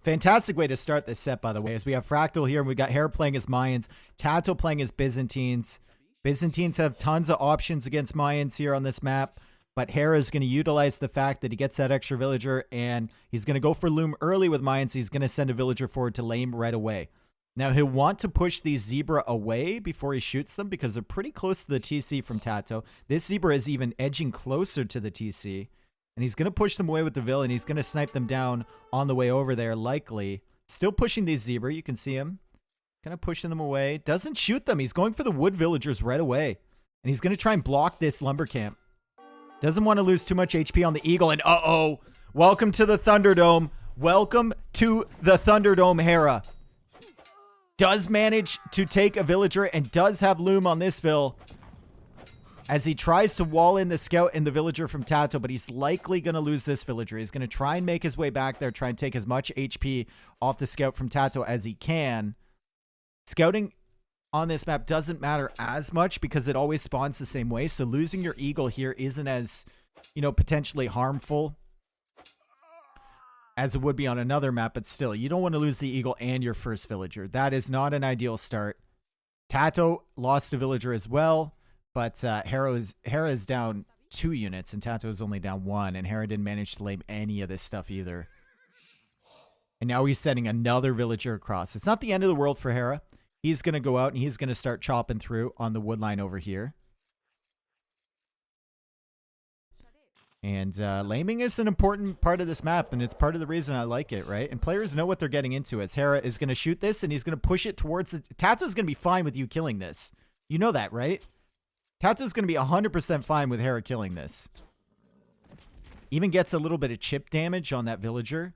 Fantastic way to start this set, by the way, as we have Fractal here, and we got Hera playing as Mayans, TaToH playing as Byzantines. Byzantines have tons of options against Mayans here on this map, but Hera is going to utilize the fact that he gets that extra villager, and he's going to go for Loom early with Mayans. He's going to send a villager forward to lame right away. Now, he'll want to push these Zebra away before he shoots them because they're pretty close to the TC from TaToH. This Zebra is even edging closer to the TC. And he's going to push them away with the villain. He's going to snipe them down on the way over there, likely. Still pushing these Zebra. You can see him. Kind of pushing them away. Doesn't shoot them. He's going for the wood villagers right away. And he's going to try and block this lumber camp. Doesn't want to lose too much HP on the Eagle. And uh-oh. Welcome to the Thunderdome. Welcome to the Thunderdome, Hera. Does manage to take a villager and does have Loom on this Vil as he tries to wall in the scout and the villager from TaToH, but he's likely going to lose this villager. He's going to try and make his way back there, try and take as much HP off the scout from TaToH as he can. Scouting on this map doesn't matter as much because it always spawns the same way, so losing your Eagle here isn't as, you know, potentially harmful as it would be on another map, but still, you don't want to lose the Eagle and your first villager. That is not an ideal start. TaToH lost a villager as well, but Hera is down 2 units, and TaToH is only down 1, and Hera didn't manage to lame any of this stuff either. And now he's sending another villager across. It's not the end of the world for Hera. He's going to go out, and he's going to start chopping through on the wood line over here. And laming is an important part of this map, and it's part of the reason I like it, right? And players know what they're getting into, as Hera is going to shoot this, and he's going to push it towards the... TaToH is going to be fine with you killing this. You know that, right? TaToH is going to be 100% fine with Hera killing this. Even gets a little bit of chip damage on that villager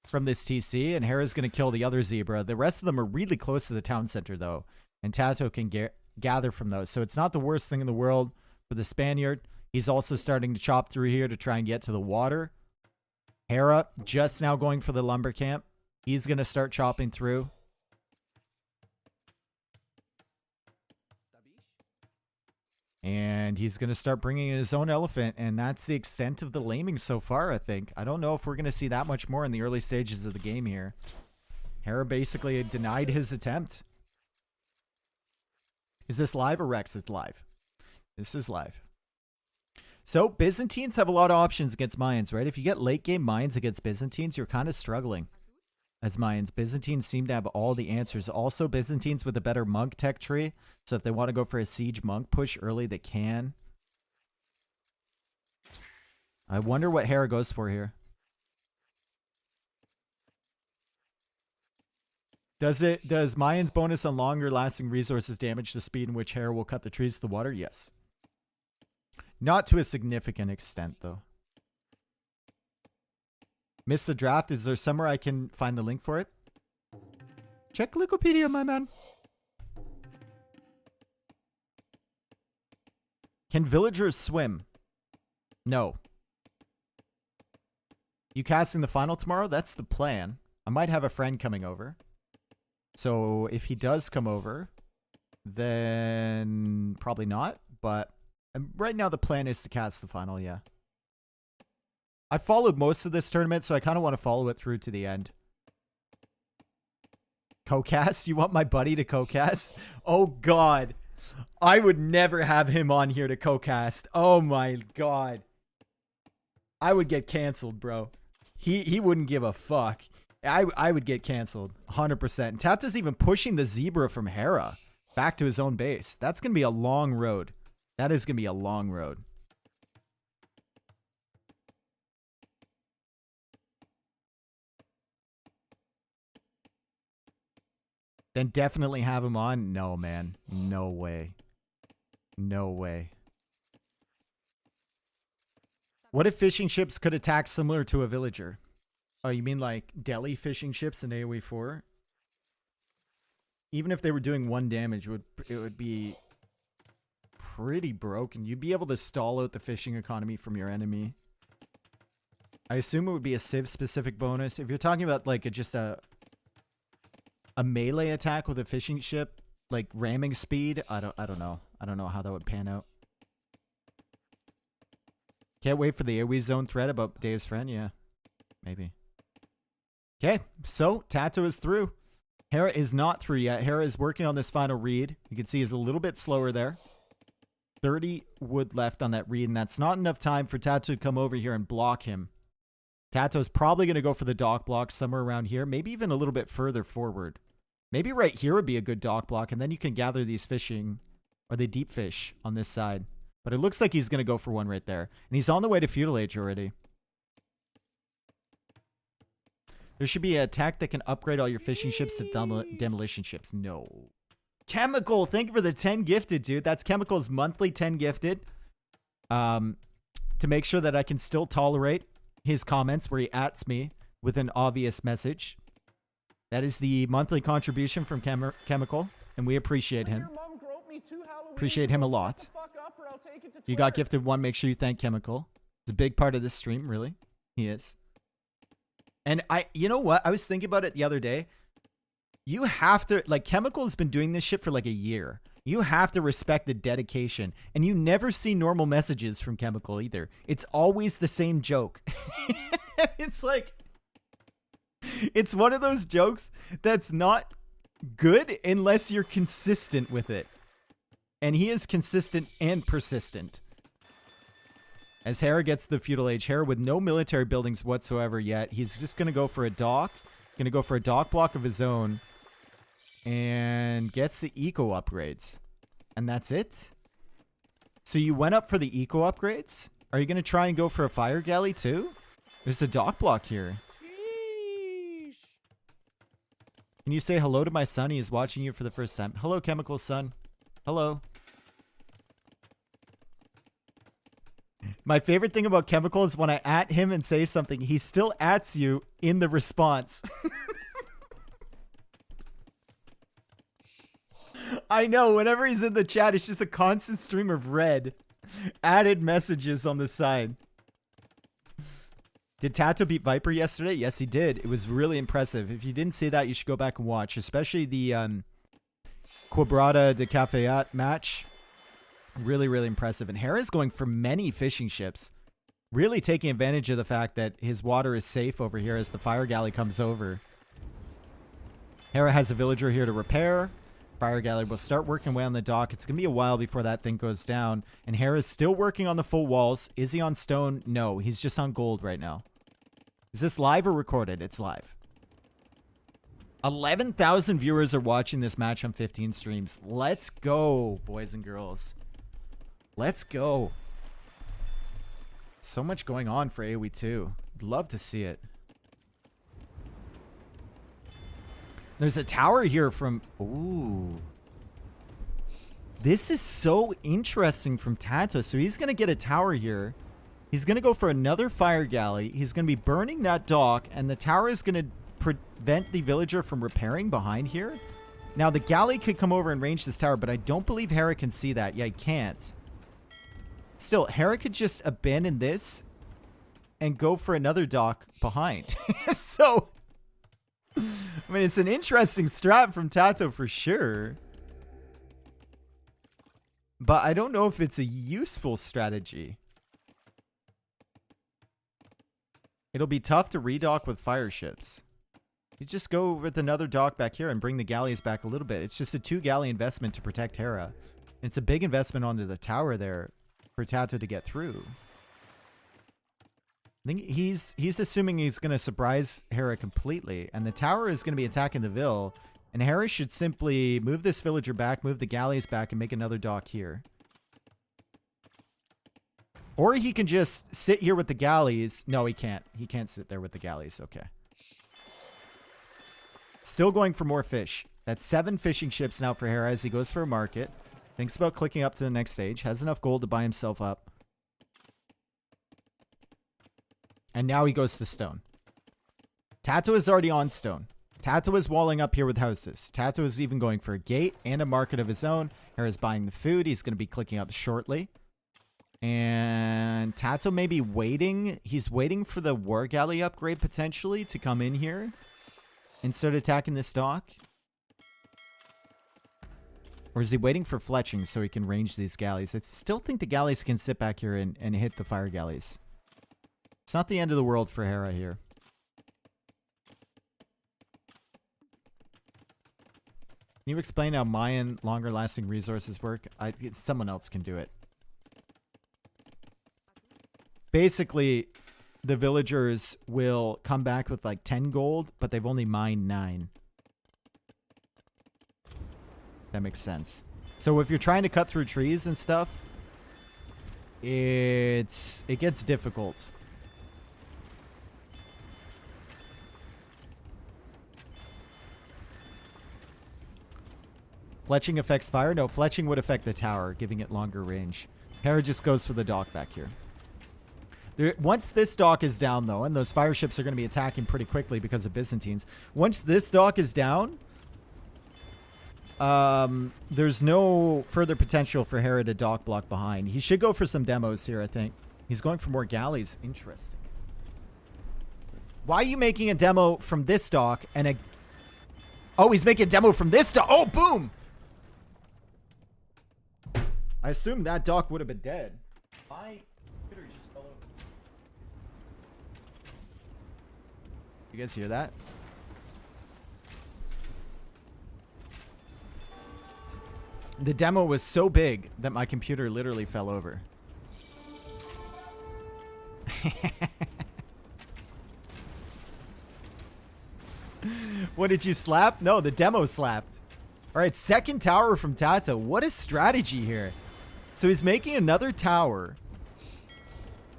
from this TC, and Hera's going to kill the other Zebra. The rest of them are really close to the town center, though, and TaToH can gather from those. So it's not the worst thing in the world for the Spaniard. He's also starting to chop through here to try and get to the water. Hera just now going for the lumber camp. He's going to start chopping through. And he's going to start bringing in his own elephant. And that's the extent of the laming so far, I think. I don't know if we're going to see that much more in the early stages of the game here. Hera basically denied his attempt. Is this live or Rex? It's live. This is live. So, Byzantines have a lot of options against Mayans, right? If you get late game Mayans against Byzantines, you're kind of struggling as Mayans. Byzantines seem to have all the answers. Also, Byzantines with a better monk tech tree. So if they want to go for a siege monk push early, they can. I wonder what Hera goes for here. Does Mayans bonus on longer lasting resources damage the speed in which Hera will cut the trees to the water? Yes. Not to a significant extent, though. Missed the draft. Is there somewhere I can find the link for it? Check Wikipedia, my man. Can villagers swim? No. You casting the final tomorrow? That's the plan. I might have a friend coming over. So if he does come over, then probably not. But right now the plan is to cast the final, yeah. I followed most of this tournament, so I kind of want to follow it through to the end. Co-cast? You want my buddy to co-cast? Oh, God. I would never have him on here to co-cast. Oh, my God. I would get canceled, bro. He wouldn't give a fuck. I would get canceled 100%. And TaToH's even pushing the Zebra from Hera back to his own base. That's going to be a long road. That is going to be a long road. Then definitely have him on. No, man. No way. No way. What if fishing ships could attack similar to a villager? Oh, you mean like Delhi fishing ships in AoE 4? Even if they were doing 1 damage, it would be pretty broken. You'd be able to stall out the fishing economy from your enemy. I assume it would be a Civ specific bonus. If you're talking about like just a melee attack with a fishing ship, like ramming speed, I don't know. I don't know how that would pan out. Can't wait for the AoE zone thread about Dave's friend. Yeah, maybe. Okay, so TaToH is through. Hera is not through yet. Hera is working on this final read. You can see he's a little bit slower there. 30 wood left on that read, and that's not enough time for TaToH to come over here and block him. TaToH is probably going to go for the dock block somewhere around here, maybe even a little bit further forward. Maybe right here would be a good dock block, and then you can gather these fishing, or the deep fish on this side. But it looks like he's going to go for one right there. And he's on the way to Feudal Age already. There should be a tech that can upgrade all your fishing ships to demolition ships. No. Chemical, thank you for the 10 gifted, dude. That's Chemical's monthly 10 gifted. To make sure that I can still tolerate his comments where he ats me with an obvious message. That is the monthly contribution from Chemical, and we appreciate him. Appreciate him a lot. You got gifted one, make sure you thank Chemical. It's a big part of this stream, really. He is. And you know what? I was thinking about it the other day. You have to, like, Chemical has been doing this shit for like a year. You have to respect the dedication. And you never see normal messages from Chemical either. It's always the same joke. It's like, it's one of those jokes that's not good unless you're consistent with it. And he is consistent and persistent. As Hera gets the Feudal Age, Hera with no military buildings whatsoever yet. He's just going to go for a dock. Going to go for a dock block of his own. And gets the eco upgrades. And that's it. So you went up for the eco upgrades? Are you going to try and go for a fire galley too? There's a dock block here. Can you say hello to my son? He is watching you for the first time. Hello, Chemical son. Hello. My favorite thing about Chemical is when I at him and say something, he still ats you in the response. I know, whenever he's in the chat, it's just a constant stream of red. Added messages on the side. Did TaToH beat Viper yesterday? Yes, he did. It was really impressive. If you didn't see that, you should go back and watch. Especially the Quebrada de Cafayat match. Really, really impressive. And Hera's going for many fishing ships. Really taking advantage of the fact that his water is safe over here as the fire galley comes over. Hera has a villager here to repair. Fire galley will start working away on the dock. It's going to be a while before that thing goes down. And Hera's still working on the full walls. Is he on stone? No, he's just on gold right now. Is this live or recorded? It's live. 11,000 viewers are watching this match on 15 streams. Let's go, boys and girls. Let's go. So much going on for AoE 2. Love to see it. There's a tower here from... Ooh. This is so interesting from TaToH. So he's going to get a tower here. He's going to go for another fire galley. He's going to be burning that dock. And the tower is going to prevent the villager from repairing behind here. Now, the galley could come over and range this tower. But I don't believe Hera can see that. Yeah, he can't. Still, Hera could just abandon this. And go for another dock behind. So... I mean, it's an interesting strat from TaToH for sure. But I don't know if it's a useful strategy. It'll be tough to redock with fire ships. You just go with another dock back here and bring the galleys back a little bit. It's just a 2 galley investment to protect Hera. It's a big investment onto the tower there for TaToH to get through. I think he's assuming he's going to surprise Hera completely. And the tower is going to be attacking the Vil. And Hera should simply move this villager back, move the galleys back, and make another dock here. Or he can just sit here with the galleys. No, he can't. He can't sit there with the galleys. Okay. Still going for more fish. That's 7 fishing ships now for Hera as he goes for a market. Thinks about clicking up to the next stage. Has enough gold to buy himself up. And now he goes to stone. TaToH is already on stone. TaToH is walling up here with houses. TaToH is even going for a gate and a market of his own. Hera's buying the food. He's going to be clicking up shortly. And TaToH may be waiting. He's waiting for the war galley upgrade potentially to come in here and start attacking this dock. Or is he waiting for fletching so he can range these galleys? I still think the galleys can sit back here and hit the fire galleys. It's not the end of the world for Hera here. Can you explain how Mayan longer lasting resources work? Someone else can do it. Basically, the villagers will come back with like 10 gold, but they've only mined 9. That makes sense. So if you're trying to cut through trees and stuff, it gets difficult. Fletching affects fire? No, fletching would affect the tower, giving it longer range. Hera just goes for the dock back here. Once this dock is down, though, and those fire ships are going to be attacking pretty quickly because of Byzantines. Once this dock is down, there's no further potential for Hera to dock block behind. He should go for some demos here, I think. He's going for more galleys. Interesting. Why are you making a demo from this dock and a... Oh, he's making a demo from this dock. Oh, boom! I assumed that dock would have been dead. My computer just fell over. You guys hear that? The demo was so big that my computer literally fell over. What, did you slap? No, the demo slapped. All right, second tower from TaToH. What a strategy here. So he's making another tower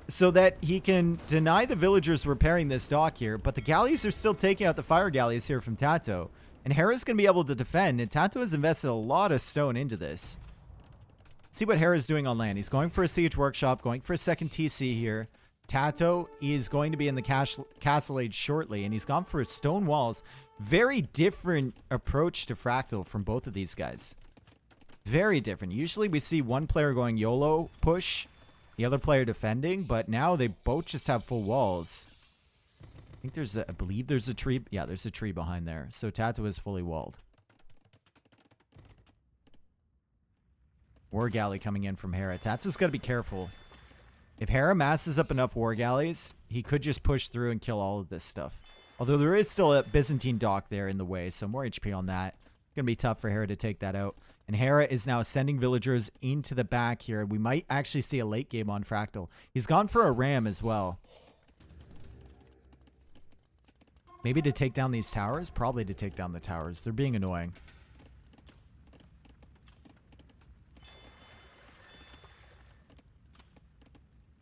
so that he can deny the villagers repairing this dock here, but the galleys are still taking out the fire galleys here from TaToH. And Hera's going to be able to defend, and TaToH has invested a lot of stone into this. Let's see what Hera's doing on land. He's going for a siege workshop, going for a second TC here. TaToH is going to be in the castle age shortly, and he's gone for stone walls. Very different approach to Fractal from both of these guys. Very different. Usually we see one player going YOLO push, the other player defending, but now they both just have full walls. I think there's I believe there's a tree. Yeah, there's a tree behind there. So TaToH is fully walled. War galley coming in from Hera. TaToH's got to be careful. If Hera masses up enough war galleys, he could just push through and kill all of this stuff. Although there is still a Byzantine dock there in the way, so more HP on that. Going to be tough for Hera to take that out. And Hera is now sending villagers into the back here. We might actually see a late game on Fractal. He's gone for a ram as well. Maybe to take down these towers? Probably to take down the towers. They're being annoying.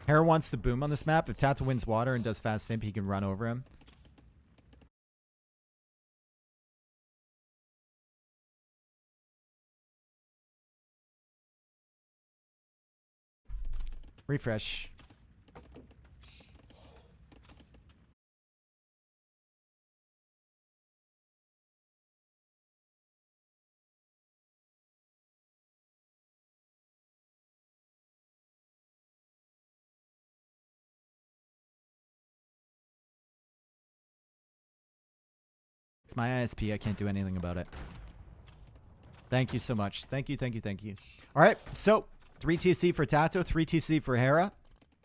Hera wants to boom on this map. If TaToH wins water and does fast simp, he can run over him. Refresh. It's my ISP. I can't do anything about it. Thank you so much. Thank you, thank you, thank you. All right, so 3 TC for TaToH, 3 TC for Hera.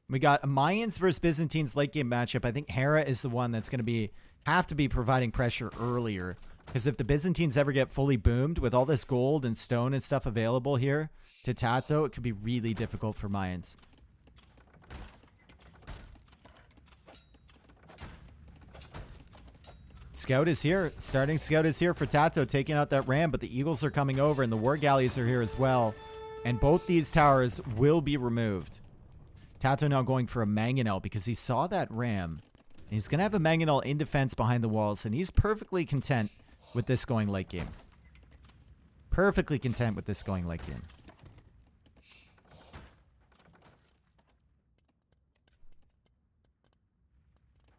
We got a Mayans versus Byzantines late game matchup. I think Hera is the one that's going to have to be providing pressure earlier. Because if the Byzantines ever get fully boomed with all this gold and stone and stuff available here to TaToH, it could be really difficult for Mayans. Scout is here. Starting scout is here for TaToH, taking out that ram, but the Eagles are coming over and the war galleys are here as well. And both these towers will be removed. TaToH now going for a mangonel because he saw that ram. And he's going to have a mangonel in defense behind the walls, and he's perfectly content with this going late game. Perfectly content with this going late game.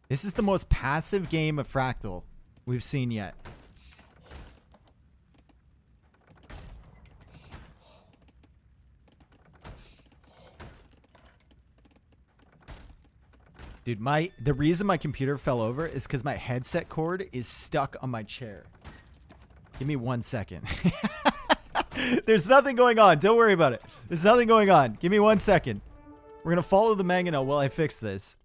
This is the most passive game of Fractal we've seen yet. Dude, the reason my computer fell over is because my headset cord is stuck on my chair. Give me 1 second. There's nothing going on. Don't worry about it. There's nothing going on. Give me 1 second. We're going to follow the mangonel while I fix this.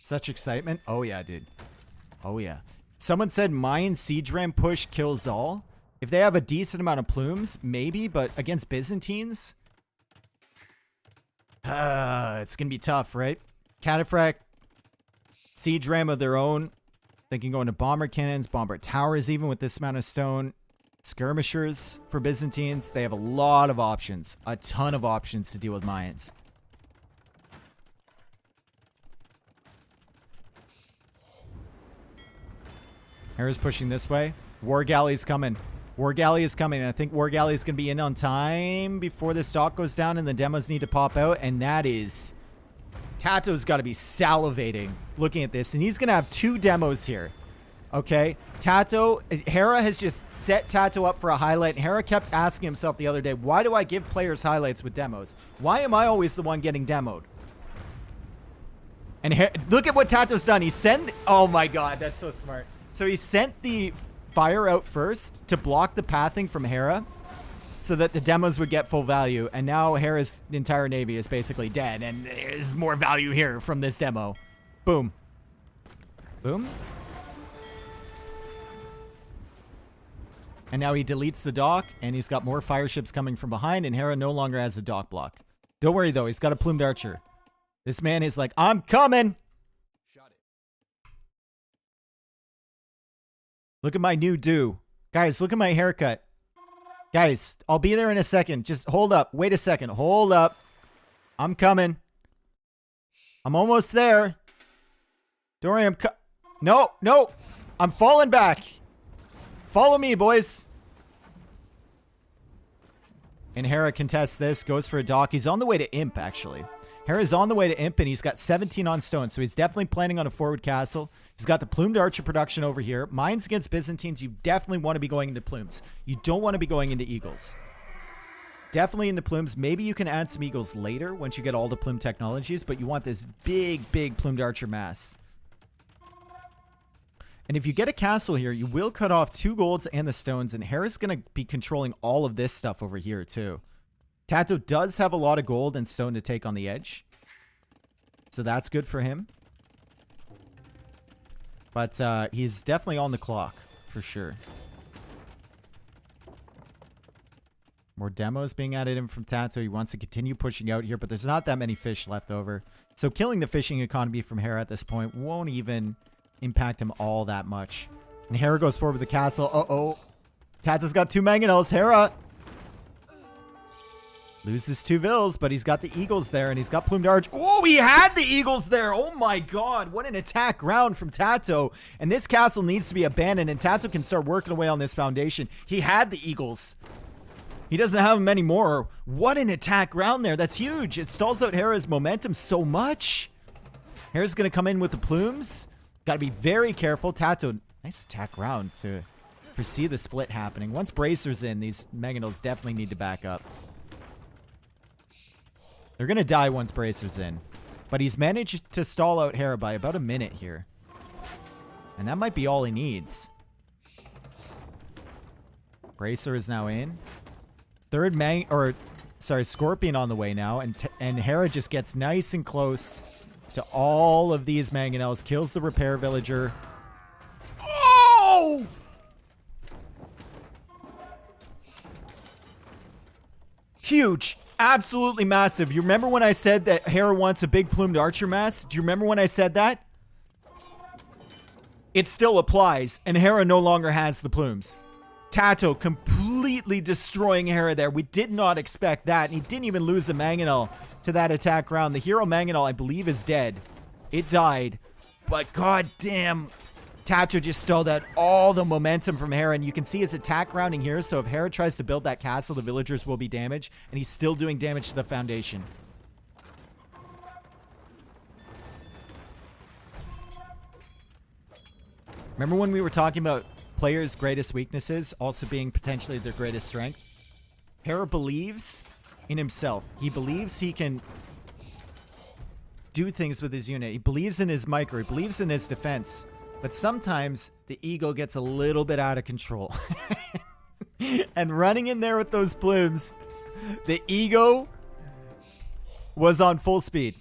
Such excitement. Oh, yeah, dude. Oh, yeah. Someone said Mayan Siege Ram push kills all. If they have a decent amount of plumes, maybe, but against Byzantines, it's going to be tough, right? Cataphract, Siege Ram of their own. They can go into bomber cannons, bomber towers, even with this amount of stone. Skirmishers for Byzantines. They have a lot of options. A ton of options to deal with Mayans. Hera's pushing this way. War Galley's coming. War Galley is coming. And I think War Galley is going to be in on time before the stock goes down and the demos need to pop out. And that is... TaToH's got to be salivating looking at this. And he's going to have 2 demos here. Okay? TaToH... Hera has just set TaToH up for a highlight. And Hera kept asking himself the other day, why do I give players highlights with demos? Why am I always the one getting demoed? And look at what TaToH's done. He sent... Oh my god, that's so smart. So he sent the fire out first to block the pathing from Hera so that the demos would get full value. And now Hera's entire navy is basically dead. And there's more value here from this demo. Boom. Boom. And now he deletes the dock. And he's got more fire ships coming from behind. And Hera no longer has a dock block. Don't worry, though. He's got a plumed archer. This man is like, I'm coming. Look at my new do. Guys, look at my haircut. Guys, I'll be there in a second. Just hold up. Wait a second. Hold up. I'm coming. I'm almost there. Don't worry, No, no. I'm falling back. Follow me, boys. And Hera contests this. Goes for a dock. He's on the way to Imp, actually. Hera's on the way to Imp, and he's got 17 on stone, so he's definitely planning on a forward castle. He's got the plumed archer production over here. Mines against Byzantines, you definitely want to be going into plumes. You don't want to be going into eagles. Definitely into plumes. Maybe you can add some eagles later once you get all the plume technologies, but you want this big, big plumed archer mass. And if you get a castle here, you will cut off 2 golds and the stones, and Hera's going to be controlling all of this stuff over here, too. TaToH does have a lot of gold and stone to take on the edge. So that's good for him. But he's definitely on the clock, for sure. More demos being added in from TaToH. He wants to continue pushing out here, but there's not that many fish left over. So killing the fishing economy from Hera at this point won't even impact him all that much. And Hera goes forward with the castle. Uh-oh. TaToH's got 2 mangonels. Hera loses 2 vills, but he's got the eagles there, and he's got plumed arch. Oh, he had the eagles there. Oh my god, what an attack round from TaToH. And this castle needs to be abandoned, and TaToH can start working away on this foundation. He had the eagles. He doesn't have them anymore. What an attack round there. That's huge. It stalls out Hera's momentum so much. Hera's going to come in with the plumes. Got to be very careful. TaToH, nice attack round to foresee the split happening. Once Bracer's in, these Mangonels definitely need to back up. They're going to die once Bracer's in. But he's managed to stall out Hera by about a minute here. And that might be all he needs. Bracer is now in. Scorpion on the way now. And Hera just gets nice and close to all of these Mangonels. Kills the repair villager. Oh! Huge. Absolutely massive. You remember when I said that Hera wants a big plumed archer mass? Do you remember when I said that? It still applies, and Hera no longer has the plumes. TaToH completely destroying Hera there. We did not expect that, and he didn't even lose a Mangonel to that attack round. The hero Mangonel, I believe, is dead. It died, but goddamn, TaToH just stalled out all the momentum from Hera, and you can see his attack rounding here, so if Hera tries to build that castle, the villagers will be damaged, and he's still doing damage to the foundation. Remember when we were talking about players' greatest weaknesses also being potentially their greatest strength? Hera believes in himself. He believes he can do things with his unit. He believes in his micro. He believes in his defense. But sometimes the ego gets a little bit out of control. And running in there with those plumes, the ego was on full speed.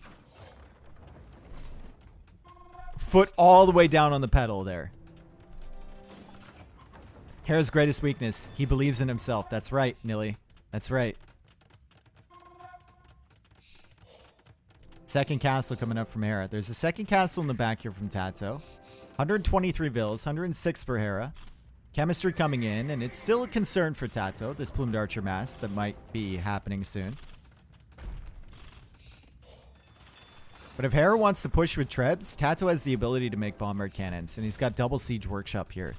Foot all the way down on the pedal there. Hera's greatest weakness. He believes in himself. That's right, Nilly. That's right. Second castle coming up from Hera. There's a second castle in the back here from TaToH. 123 vills, 106 for Hera. Chemistry coming in, and it's still a concern for TaToH, this plumed archer mass that might be happening soon. But if Hera wants to push with Trebs, TaToH has the ability to make bombard cannons, and he's got double siege workshop here.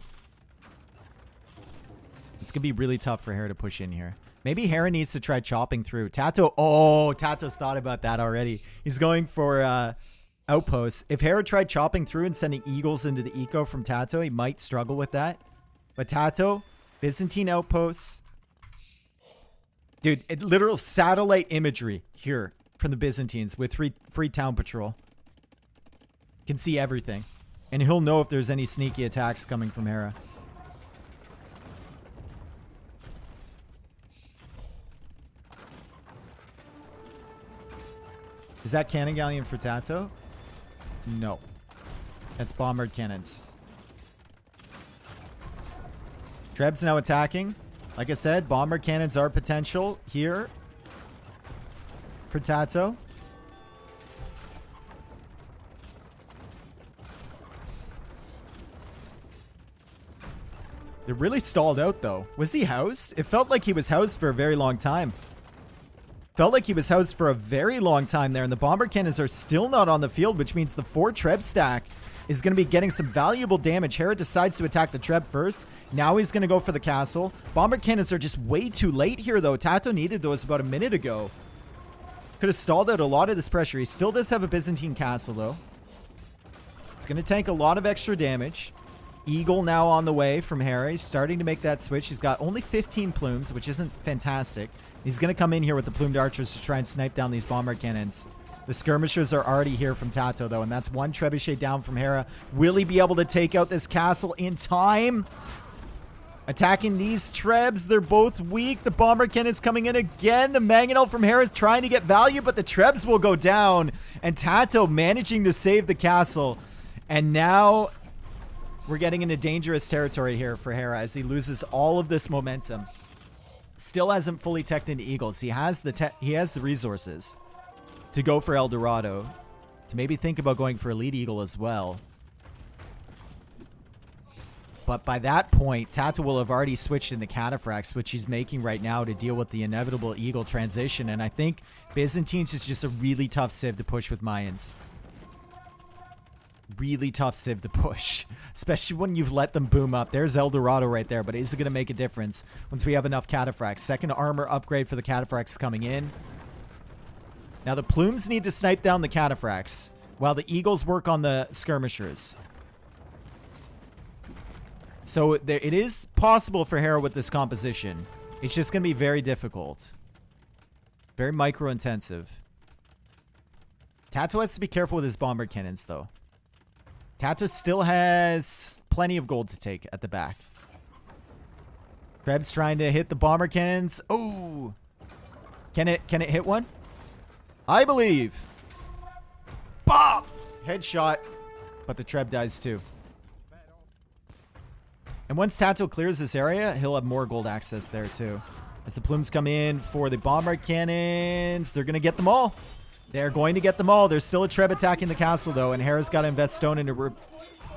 It's going to be really tough for Hera to push in here. Maybe Hera needs to try chopping through. TaToH, oh, TaToH's thought about that already. He's going for outposts. If Hera tried chopping through and sending eagles into the eco from TaToH, he might struggle with that. But TaToH, Byzantine outposts. Dude, literal satellite imagery here from the Byzantines with free town patrol. Can see everything. And he'll know if there's any sneaky attacks coming from Hera. Is that cannon galleon for TaToH? No. That's bombard cannons. Treb's now attacking. Like I said, bombard cannons are potential here for TaToH. They're really stalled out, though. Was he housed? It felt like he was housed for a very long time. Felt like he was housed for a very long time there, and the bomber cannons are still not on the field, which means the 4 Treb stack is going to be getting some valuable damage. Hera decides to attack the Treb first. Now he's going to go for the castle. Bomber cannons are just way too late here, though. TaToH needed those about a minute ago. Could have stalled out a lot of this pressure. He still does have a Byzantine castle, though. It's going to tank a lot of extra damage. Eagle now on the way from Hera. He's starting to make that switch. He's got only 15 plumes, which isn't fantastic. He's going to come in here with the plumed archers to try and snipe down these bombard cannons. The skirmishers are already here from TaToH, though, and that's 1 trebuchet down from Hera. Will he be able to take out this castle in time? Attacking these Trebs. They're both weak. The bomber cannons coming in again. The mangonel from Hera is trying to get value, but the Trebs will go down. And TaToH managing to save the castle. And now we're getting into dangerous territory here for Hera as he loses all of this momentum. Still hasn't fully teched into eagles. He has the resources to go for El Dorado, to maybe think about going for Elite Eagle as well. But by that point, TaToH will have already switched in the cataphracts, which he's making right now to deal with the inevitable Eagle transition. And I think Byzantines is just a really tough civ to push with Mayans. Really tough civ to push, especially when you've let them boom up. There's El Dorado right there, but is it going to make a difference once we have enough cataphracts? Second armor upgrade for the cataphracts coming in. Now the plumes need to snipe down the cataphracts while the eagles work on the skirmishers. So it is possible for Hera with this composition. It's just going to be very difficult. Very micro-intensive. TaToH has to be careful with his bomber cannons, though. TaToH still has plenty of gold to take at the back. Treb's trying to hit the bomber cannons. Oh! Can it hit one? I believe. Bop! Headshot. But the Treb dies too. And once TaToH clears this area, he'll have more gold access there too. As the plumes come in for the bombard cannons, they're going to get them all. They're going to get them all. There's still a Treb attacking the castle, though, and Hera's got to invest stone into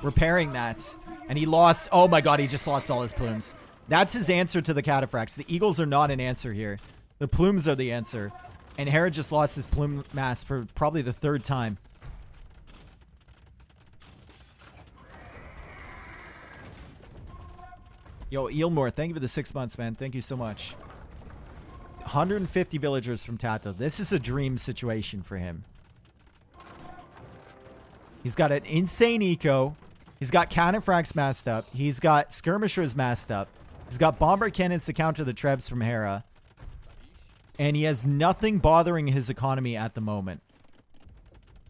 repairing that. And he lost... Oh, my God, he just lost all his plumes. That's his answer to the cataphracts. The eagles are not an answer here. The plumes are the answer. And Hera just lost his plume mass for probably the 3rd time. Yo, Eelmore, thank you for the 6 months, man. Thank you so much. 150 villagers from TaToH. This is a dream situation for him. He's got an insane eco. He's got cataphracts massed up. He's got skirmishers massed up. He's got bomber cannons to counter the Trebs from Hera. And he has nothing bothering his economy at the moment.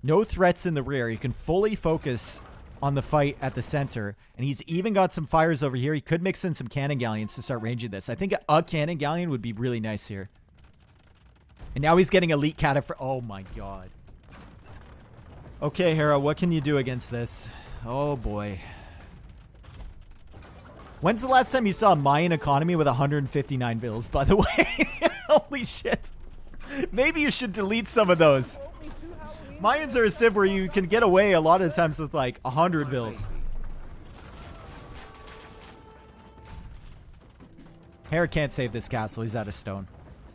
No threats in the rear. He can fully focus on the fight at the center. And he's even got some fires over here. He could mix in some cannon galleons to start ranging this. I think a cannon galleon would be really nice here. And now he's getting elite cataphr... Oh my God. Okay, Hera, what can you do against this? Oh, boy. When's the last time you saw a Mayan economy with 159 bills, by the way? Holy shit. Maybe you should delete some of those. Mayans are a civ where you can get away a lot of times with like 100 bills. Hera can't save this castle. He's out of stone.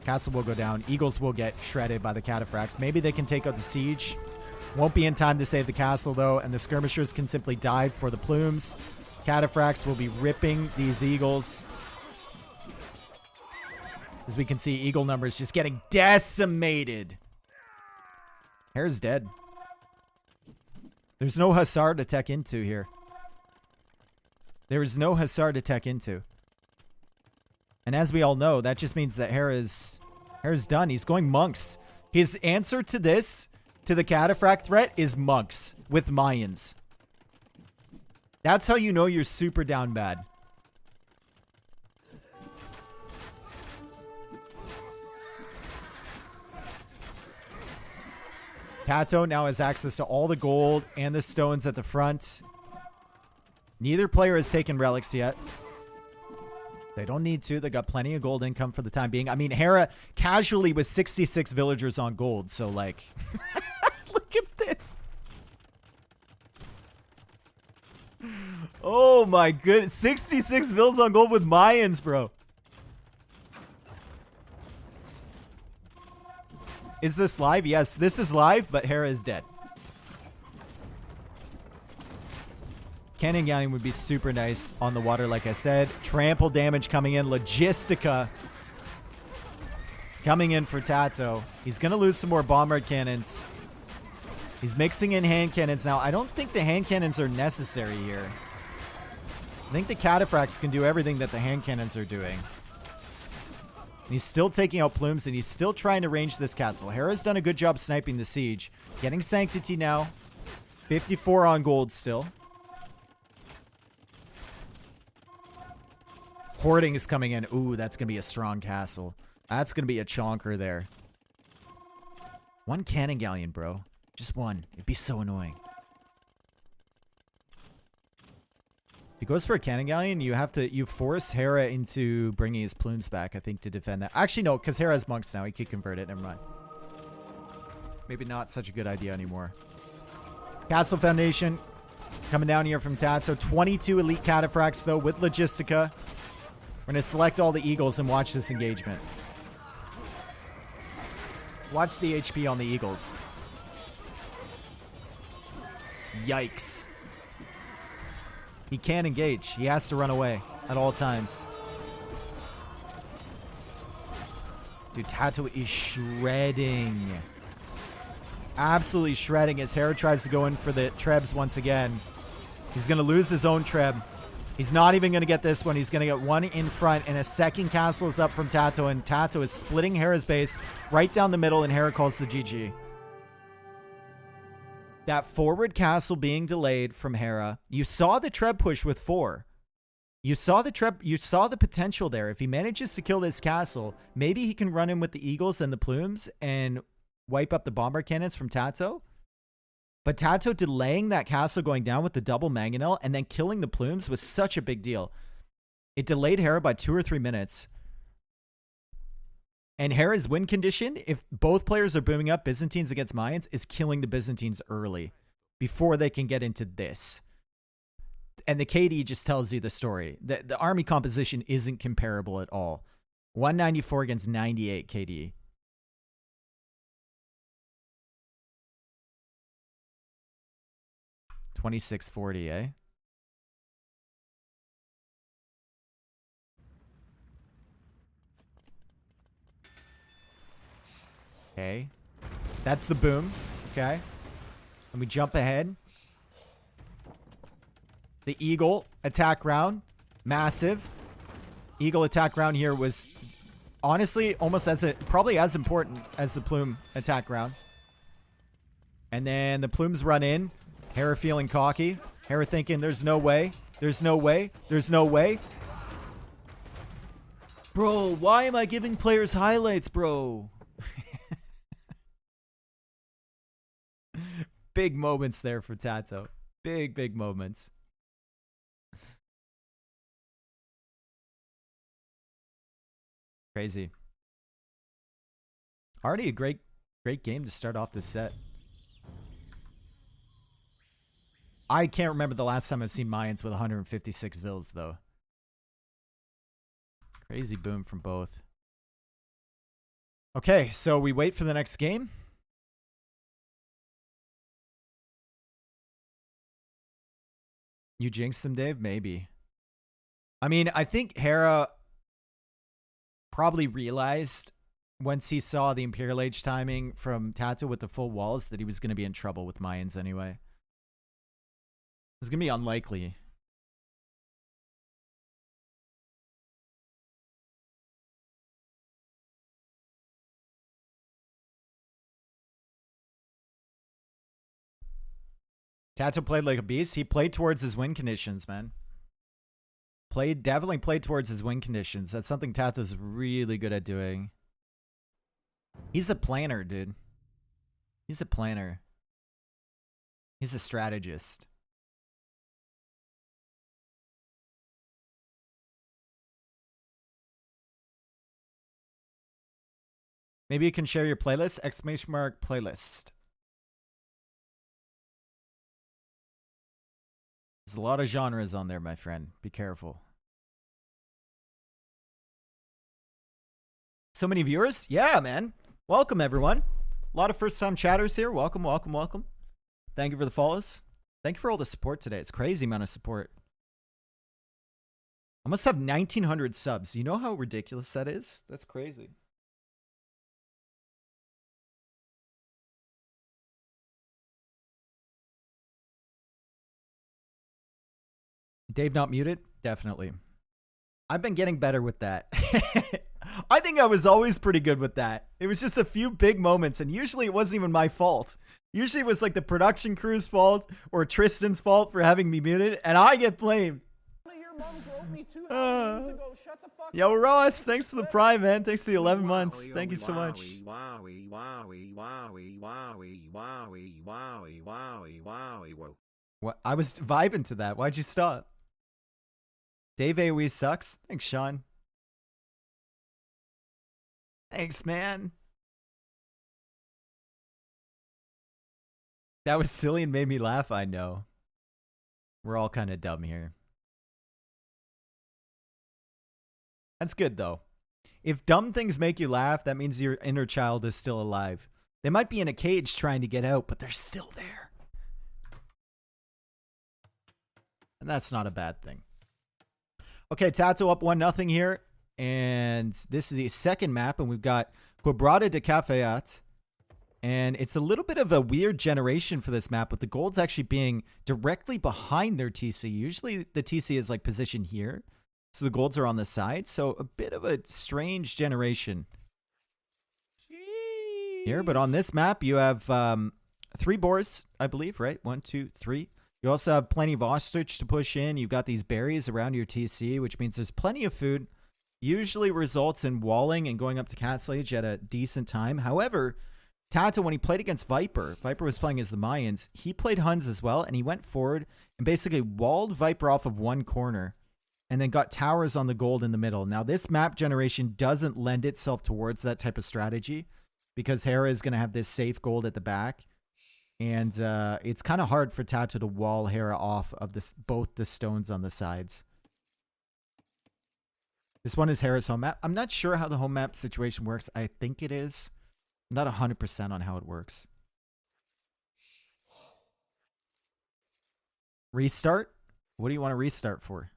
Castle will go down. Eagles will get shredded by the cataphracts. Maybe they can take out the siege. Won't be in time to save the castle, though, and the skirmishers can simply dive for the plumes. Cataphracts will be ripping these eagles. As we can see, eagle numbers just getting decimated. Hera's dead. There's no Hussar to tech into here. There is no Hussar to tech into. And as we all know, that just means that Hera's done. He's going monks. His answer to this, to the cataphract threat, is monks with Mayans. That's how you know you're super down bad. TaToH now has access to all the gold and the stones at the front. Neither player has taken relics yet. They don't need to. They got plenty of gold income for the time being. I mean, Hera casually with 66 villagers on gold. So, like, look at this. Oh, my goodness. 66 vills on gold with Mayans, bro. Is this live? Yes, this is live, but Hera is dead. Cannon Galleon would be super nice on the water, like I said. Trample damage coming in. Logistica coming in for TaToH. He's going to lose some more bombard cannons. He's mixing in hand cannons now. I don't think the hand cannons are necessary here. I think the cataphracts can do everything that the hand cannons are doing. And he's still taking out plumes, and he's still trying to range this castle. Hera's done a good job sniping the siege. Getting Sanctity now. 54 on gold still. Hoarding is coming in. Ooh, that's going to be a strong castle. That's going to be a chonker there. One cannon galleon, bro. Just one. It'd be so annoying. If he goes for a cannon galleon, you force Hera into bringing his plumes back, I think, to defend that. Actually, no, because Hera has monks now. He could convert it. Never mind. Maybe not such a good idea anymore. Castle Foundation coming down here from TaToH. 22 elite cataphracts, though, with Logistica. We're going to select all the eagles and watch this engagement. Watch the HP on the eagles. Yikes. He can't engage. He has to run away at all times. Dude, TaToH is shredding. Absolutely shredding as Hera tries to go in for the trebs once again. He's going to lose his own treb. He's not even going to get this one. He's going to get one in front, and a second castle is up from TaToH, and TaToH is splitting Hera's base right down the middle, and Hera calls the GG. That forward castle being delayed from Hera. You saw the treb push with 4. You saw the potential there. If he manages to kill this castle, maybe he can run in with the eagles and the plumes and wipe up the bomber cannons from TaToH. But TaToH delaying that castle going down with the double mangonel and then killing the plumes was such a big deal. It delayed Hera by 2 or 3 minutes. And Hera's win condition, if both players are booming up Byzantines against Mayans, is killing the Byzantines early before they can get into this. And the KD just tells you the story. The army composition isn't comparable at all. 194 against 98 KD. $26.40, eh? Okay. That's the boom. Okay. And we jump ahead. The Eagle attack round. Massive. Eagle attack round here was honestly almost probably as important as the Plume attack round. And then the Plumes run in. Hera feeling cocky. Hera thinking there's no way. There's no way. There's no way. Bro, why am I giving players highlights, bro? Big moments there for TaToH. Big moments. Crazy. Already a great game to start off this set. I can't remember the last time I've seen Mayans with 156 vills, though. Crazy boom from both. Okay, so we wait for the next game. You jinxed him, Dave? Maybe. I mean, I think Hera probably realized once he saw the Imperial Age timing from TaToH with the full walls that he was going to be in trouble with Mayans anyway. It's going to be unlikely. TaToH played like a beast. He played towards his win conditions, man. Definitely played towards his win conditions. That's something TaToH's really good at doing. He's a planner, dude. He's a planner. He's a strategist. Maybe you can share your playlist. ! Playlist. There's a lot of genres on there, my friend. Be careful. So many viewers? Yeah, man. Welcome, everyone. A lot of first-time chatters here. Welcome, welcome, welcome. Thank you for the follows. Thank you for all the support today. It's crazy amount of support. I must have 1,900 subs. You know how ridiculous that is? That's crazy. Dave not muted? Definitely. I've been getting better with that. I think I was always pretty good with that. It was just a few big moments, and usually it wasn't even my fault. Usually it was like the production crew's fault or Tristan's fault for having me muted, and I get blamed. Yo, Ross, thanks for the Prime, man. Thanks for the 11 months. Thank you so much. What? I was vibing to that. Why'd you stop? Dave AoE sucks. Thanks, Sean. Thanks, man. That was silly and made me laugh, I know. We're all kind of dumb here. That's good, though. If dumb things make you laugh, that means your inner child is still alive. They might be in a cage trying to get out, but they're still there. And that's not a bad thing. Okay, TaToH up 1-0 here. And this is the second map, and we've got Quebrada de Cafayat. And it's a little bit of a weird generation for this map, with the golds actually being directly behind their TC. Usually the TC is like positioned here, so the golds are on the side. So a bit of a strange generation here. But on this map, you have 3 boars, I believe, right? 1, 2, 3. You also have plenty of ostrich to push in. You've got these berries around your TC, which means there's plenty of food. Usually results in walling and going up to Castle Age at a decent time. However, TaToH, when he played against Viper was playing as the Mayans. He played Huns as well, and he went forward and basically walled Viper off of one corner and then got towers on the gold in the middle. Now, this map generation doesn't lend itself towards that type of strategy because Hera is going to have this safe gold at the back. And it's kind of hard for TaToH to wall Hera off of this, both the stones on the sides. This one is Hera's home map. I'm not sure how the home map situation works. I think it is. I'm not 100% on how it works. Restart? What do you want to restart for?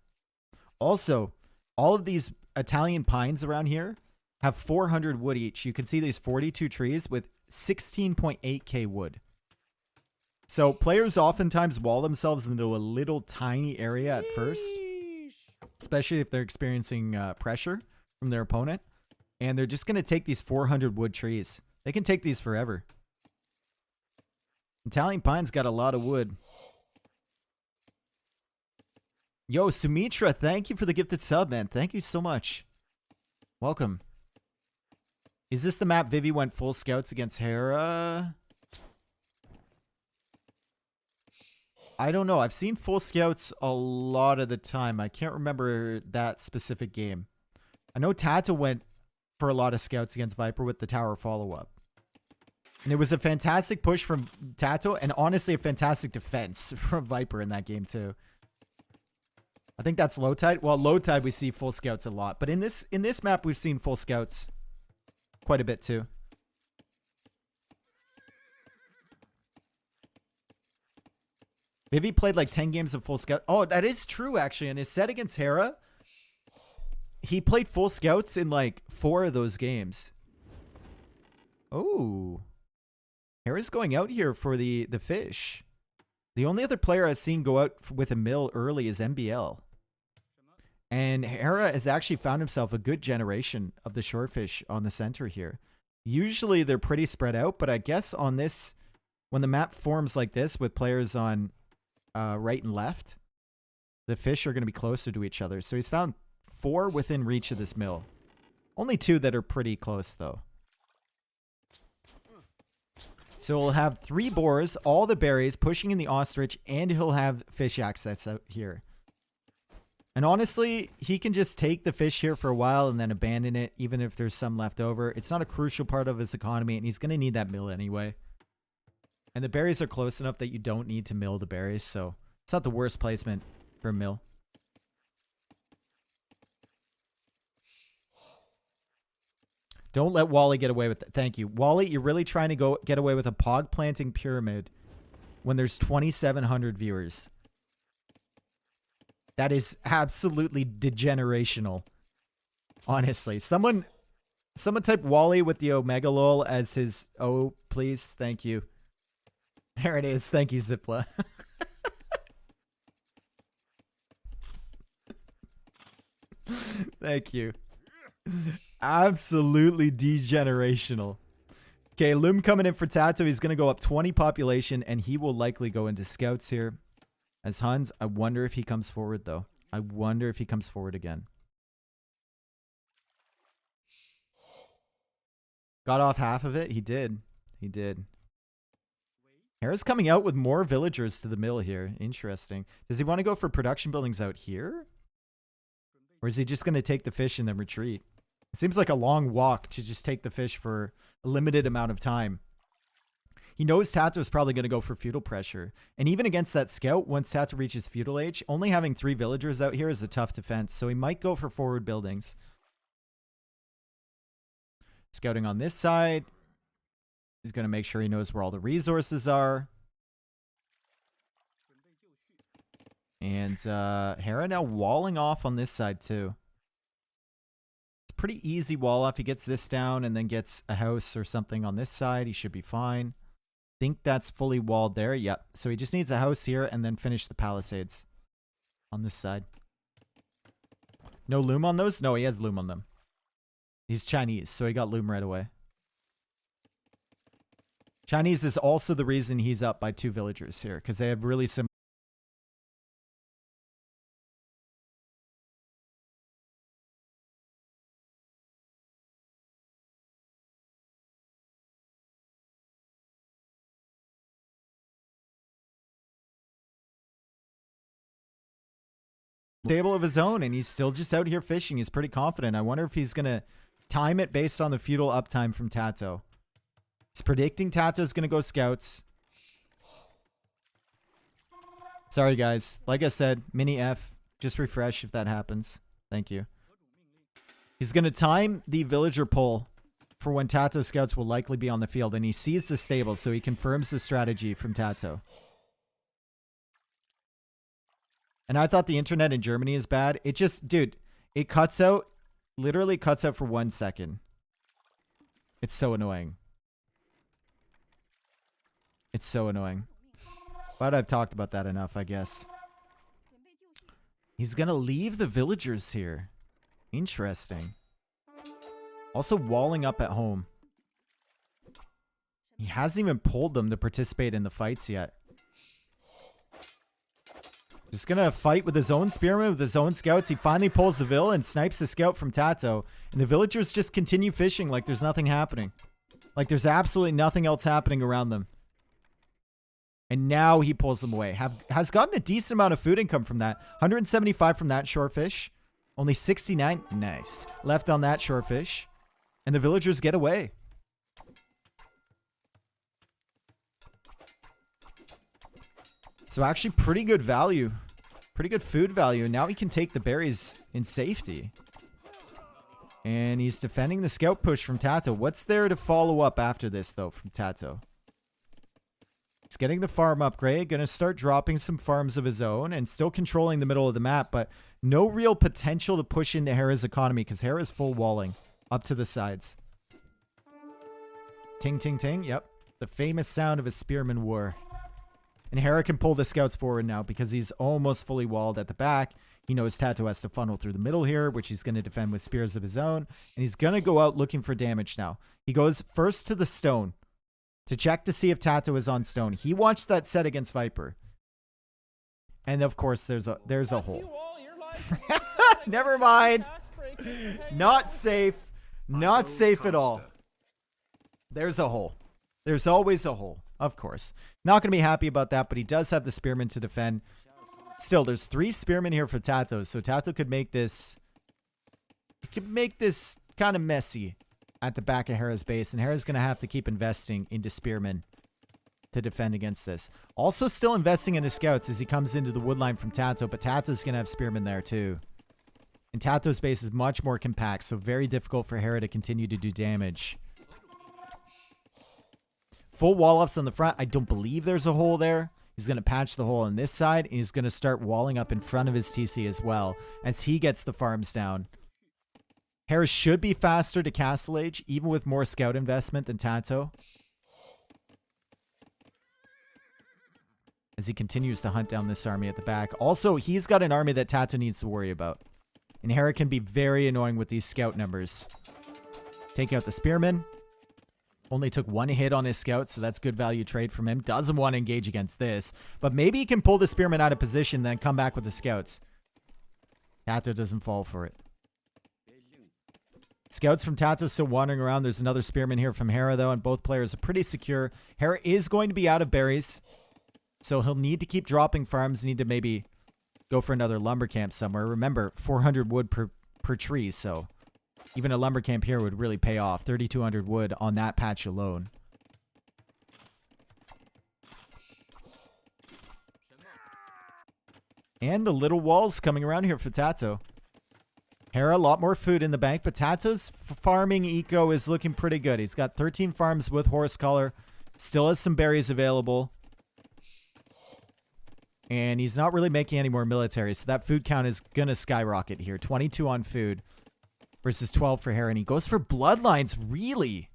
Also, all of these Italian pines around here have 400 wood each. You can see these 42 trees with 16.8k wood. So players oftentimes wall themselves into a little tiny area at first, especially if they're experiencing pressure from their opponent. And they're just going to take these 400 wood trees. They can take these forever. Italian pine's got a lot of wood. Yo, Sumitra, thank you for the gifted sub, man. Thank you so much. Welcome. Is this the map Vivi went full scouts against Hera? I don't know. I've seen full scouts a lot of the time. I can't remember that specific game. I know TaToH went for a lot of scouts against Viper with the tower follow-up. And it was a fantastic push from TaToH and honestly a fantastic defense from Viper in that game too. I think that's low tide. Well, low tide we see full scouts a lot, but in this map we've seen full scouts quite a bit too. Vivi played like 10 games of full scout. Oh, that is true actually. In his set against Hera, he played full scouts in like 4 of those games. Oh. Hera's going out here for the fish. The only other player I've seen go out with a mill early is MBL. And Hera has actually found himself a good generation of the shorefish on the center here. Usually they're pretty spread out, but I guess on this, when the map forms like this with players on right and left, the fish are going to be closer to each other. So he's found 4 within reach of this mill. Only 2 that are pretty close though. So he'll have 3 boars, all the berries, pushing in the ostrich, and he'll have fish access out here. And honestly, he can just take the fish here for a while and then abandon it, even if there's some left over. It's not a crucial part of his economy, and he's going to need that mill anyway. And the berries are close enough that you don't need to mill the berries, so it's not the worst placement for a mill. Don't let Wally get away with that. Thank you. Wally, you're really trying to get away with a pog planting pyramid when there's 2,700 viewers. That is absolutely degenerational. Honestly. Someone type Wally with the Omega lol as his O, please. Thank you. There it is. Thank you, Zipla. Thank you. Absolutely degenerational. Okay, Loom coming in for TaToH. He's going to go up 20 population, and he will likely go into scouts here. As Huns, I wonder if he comes forward, though. I wonder if he comes forward again. Got off half of it? He did. He did. Hera's coming out with more villagers to the mill here. Interesting. Does he want to go for production buildings out here? Or is he just going to take the fish and then retreat? It seems like a long walk to just take the fish for a limited amount of time. He knows TaToH is probably going to go for feudal pressure. And even against that scout, once TaToH reaches feudal age, only having 3 villagers out here is a tough defense. So he might go for forward buildings. Scouting on this side. He's going to make sure he knows where all the resources are. And Hera now walling off on this side too. It's a pretty easy wall off. He gets this down and then gets a house or something on this side. He should be fine. Think that's fully walled there. Yep. So he just needs a house here and then finish the palisades on this side. No loom on those? No, he has loom on them. He's Chinese, so he got loom right away. Chinese is also the reason he's up by 2 villagers here, because they have really similar. Table of his own, and he's still just out here fishing. He's pretty confident. I wonder if he's going to time it based on the feudal uptime from TaToH. He's predicting TaToH's going to go scouts. Sorry, guys. Like I said, mini F. Just refresh if that happens. Thank you. He's going to time the villager pull for when TaToH scouts will likely be on the field, and he sees the stable, so he confirms the strategy from TaToH. And I thought the internet in Germany is bad. It just, dude, it cuts out, literally cuts out for 1 second. It's so annoying. It's so annoying. But I've talked about that enough, I guess. He's gonna leave the villagers here. Interesting. Also walling up at home. He hasn't even pulled them to participate in the fights yet. Just gonna fight with his own spearmen, with his own scouts. He finally pulls the vill and snipes the scout from TaToH. And the villagers just continue fishing like there's nothing happening. Like there's absolutely nothing else happening around them. And now he pulls them away. Has gotten a decent amount of food income from that. 175 from that shorefish. Only 69. Nice. Left on that shorefish. And the villagers get away. So actually pretty good value. Pretty good food value. And now he can take the berries in safety. And he's defending the scout push from TaToH. What's there to follow up after this, though, from TaToH? He's getting the farm upgrade. Going to start dropping some farms of his own. And still controlling the middle of the map. But no real potential to push into Hera's economy. Because Hera's full walling up to the sides. Ting, ting, ting. Yep. The famous sound of a spearman war. And Hera can pull the scouts forward now. Because he's almost fully walled at the back. He knows TaToH has to funnel through the middle here, which he's going to defend with spears of his own. And he's going to go out looking for damage now. He goes first to the stone to check to see if TaToH is on stone. He watched that set against Viper. And of course, there's a hole. Never mind. Not safe. Not safe at all. There's a hole. There's always a hole, of course. Not going to be happy about that, but he does have the spearmen to defend. Still, there's 3 spearmen here for TaToH, so TaToH could make this... He could make this kind of messy at the back of Hera's base, and Hera's going to have to keep investing into spearmen to defend against this. Also still investing in the scouts as he comes into the woodline from TaToH, but TaToH's going to have spearmen there too. And TaToH's base is much more compact, so very difficult for Hera to continue to do damage. Full wall-offs on the front. I don't believe there's a hole there. He's going to patch the hole on this side. And he's going to start walling up in front of his TC as well as he gets the farms down. Hera should be faster to Castle Age, even with more scout investment than TaToH. As he continues to hunt down this army at the back. Also, he's got an army that TaToH needs to worry about. And Hera can be very annoying with these scout numbers. Take out the spearmen. Only took 1 hit on his scout, so that's good value trade from him. Doesn't want to engage against this. But maybe he can pull the spearmen out of position, then come back with the scouts. TaToH doesn't fall for it. Scouts from TaToH still wandering around. There's another spearman here from Hera, though, and both players are pretty secure. Hera is going to be out of berries, so he'll need to keep dropping farms. Need to maybe go for another lumber camp somewhere. Remember, 400 wood per tree, so... Even a lumber camp here would really pay off. 3,200 wood on that patch alone. And the little walls coming around here for TaToH. Hera, a lot more food in the bank, but TaToH's farming eco is looking pretty good. He's got 13 farms with horse collar. Still has some berries available. And he's not really making any more military, so that food count is going to skyrocket here. 22 on food. Versus 12 for Hera. And he goes for bloodlines, really?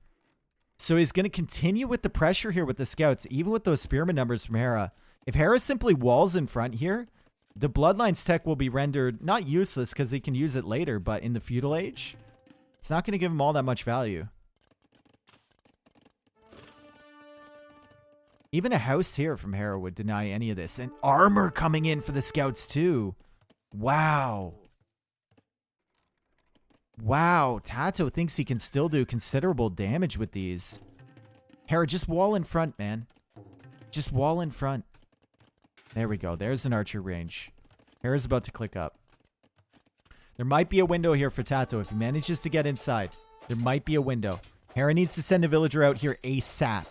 So he's going to continue with the pressure here with the scouts, even with those spearman numbers from Hera. If Hera simply walls in front here, the bloodlines tech will be rendered not useless because he can use it later, but in the feudal age, it's not going to give him all that much value. Even a house here from Hera would deny any of this. And armor coming in for the scouts too. Wow. Wow, TaToH thinks he can still do considerable damage with these. Hera, just wall in front, man. Just wall in front. There we go. There's an archer range. Hera's about to click up. There might be a window here for TaToH. If he manages to get inside, there might be a window. Hera needs to send a villager out here ASAP.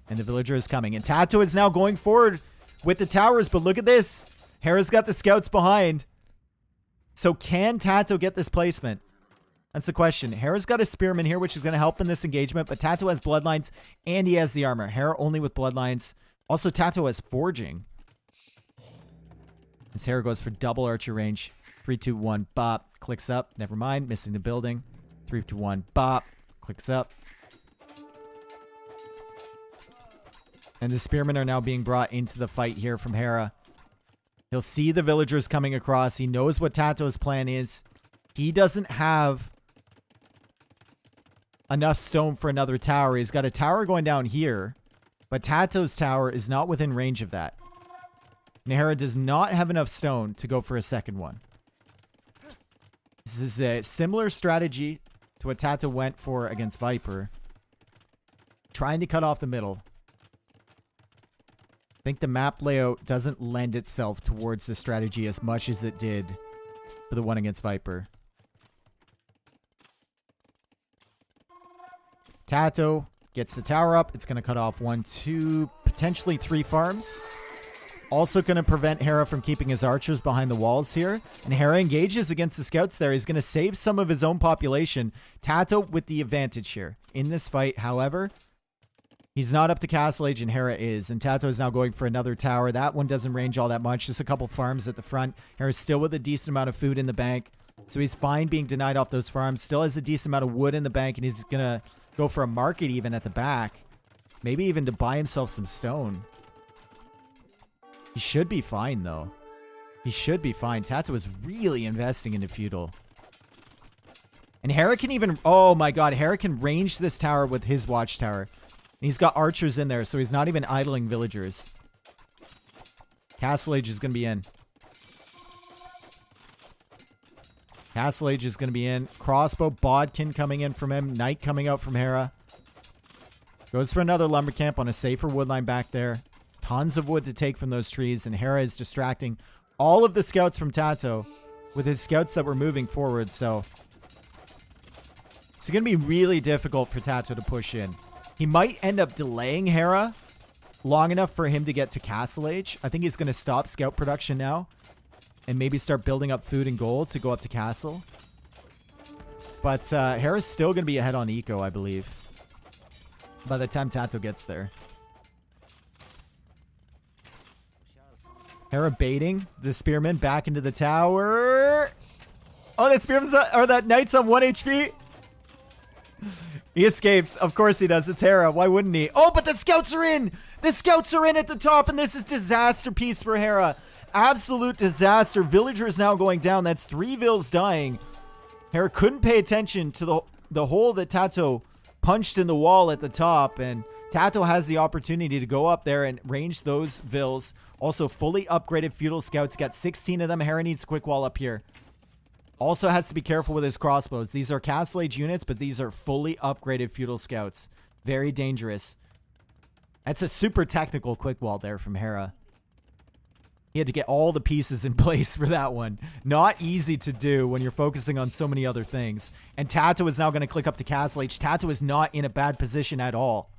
And the villager is coming. And TaToH is now going forward with the towers. But look at this. Hera's got the scouts behind. So can TaToH get this placement? That's the question. Hera's got a spearman here, which is going to help in this engagement. But TaToH has bloodlines and he has the armor. Hera only with bloodlines. Also, TaToH has forging. As Hera goes for double archer range. 3, 2, 1, bop. Clicks up. Never mind. Missing the building. 3, 2, 1, bop. Clicks up. And the spearmen are now being brought into the fight here from Hera. He'll see the villagers coming across. He knows what TaToH's plan is. He doesn't have enough stone for another tower. He's got a tower going down here. But TaToH's tower is not within range of that. Hera does not have enough stone to go for a second one. This is a similar strategy to what TaToH went for against Viper. Trying to cut off the middle. think the map layout doesn't lend itself towards this strategy as much as it did for the one against Viper. TaToH gets the tower up. It's going to cut off 1, 2, potentially 3 farms. Also going to prevent Hera from keeping his archers behind the walls here. And Hera engages against the scouts there. He's going to save some of his own population. TaToH with the advantage here in this fight. However, he's not up to Castle Age and Hera is. And TaToH is now going for another tower. That one doesn't range all that much. Just a couple farms at the front. Hera's still with a decent amount of food in the bank. So he's fine being denied off those farms. Still has a decent amount of wood in the bank. And he's going to go for a market even at the back. Maybe even to buy himself some stone. He should be fine, though. He should be fine. TaToH is really investing into feudal. And Hera can even... Oh, my God. Hera can range this tower with his watchtower. And he's got archers in there, so he's not even idling villagers. Castle Age is going to be in. Castle Age is going to be in. Crossbow, Bodkin coming in from him. Knight coming out from Hera. Goes for another lumber camp on a safer wood line back there. Tons of wood to take from those trees, and Hera is distracting all of the scouts from TaToH with his scouts that were moving forward, so it's going to be really difficult for TaToH to push in. He might end up delaying Hera long enough for him to get to Castle Age. I think he's going to stop scout production now and maybe start building up food and gold to go up to Castle. But Hera's still going to be ahead on eco, I believe, by the time TaToH gets there. Hera baiting the spearman back into the tower. Oh, that spearman's or that knight's on 1 HP. He escapes. Of course he does. It's Hera. Why wouldn't he? Oh, but the scouts are in. The scouts are in at the top, and this is disaster piece for Hera. Absolute disaster. Villagers now going down. That's 3 vills dying. Hera couldn't pay attention to the hole that TaToH punched in the wall at the top, and TaToH has the opportunity to go up there and range those vills. Also, fully upgraded feudal scouts. Got 16 of them. Hera needs quick wall up here. Also has to be careful with his crossbows. These are Castle Age units, but these are fully upgraded feudal scouts. Very dangerous. That's a super technical quick wall there from Hera. He had to get all the pieces in place for that one. Not easy to do when you're focusing on so many other things. And TaToH is now going to click up to Castle Age. TaToH is not in a bad position at all.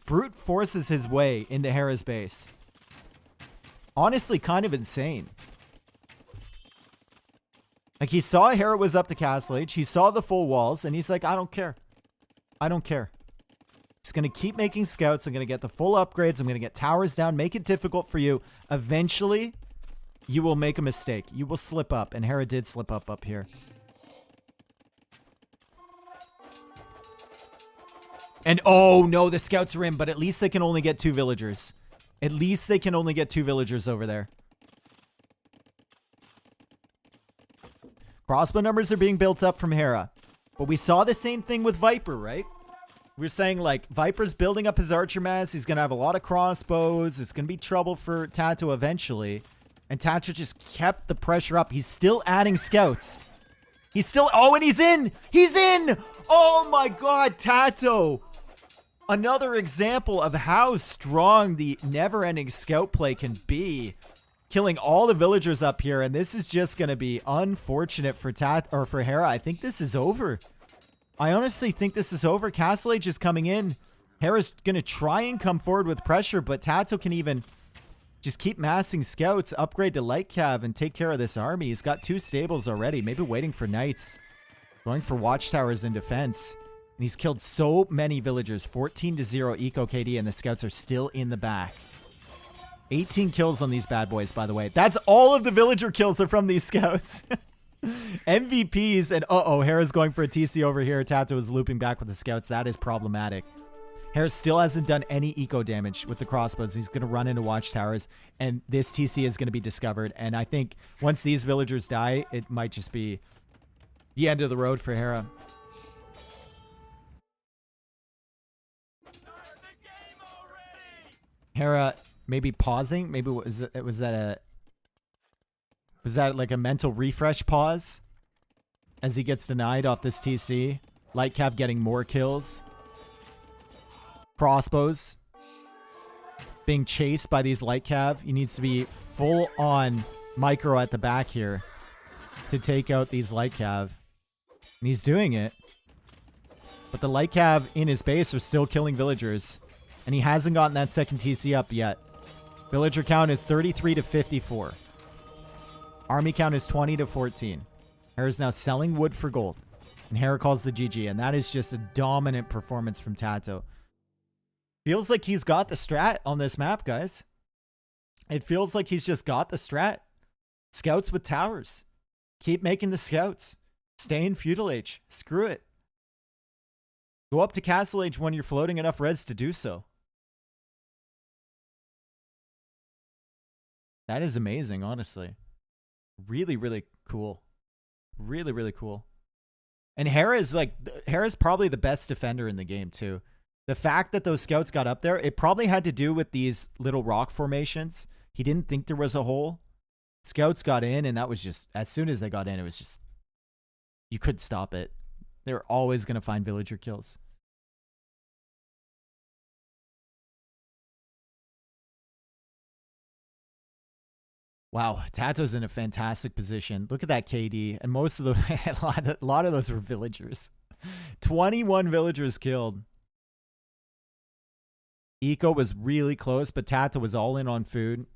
Brute forces his way into Hera's base. Honestly, kind of insane. Like, he saw Hera was up to Castle Age. He saw the full walls, and he's like, I don't care. I don't care. He's going to keep making scouts. I'm going to get the full upgrades. I'm going to get towers down. Make it difficult for you. Eventually, you will make a mistake. You will slip up, and Hera did slip up here. And, oh, no, the scouts are in, but at least they can only get 2 villagers. At least they can only get 2 villagers over there. Crossbow numbers are being built up from Hera. But we saw the same thing with Viper, right? We were saying, like, Viper's building up his archer mass. He's going to have a lot of crossbows. It's going to be trouble for TaToH eventually. And TaToH just kept the pressure up. He's still adding scouts. He's still... Oh, and he's in! He's in! Oh, my God, TaToH! Another example of how strong the never-ending scout play can be. Killing all the villagers up here, and this is just going to be unfortunate for for Hera. I think this is over. I honestly think this is over. Castle Age is coming in. Hera's going to try and come forward with pressure, but TaToH can even just keep massing scouts, upgrade to light cav, and take care of this army. He's got 2 stables already, maybe waiting for knights. Going for watchtowers in defense. And he's killed so many villagers. 14-0 eco KD, and the scouts are still in the back. 18 kills on these bad boys, by the way. That's all of the villager kills are from these scouts. MVPs, and uh-oh, Hera's going for a TC over here. TaToH is looping back with the scouts. That is problematic. Hera still hasn't done any eco damage with the crossbows. He's going to run into watchtowers, and this TC is going to be discovered. And I think once these villagers die, it might just be the end of the road for Hera. Hera maybe pausing. Maybe was that like a mental refresh pause as he gets denied off this TC? Light Cav getting more kills. Crossbows. being chased by these light cav. He needs to be full on micro at the back here to take out these light cav. And he's doing it. But the light cav in his base are still killing villagers. And he hasn't gotten that second TC up yet. Villager count is 33 to 54. Army count is 20 to 14. Hera's now selling wood for gold. And Hera calls the GG. And that is just a dominant performance from TaToH. Feels like he's got the strat on this map, guys. It feels like he's just got the strat. Scouts with towers. Keep making the scouts. Stay in feudal age. Screw it. Go up to castle age when you're floating enough res to do so. That is amazing, honestly. Really, really cool. Really, really cool. And Hera's probably the best defender in the game, too. The fact that those scouts got up there, it probably had to do with these little rock formations. He didn't think there was a hole. Scouts got in, and that was just, as soon as they got in, it was just, you couldn't stop it. They were always going to find villager kills. Wow, TaToH's in a fantastic position. Look at that KD. And most of the, a lot of those were villagers. 21 villagers killed. Eco was really close, but TaToH was all in on food.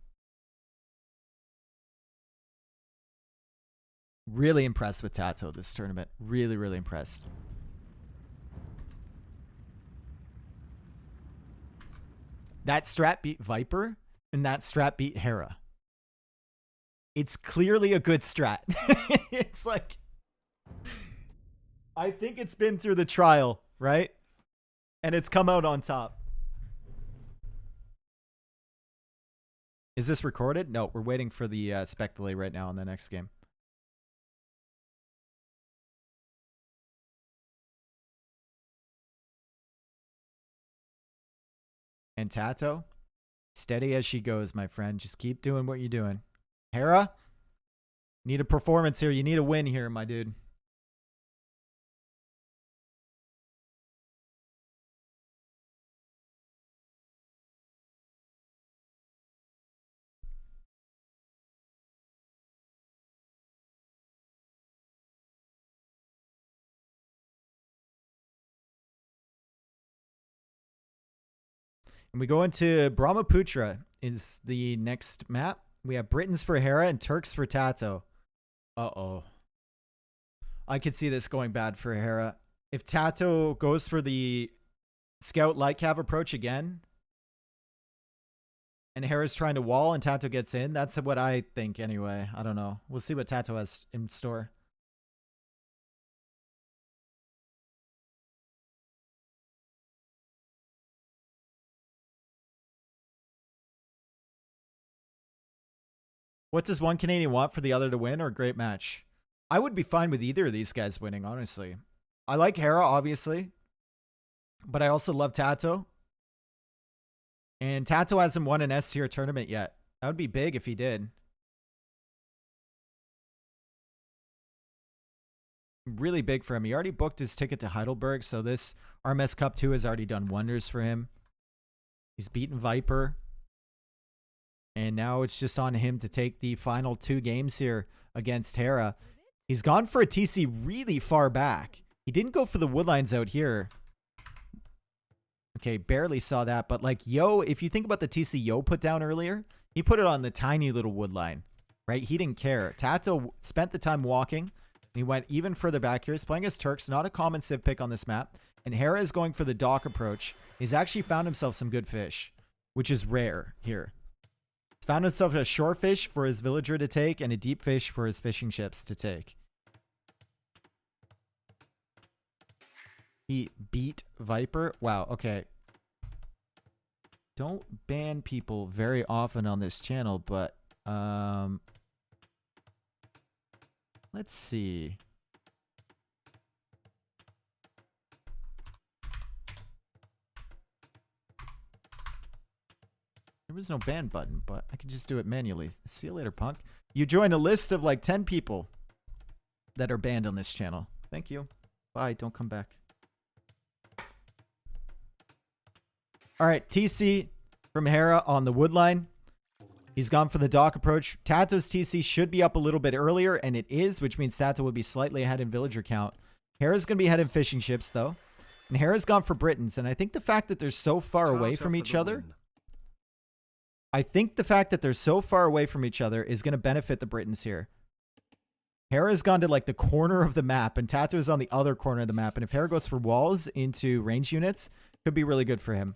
Really impressed with TaToH this tournament. Really, really impressed. That strat beat Viper, and that strat beat Hera. It's clearly a good strat. It's like, I think it's been through the trial, right? And it's come out on top. Is this recorded? No, we're waiting for the spec delay right now in the next game. And TaToH, steady as she goes, my friend. Just keep doing what you're doing. Hera, need a performance here. You need a win here, my dude. And we go into Brahmaputra is the next map. We have Britons for Hera and Turks for TaToH. Uh-oh. I could see this going bad for Hera. If TaToH goes for the Scout Light Cav approach again, and Hera's trying to wall and TaToH gets in, that's what I think anyway. I don't know. We'll see what TaToH has in store. What does one Canadian want for the other to win or a great match? I would be fine with either of these guys winning, honestly. I like Hera, obviously. But I also love TaToH. And TaToH hasn't won an S tier tournament yet. That would be big if he did. Really big for him. He already booked his ticket to Heidelberg, so this RMS Cup 2 has already done wonders for him. He's beaten Viper. And now it's just on him to take the final 2 games here against Hera. He's gone for a TC really far back. He didn't go for the woodlines out here. Okay, barely saw that. But like Yo, if you think about the TC Yo put down earlier, he put it on the tiny little woodline, right? He didn't care. TaToH spent the time walking. And he went even further back here. He's playing as Turks, not a common civ pick on this map. And Hera is going for the dock approach. He's actually found himself some good fish, which is rare here. Found himself a short fish for his villager to take and a deep fish for his fishing ships to take. He beat Viper. Wow, okay. Don't ban people very often on this channel, but let's see. There was no ban button, but I can just do it manually. See you later, punk. You join a list of like 10 people that are banned on this channel. Thank you. Bye. Don't come back. All right. TC from Hera on the wood line. He's gone for the dock approach. TaToH's TC should be up a little bit earlier, and it is, which means TaToH would be slightly ahead in villager count. Hera's going to be ahead in fishing ships, though. And Hera's gone for Britons, and I think the fact that they're so far away from each other... I think the fact that they're so far away from each other is going to benefit the Britons here. Hera's gone to like the corner of the map, and TaToH is on the other corner of the map. And if Hera goes for walls into range units, could be really good for him.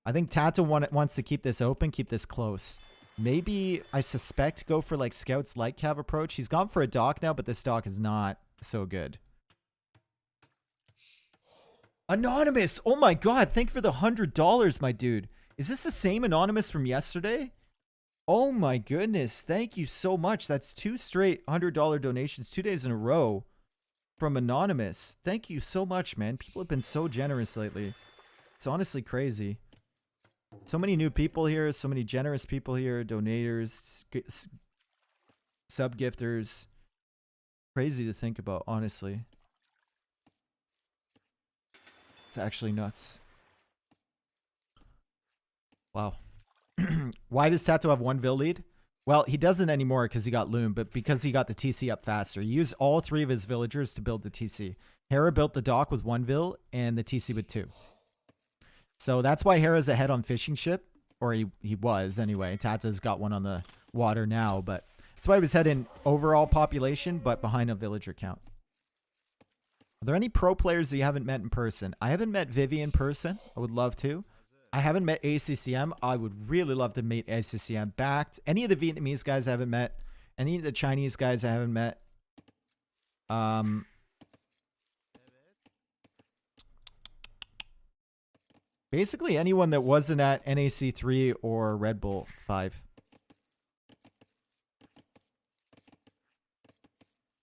I think TaToH wants to keep this open, keep this close. Maybe, I suspect, go for like Scout's light cav approach. He's gone for a dock now, but this dock is not so good. Anonymous! Oh my god, thank you for the $100, my dude. Is this the same Anonymous from yesterday? Oh my goodness, thank you so much. That's 2 straight $100 donations 2 days in a row from Anonymous. Thank you so much, man. People have been so generous lately. It's honestly crazy. So many new people here, so many generous people here, donators, sub-gifters. Crazy to think about, honestly. It's actually nuts. Wow. Why does TaToH have 1 Vil lead? Well, he doesn't anymore because he got Loom, but because he got the TC up faster. He used all 3 of his villagers to build the TC. Hera built the dock with 1 Vil and the TC with 2. So that's why Hera's ahead on fishing ship. Or he was anyway. TaToH's got one on the water now, but that's why he was ahead in overall population, but behind a villager count. Are there any pro players that you haven't met in person? I haven't met Vivi in person. I would love to. I haven't met ACCM. I would really love to meet ACCM backed. Any of the Vietnamese guys I haven't met. Any of the Chinese guys I haven't met. Basically anyone that wasn't at NAC 3 or Red Bull 5.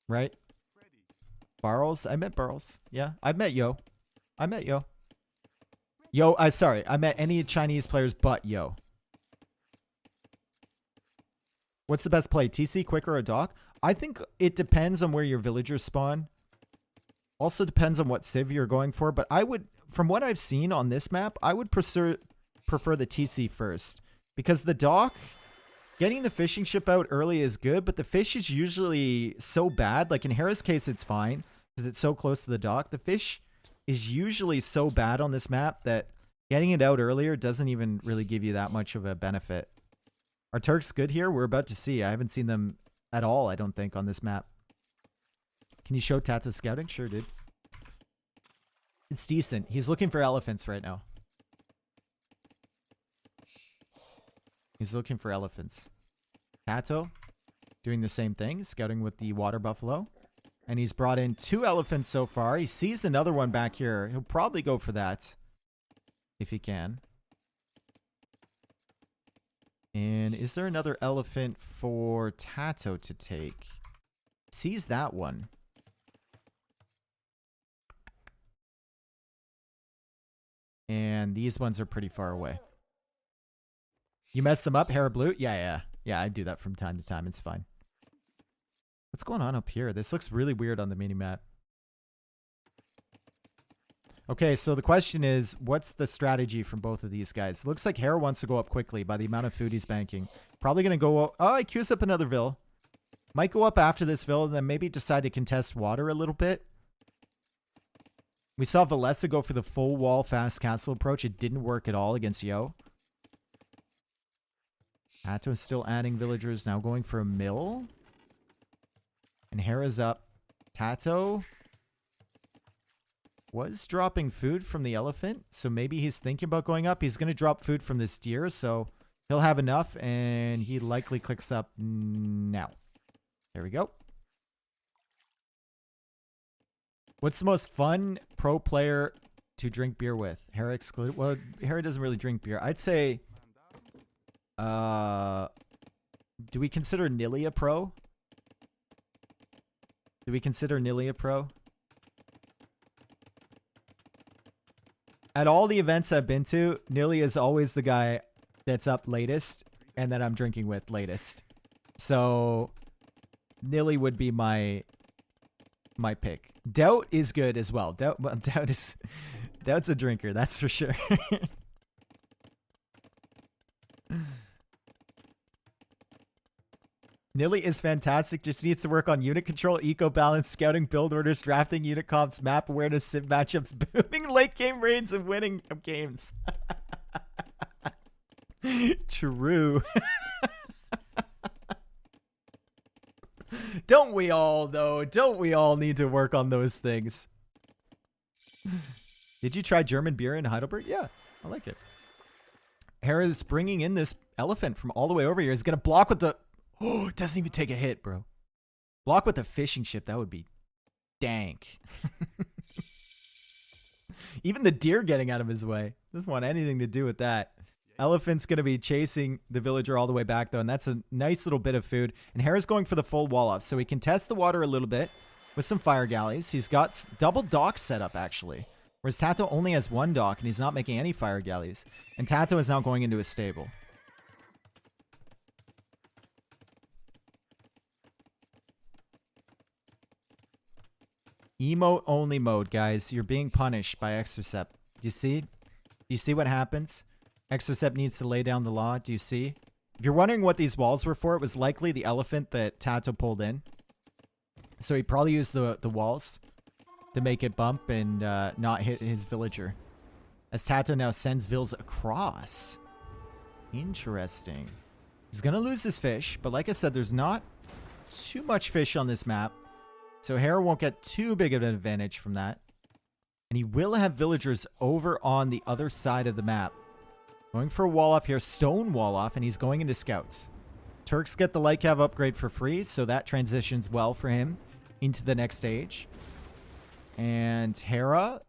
Right? Barles? I met Barles. Yeah, I met Yo. I met Yo. Yo, sorry. I met any Chinese players but Yo. What's the best play? TC, quicker, or dock? I think it depends on where your villagers spawn. Also depends on what civ you're going for. But I would, from what I've seen on this map, I would prefer the TC first. Because the dock, getting the fishing ship out early is good. But the fish is usually so bad. Like in Hera's case, it's fine. Because it's so close to the dock. The fish is usually so bad on this map that getting it out earlier doesn't even really give you that much of a benefit. Are Turks good here? We're about to see. I haven't seen them at all, I don't think, on this map. Can you show TaToH scouting? Sure, dude. It's decent. He's looking for elephants right now. He's looking for elephants. TaToH doing the same thing, scouting with the water buffalo. And he's brought in 2 elephants so far. He sees another one back here. He'll probably go for that. If he can. And is there another elephant for TaToH to take? Sees that one. And these ones are pretty far away. You messed them up, Hera Blue? Yeah, I do that from time to time. It's fine. What's going on up here? This looks really weird on the mini-map. Okay, so the question is, what's the strategy from both of these guys? Looks like Hera wants to go up quickly by the amount of food he's banking. Probably going to go... Oh, he queues up another Vil. Might go up after this Vil and then maybe decide to contest water a little bit. We saw Valessa go for the full wall fast castle approach. It didn't work at all against Yo. TaToH is still adding villagers. Now going for a mill. And Hera's up. TaToH was dropping food from the elephant. So maybe he's thinking about going up. He's going to drop food from this deer. So he'll have enough. And he likely clicks up now. There we go. What's the most fun pro player to drink beer with? Hera excluded? Well, Hera doesn't really drink beer. I'd say... do we consider Nilly a pro? Do we consider Nilly a pro? At all the events I've been to, Nilly is always the guy that's up latest and that I'm drinking with latest. So Nilly would be my pick. TaToH is good as well. TaToH's a drinker, that's for sure. Nilly is fantastic. Just needs to work on unit control, eco balance, scouting, build orders, drafting, unit comps, map awareness, sim matchups, booming late game raids, and winning of games. True. Don't we all, though? Don't we all need to work on those things? Did you try German beer in Heidelberg? Yeah, I like it. Hera's bringing in this elephant from all the way over here. He's going to block with the... Oh, it doesn't even take a hit, bro. Block with a fishing ship. That would be dank. Even the deer getting out of his way. Doesn't want anything to do with that. Elephant's going to be chasing the villager all the way back, though, and that's a nice little bit of food. And Hera's going for the full wall off, so he can test the water a little bit with some fire galleys. He's got double docks set up, actually, whereas TaToH only has one dock, and he's not making any fire galleys. And TaToH is now going into his stable. Emote only mode, guys. You're being punished by Exocep. Do you see? Do you see what happens? Exocep needs to lay down the law. Do you see? If you're wondering what these walls were for, it was likely the elephant that TaToH pulled in. So he probably used the walls to make it bump and not hit his villager. As TaToH now sends Vils across. Interesting. He's going to lose his fish, but like I said, there's not too much fish on this map. So Hera won't get too big of an advantage from that. And he will have villagers over on the other side of the map. Going for a wall off here, stone wall off, and he's going into scouts. Turks get the light cav upgrade for free, so that transitions well for him into the next stage. And Hera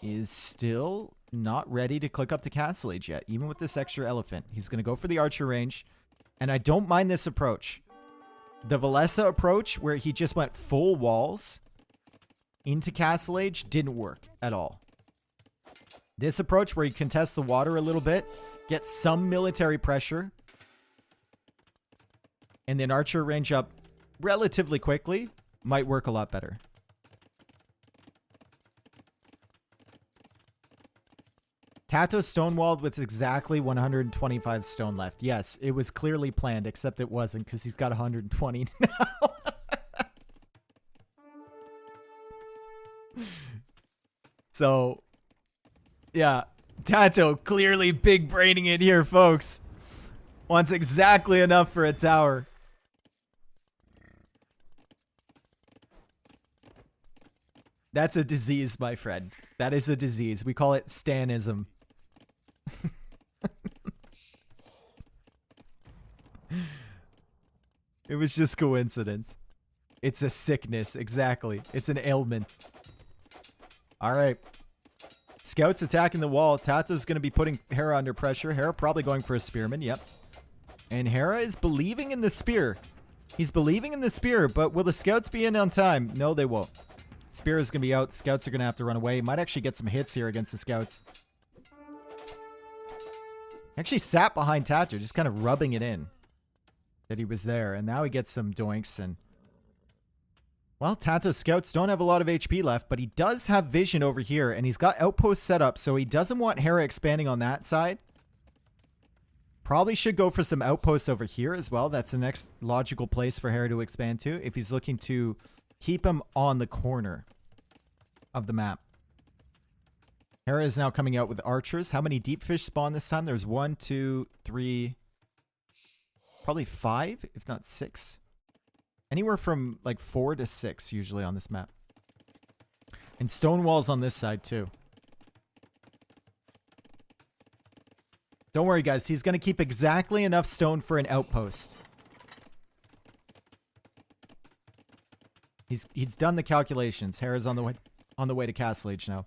is still not ready to click up to Castle Age yet, even with this extra elephant. He's going to go for the archer range, and I don't mind this approach. The Valessa approach, where he just went full walls into Castle Age, didn't work at all. This approach, where you contest the water a little bit, get some military pressure, and then archer range up relatively quickly, might work a lot better. TaToH stonewalled with exactly 125 stone left. Yes, it was clearly planned, except it wasn't, because he's got 120 now. So, yeah, TaToH clearly big braining it here, folks. Wants exactly enough for a tower. That's a disease, my friend. That is a disease. We call it Stanism. It was just coincidence. It's a sickness, exactly. It's an ailment. Alright. Scouts attacking the wall. TaToH's going to be putting Hera under pressure. Hera probably going for a spearman, yep. And Hera is believing in the spear. He's believing in the spear, but will the scouts be in on time? No, they won't. Spear is going to be out. The scouts are going to have to run away. Might actually get some hits here against the scouts. Actually sat behind TaToH, just kind of rubbing it in that he was there. And now he gets some doinks. And well, TaToH scouts don't have a lot of HP left, but he does have vision over here. And he's got outposts set up, so he doesn't want Hera expanding on that side. Probably should go for some outposts over here as well. That's the next logical place for Hera to expand to if he's looking to keep him on the corner of the map. Hera is now coming out with archers. How many deep fish spawn this time? There's 1, 2, 3, probably 5, if not 6. Anywhere from like 4 to 6 usually on this map. And stone walls on this side too. Don't worry, guys. He's going to keep exactly enough stone for an outpost. He's done the calculations. Hera's on the way to Castle Age now.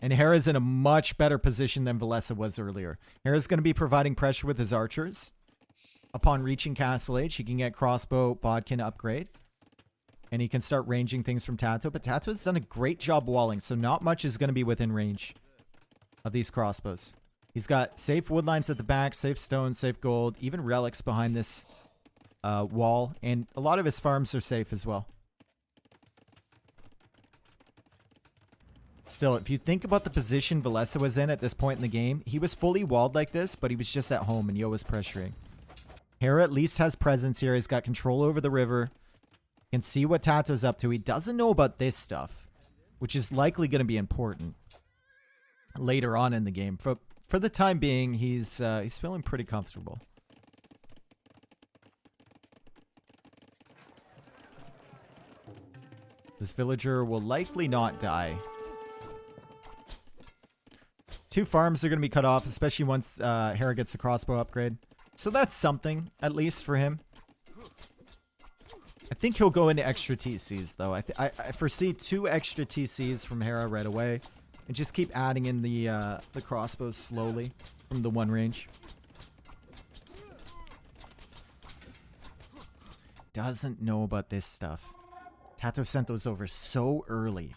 And Hera's in a much better position than Valessa was earlier. Hera's going to be providing pressure with his archers. Upon reaching Castle Age, he can get crossbow bodkin upgrade. And he can start ranging things from TaToH. But TaToH's done a great job walling, so not much is going to be within range of these crossbows. He's got safe wood lines at the back, safe stone, safe gold, even relics behind this wall. And a lot of his farms are safe as well. Still, if you think about the position Valessa was in at this point in the game, he was fully walled like this, but he was just at home and Yo was pressuring. Hera at least has presence here. He's got control over the river. Can see what TaToH's up to. He doesn't know about this stuff, which is likely going to be important later on in the game. For the time being, he's feeling pretty comfortable. This villager will likely not die. 2 farms are going to be cut off, especially once Hera gets the crossbow upgrade. So that's something, at least for him. I think he'll go into extra TCs, though. I foresee 2 extra TCs from Hera right away. And just keep adding in the crossbows slowly from the 1 range. Doesn't know about this stuff. TaToH sent those over so early.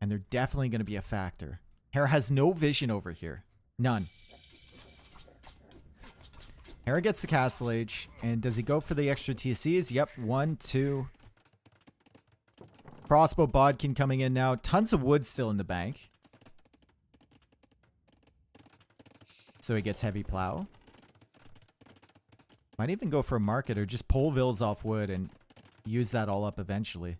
And they're definitely going to be a factor. Hera has no vision over here. None. Hera gets the Castle Age. And does he go for the extra TCs? Yep. 1, 2. Crossbow Bodkin coming in now. Tons of wood still in the bank. So he gets heavy plow. Might even go for a market or just pull vills off wood and use that all up eventually.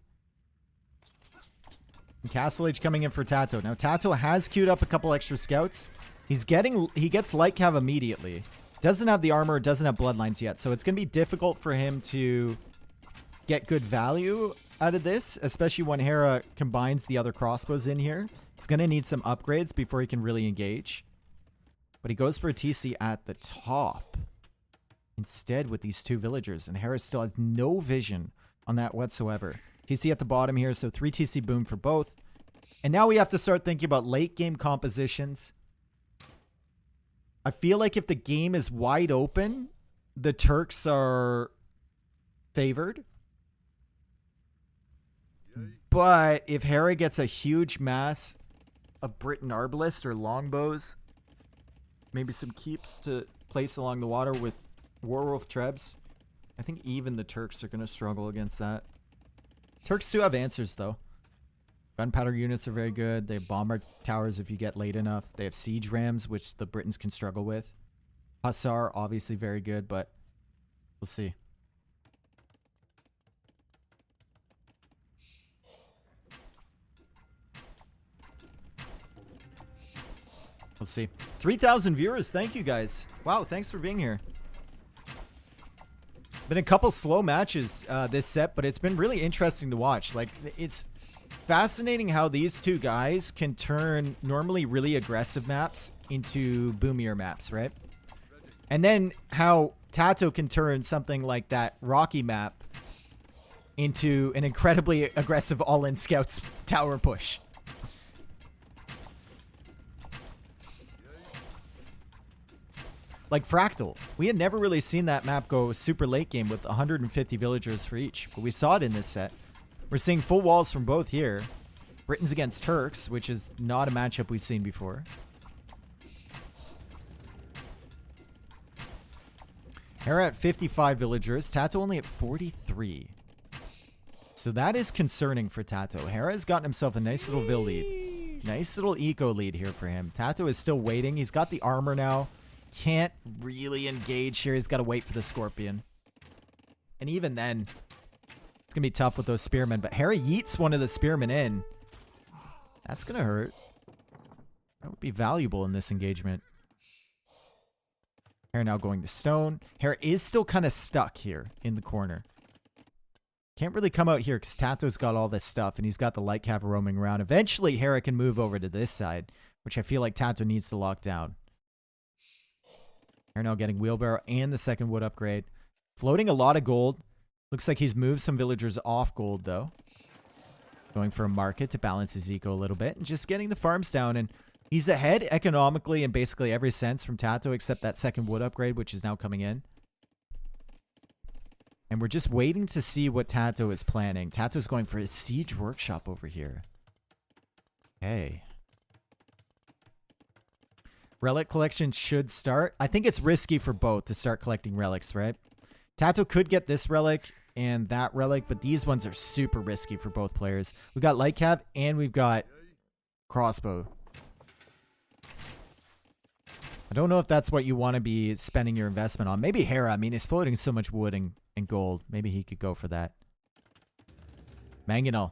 And Castle Age coming in for TaToH. Now TaToH has queued up a couple extra scouts. He gets light cav immediately. Doesn't have the armor, doesn't have bloodlines yet. So it's going to be difficult for him to get good value out of this, especially when Hera combines the other crossbows in here. He's going to need some upgrades before he can really engage. But he goes for a TC at the top instead with these 2 villagers. And Hera still has no vision on that whatsoever. TC at the bottom here, so 3 TC boom for both. And now we have to start thinking about late game compositions. I feel like if the game is wide open, the Turks are favored. But if Hera gets a huge mass of Britain Arbalist or longbows, maybe some keeps to place along the water with Warwolf Trebs, I think even the Turks are going to struggle against that. Turks do have answers, though. Gunpowder units are very good. They have bomber towers if you get late enough. They have siege rams, which the Britons can struggle with. Hussar, obviously very good, but we'll see. We'll see. 3,000 viewers. Thank you, guys. Wow, thanks for being here. Been a couple slow matches this set, but it's been really interesting to watch. Like, it's fascinating how these 2 guys can turn normally really aggressive maps into boomier maps, right? And then how TaToH can turn something like that rocky map into an incredibly aggressive all-in scouts tower push. Like Fractal. We had never really seen that map go super late game with 150 villagers for each, but we saw it in this set. We're seeing full walls from both here. Britons against Turks, which is not a matchup we've seen before. Hera at 55 villagers. TaToH only at 43. So that is concerning for TaToH. Hera has gotten himself a nice little vill lead. Nice little eco lead here for him. TaToH is still waiting. He's got the armor now. Can't really engage here. He's got to wait for the Scorpion. And even then, it's going to be tough with those spearmen. But Hera yeets one of the spearmen in. That's going to hurt. That would be valuable in this engagement. Hera now going to stone. Hera is still kind of stuck here in the corner. Can't really come out here because TaToH's got all this stuff. And he's got the light cav roaming around. Eventually, Hera can move over to this side, which I feel like TaToH needs to lock down. Hera now getting wheelbarrow and the second wood upgrade. Floating a lot of gold. Looks like he's moved some villagers off gold, though. Going for a market to balance his eco a little bit. And just getting the farms down. And he's ahead economically in basically every sense from TaToH except that second wood upgrade, which is now coming in. And we're just waiting to see what TaToH is planning. TaToH's going for his siege workshop over here. Okay. Relic collection should start. I think it's risky for both to start collecting relics, right? TaToH could get this relic and that relic, but these ones are super risky for both players. We've got light cav and we've got crossbow. I don't know if that's what you want to be spending your investment on. Maybe Hera. I mean, he's floating so much wood and gold. Maybe he could go for that. Mangonel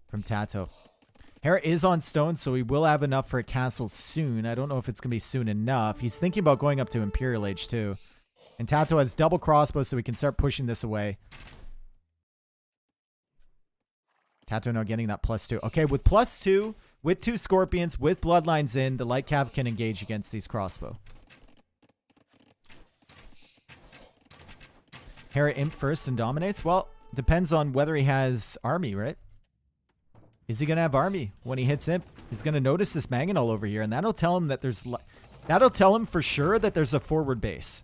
from TaToH. Hera is on stone, so he will have enough for a castle soon. I don't know if it's going to be soon enough. He's thinking about going up to Imperial Age, too. And TaToH has double crossbows, so we can start pushing this away. TaToH now getting that +2. Okay, with +2, with 2 Scorpions, with Bloodlines in, the Light Cav can engage against these crossbow. Hera imp first and dominates? Well, depends on whether he has army, right? Is he going to have army when he hits imp? He's going to notice this Mangonel over here, and that'll tell him that there's... That'll tell him for sure that there's a forward base.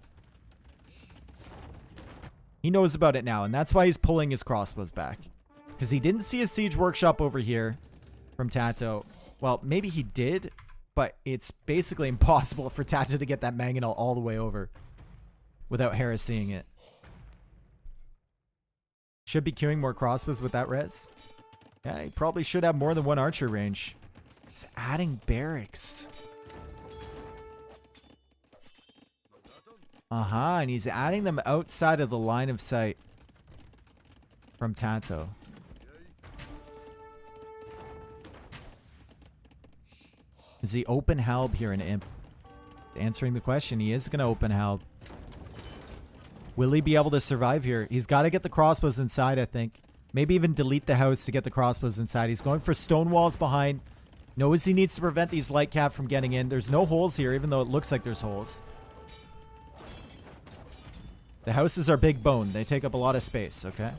He knows about it now, and that's why he's pulling his crossbows back. Because he didn't see a siege workshop over here from TaToH. Well, maybe he did, but it's basically impossible for TaToH to get that Mangonel all the way over without Hera seeing it. Should be queuing more crossbows with that res. Yeah, he probably should have more than 1 archer range. He's adding barracks. And he's adding them outside of the line of sight from TaToH. Is he open Halb here in imp? Answering the question, he is going to open Halb. Will he be able to survive here? He's got to get the crossbows inside, I think. Maybe even delete the house to get the crossbows inside. He's going for stone walls behind. Knows he needs to prevent these light cav from getting in. There's no holes here, even though it looks like there's holes. The houses are big bone. They take up a lot of space, okay?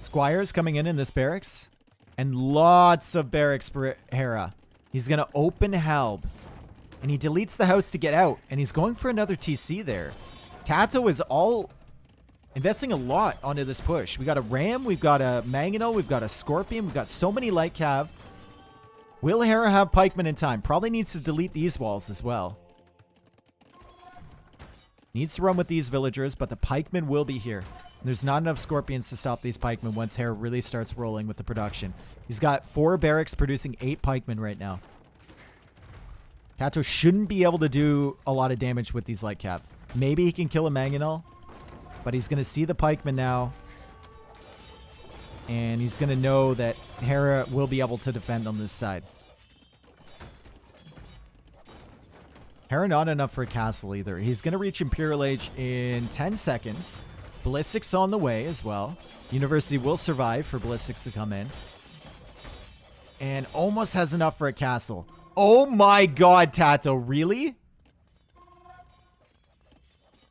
Squires coming in this barracks. And lots of barracks for Hera. He's going to open Halb. And he deletes the house to get out. And he's going for another TC there. TaToH is all investing a lot onto this push. We got a Ram. We've got a Mangonel. We've got a Scorpion. We've got so many light cav. Will Hera have pikemen in time? Probably needs to delete these walls as well. Needs to run with these villagers, but the pikemen will be here. There's not enough Scorpions to stop these pikemen once Hera really starts rolling with the production. He's got 4 barracks producing 8 pikemen right now. TaToH shouldn't be able to do a lot of damage with these light cav. Maybe he can kill a Mangonel, but he's going to see the pikemen now. And he's going to know that Hera will be able to defend on this side. Hera not enough for a castle either. He's going to reach Imperial Age in 10 seconds. Ballistics on the way as well. University will survive for Ballistics to come in. And almost has enough for a castle. Oh my god, TaToH, really?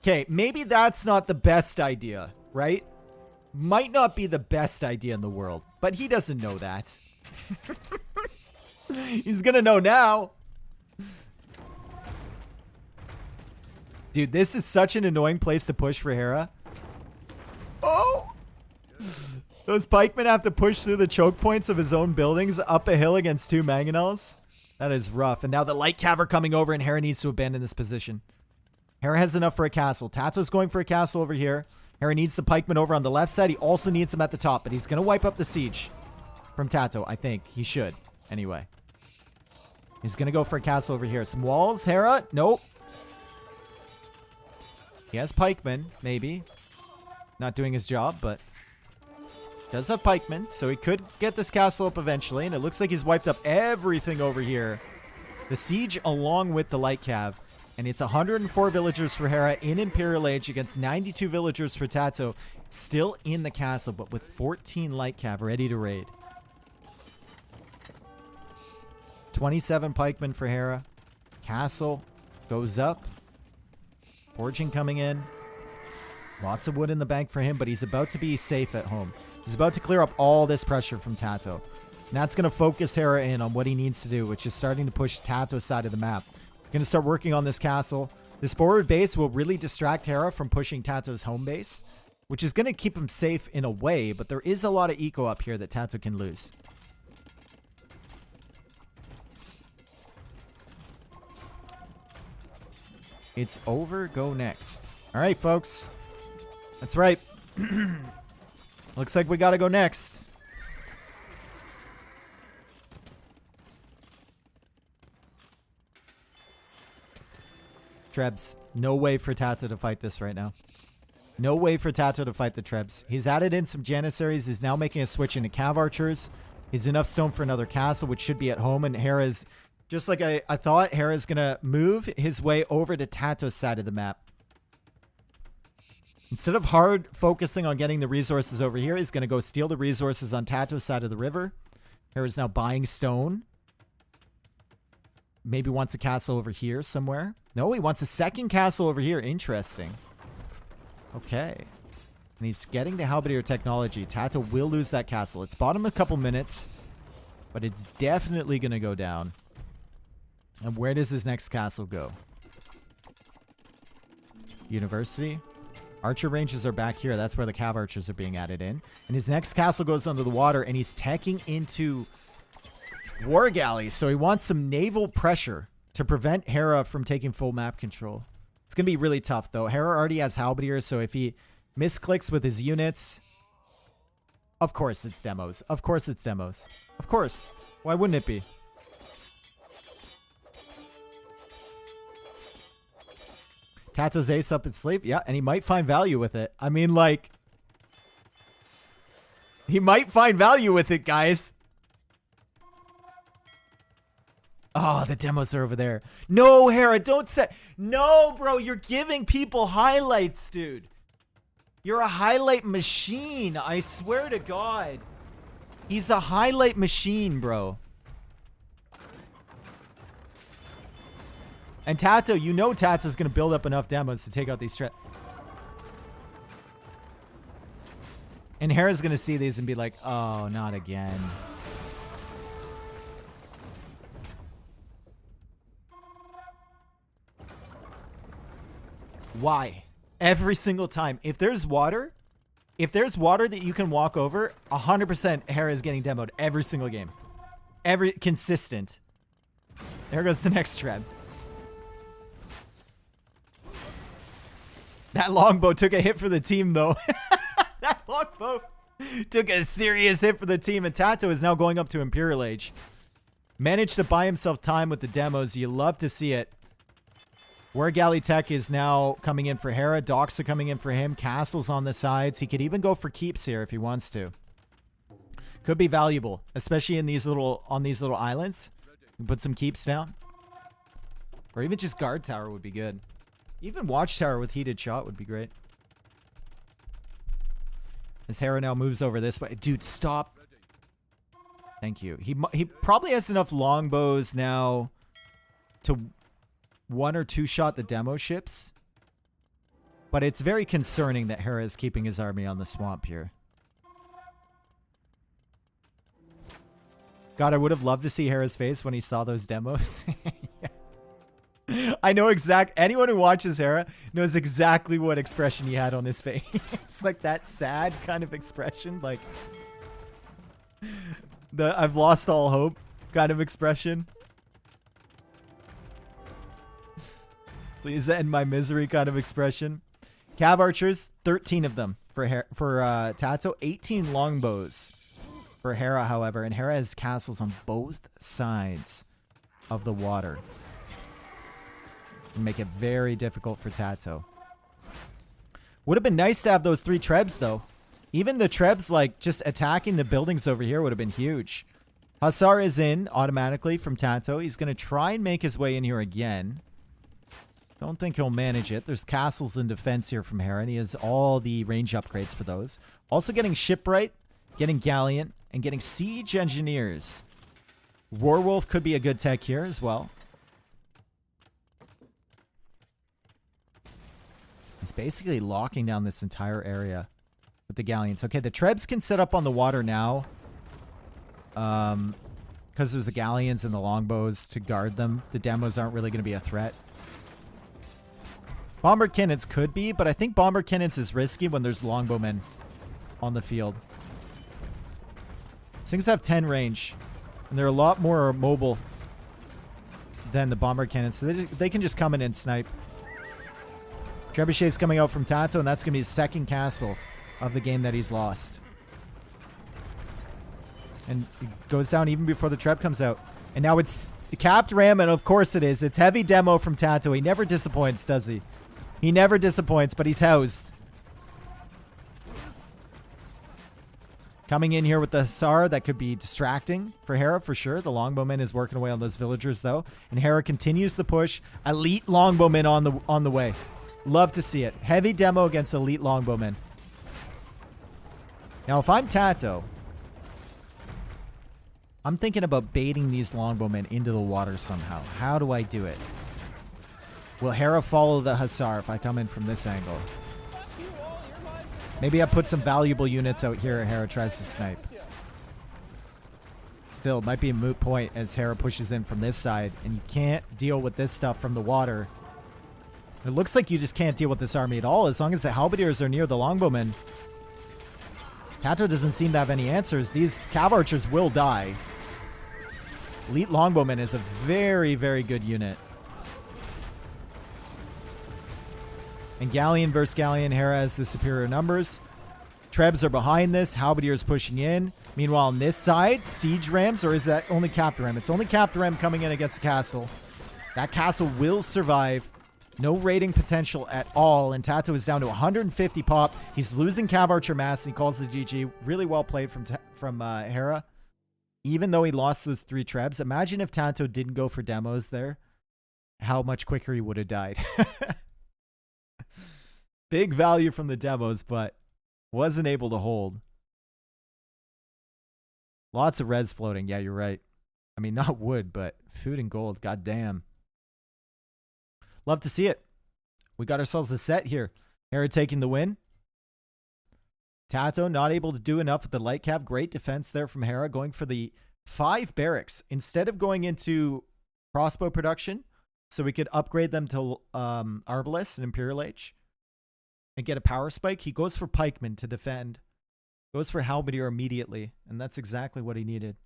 Okay, maybe that's not the best idea, right? Might not be the best idea in the world, but he doesn't know that. He's gonna know now. Dude, this is such an annoying place to push for Hera. Oh! Those pikemen have to push through the choke points of his own buildings up a hill against 2 Mangonels. That is rough. And now the light cav are coming over and Hera needs to abandon this position. Hera has enough for a castle. TaToH's going for a castle over here. Hera needs the pikemen over on the left side. He also needs them at the top, but he's going to wipe up the siege from TaToH, I think. He should. Anyway. He's going to go for a castle over here. Some walls. Hera? Nope. He has pikemen, maybe. Not doing his job, but does have pikemen, so he could get this castle up eventually. And it looks like he's wiped up everything over here. The siege along with the light cav. And it's 104 villagers for Hera in Imperial Age against 92 villagers for TaToH. Still in the castle, but with 14 light cav ready to raid. 27 pikemen for Hera. Castle goes up. Forging coming in. Lots of wood in the bank for him, but he's about to be safe at home. He's about to clear up all this pressure from TaToH. And that's going to focus Hera in on what he needs to do, which is starting to push TaToH's side of the map. Going to start working on this castle. This forward base will really distract Hera from pushing TaToH's home base, which is going to keep him safe in a way, but there is a lot of eco up here that TaToH can lose. It's over. Go next. All right, folks. That's right. Looks like we got to go next. Trebs. No way for TaToH to fight this right now. No way for TaToH to fight the Trebs. He's added in some Janissaries. He's now making a switch into Cav Archers. He's enough stone for another castle, which should be at home. And Hera's, just like I thought, Hera's going to move his way over to TaToH's side of the map. Instead of hard focusing on getting the resources over here, he's going to go steal the resources on TaToH's side of the river. Hera's now buying stone. Maybe wants a castle over here somewhere. No, he wants a second castle over here. Interesting. Okay. And he's getting the Halberdier technology. TaToH will lose that castle. It's bought him a couple minutes, but it's definitely going to go down. And where does his next castle go? University. Archer ranges are back here. That's where the Cav Archers are being added in. And his next castle goes under the water, and he's teching into War Galley. So he wants some naval pressure to prevent Hera from taking full map control. It's going to be really tough, though. Hera already has Halberdier, so if he misclicks with his units... Of course it's demos. Of course it's demos. Of course. Why wouldn't it be? TaToH's ace up in sleep. Yeah, and he might find value with it. I mean, like... He might find value with it, guys. Oh, the demos are over there. No, Hera, don't say... No, bro, you're giving people highlights, dude. You're a highlight machine. I swear to God. He's a highlight machine, bro. And TaToH, you know TaToH's going to build up enough demos to take out these threats. And Hera's going to see these and be like, oh, not again. Why? Every single time. If there's water that you can walk over, 100% Hera is getting demoed every single game. Every consistent. There goes the next trend. That longbow took a hit for the team, though. That longbow took a serious hit for the team, and TaToH is now going up to Imperial Age. Managed to buy himself time with the demos. You love to see it. War Galley Tech is now coming in for Hera. Docks are coming in for him. Castles on the sides. He could even go for keeps here if he wants to. Could be valuable, especially in these on these little islands. Put some keeps down. Or even just guard tower would be good. Even watchtower with heated shot would be great. As Hera now moves over this way. Dude, stop. Thank you. He probably has enough longbows now to 1 or 2 shot the demo ships. But it's very concerning that Hera is keeping his army on the swamp here. God, I would have loved to see Hera's face when he saw those demos. Yeah. I know anyone who watches Hera knows exactly what expression he had on his face. It's like that sad kind of expression, like the I've lost all hope kind of expression. Please end my misery kind of expression. Cav Archers, 13 of them for TaToH, 18 longbows for Hera, however, and Hera has castles on both sides of the water. And make it very difficult for TaToH. Would have been nice to have those 3 Trebs, though. Even the Trebs, like, just attacking the buildings over here would have been huge. Hussar is in automatically from TaToH. He's going to try and make his way in here again. Don't think he'll manage it. There's castles and defense here from Hera, and he has all the range upgrades for those. Also getting Shipwright, getting Galleon, and getting Siege Engineers. Warwolf could be a good tech here as well. He's basically locking down this entire area with the galleons. Okay, the Trebs can set up on the water now. Because there's the galleons and the longbows to guard them. The demos aren't really going to be a threat. Bomber cannons could be, but I think bomber cannons is risky when there's longbowmen on the field. These things have 10 range, and they're a lot more mobile than the bomber cannons, so they can just come in and snipe. Trebuchet's coming out from TaToH, and that's going to be his second castle of the game that he's lost. And it goes down even before the Treb comes out. And now it's capped ram, and of course it is. It's heavy demo from TaToH. He never disappoints, does he? He never disappoints, but he's housed. Coming in here with the Hussar, that could be distracting for Hera for sure. The longbowman is working away on those villagers though, and Hera continues to push. Elite longbowman on the way. Love to see it. Heavy demo against elite longbowmen. Now, if I'm TaToH, I'm thinking about baiting these longbowmen into the water somehow. How do I do it? Will Hera follow the Hussar if I come in from this angle? Maybe I put some valuable units out here and Hera tries to snipe. Still, it might be a moot point as Hera pushes in from this side, and you can't deal with this stuff from the water. It looks like you just can't deal with this army at all as long as the halberdiers are near the longbowmen. TaToH doesn't seem to have any answers. These cav archers will die. Elite longbowman is a very, very good unit. And Galleon versus Galleon, Hera has the superior numbers. Trebs are behind this. Halberdiers pushing in. Meanwhile, on this side, siege rams, or is that only capped ram? It's only capped ram coming in against the castle. That castle will survive. No raiding potential at all. And TaToH is down to 150 pop. He's losing cav archer mass, and he calls the GG. Really well played from Hera. Even though he lost those 3 trebs. Imagine if TaToH didn't go for demos there. How much quicker he would have died. Big value from the demos, but wasn't able to hold. Lots of res floating. Yeah, you're right. I mean, not wood, but food and gold. God damn. Love to see it. We got ourselves a set here. Hera taking the win. TaToH not able to do enough with the light cav. Great defense there from Hera. Going for the 5 barracks. Instead of going into crossbow production, so we could upgrade them to Arbalists and Imperial Age and get a power spike, he goes for pikemen to defend. Goes for halberdier immediately, and that's exactly what he needed.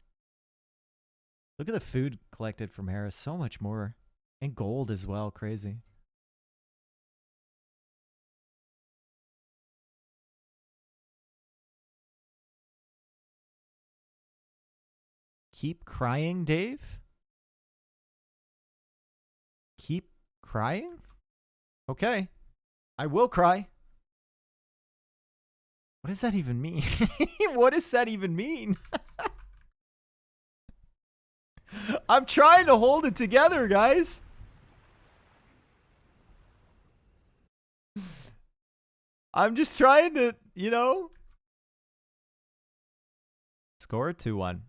Look at the food collected from Hera. So much more. And gold as well. Crazy. Keep crying, Dave? Keep crying? Okay. I will cry. What does that even mean? What does that even mean? I'm trying to hold it together, guys. I'm just trying to, you know. Score 2-1.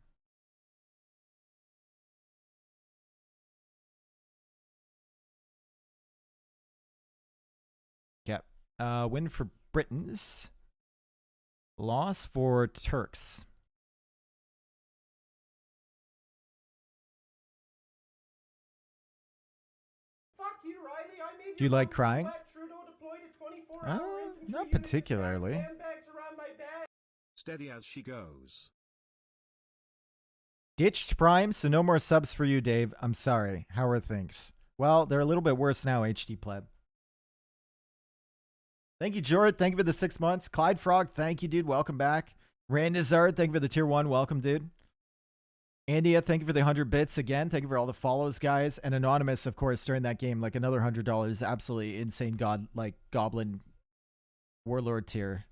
Yep. Win for Britons. Loss for Turks. Fuck you, Riley. I made Do you like crying? Not particularly. Steady as she goes. Ditched Prime, so no more subs for you, Dave. I'm sorry. How are things? Well, they're a little bit worse now, HD Pleb. Thank you, Jordan. Thank you for the 6 months. Clyde Frog, thank you, dude. Welcome back. Randazard, thank you for the tier 1. Welcome, dude. Andia, thank you for the 100 bits again. Thank you for all the follows, guys. And Anonymous, of course, during that game, like another $100. Absolutely insane goblin warlord tier.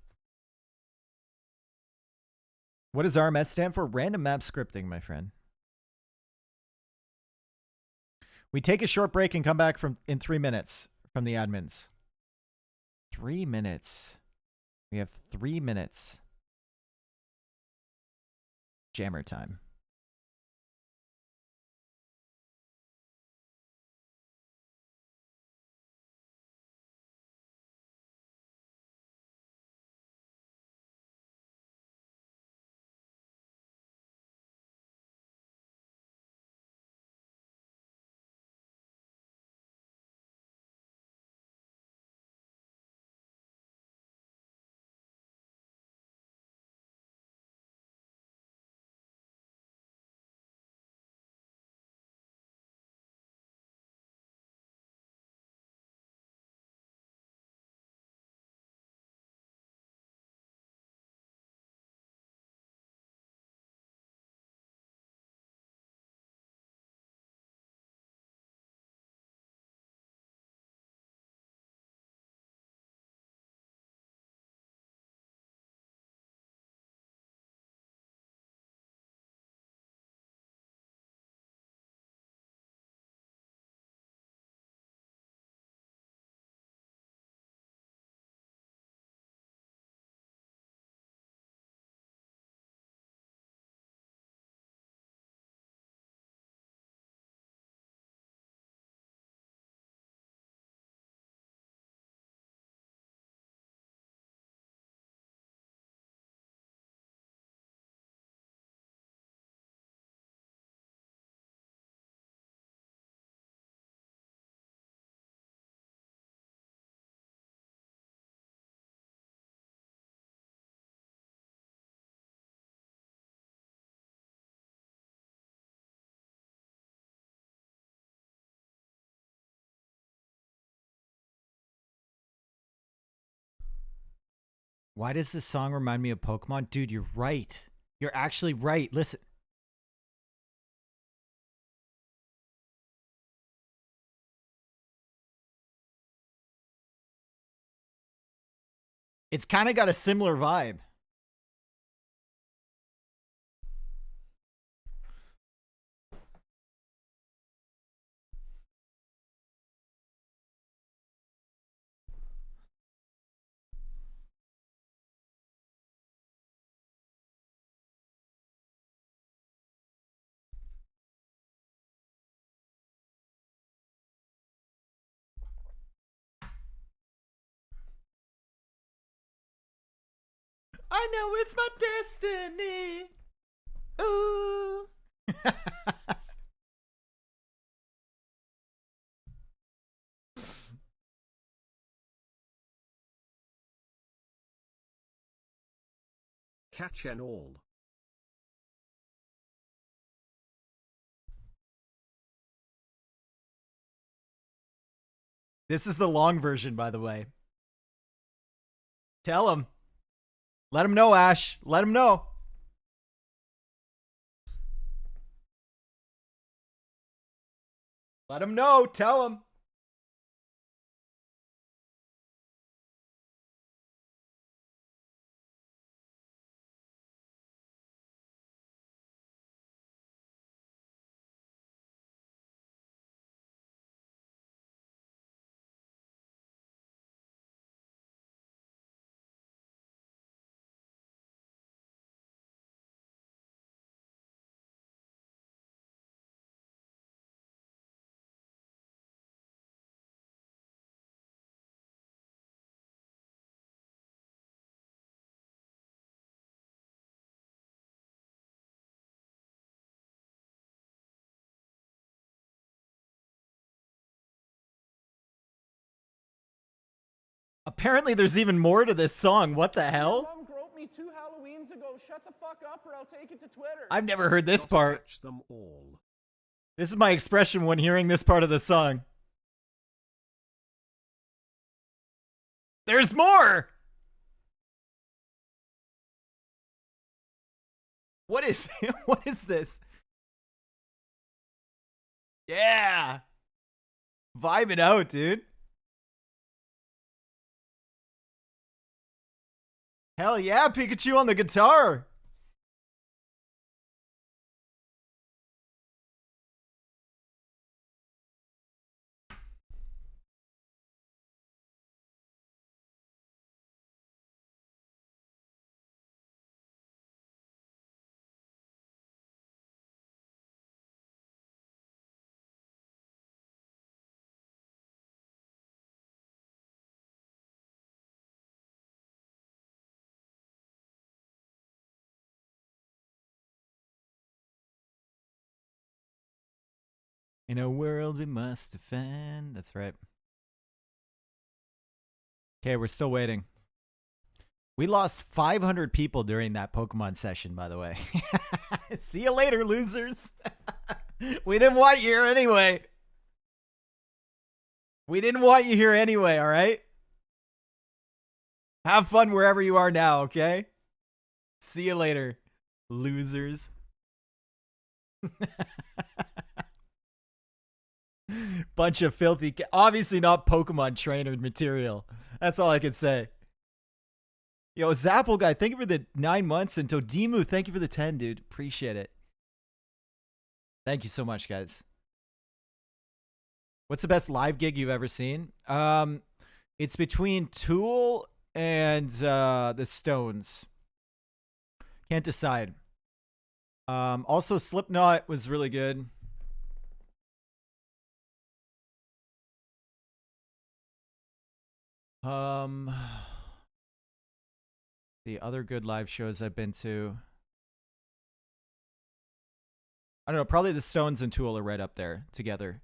What does RMS stand for? Random map scripting, my friend. We take a short break and come back in 3 minutes from the admins. 3 minutes. We have 3 minutes. Jammer time. Why does this song remind me of Pokemon? Dude, you're right. You're actually right. Listen. It's kind of got a similar vibe. I know it's my destiny. Ooh. Catch and all. This is the long version, by the way. Tell him. Let him know, Ash. Let him know. Let him know. Tell him. Apparently, there's even more to this song. What the hell? Mom groped me 2 Halloweens ago. Shut the fuck up or I'll take it to Twitter. I've never heard this Not part. catch them all. This is my expression when hearing this part of the song. There's more! What is what is this? Yeah. Vibing out, dude. Hell yeah, Pikachu on the guitar. In a world we must defend. That's right. Okay, we're still waiting. We lost 500 people during that Pokemon session, by the way. See you later, losers. We didn't want you here anyway. We didn't want you here anyway, all right? Have fun wherever you are now, okay? See you later, losers. Bunch of filthy, obviously not Pokemon trainer material. That's all I can say. Yo, Zapple guy, thank you for the 9 months, and Todimu, thank you for the 10, dude. Appreciate it. Thank you so much, guys. What's the best live gig you've ever seen? It's between Tool and the Stones. Can't decide. Also, Slipknot was really good. The other good live shows I've been to, I don't know, probably the Stones and Tool are right up there together.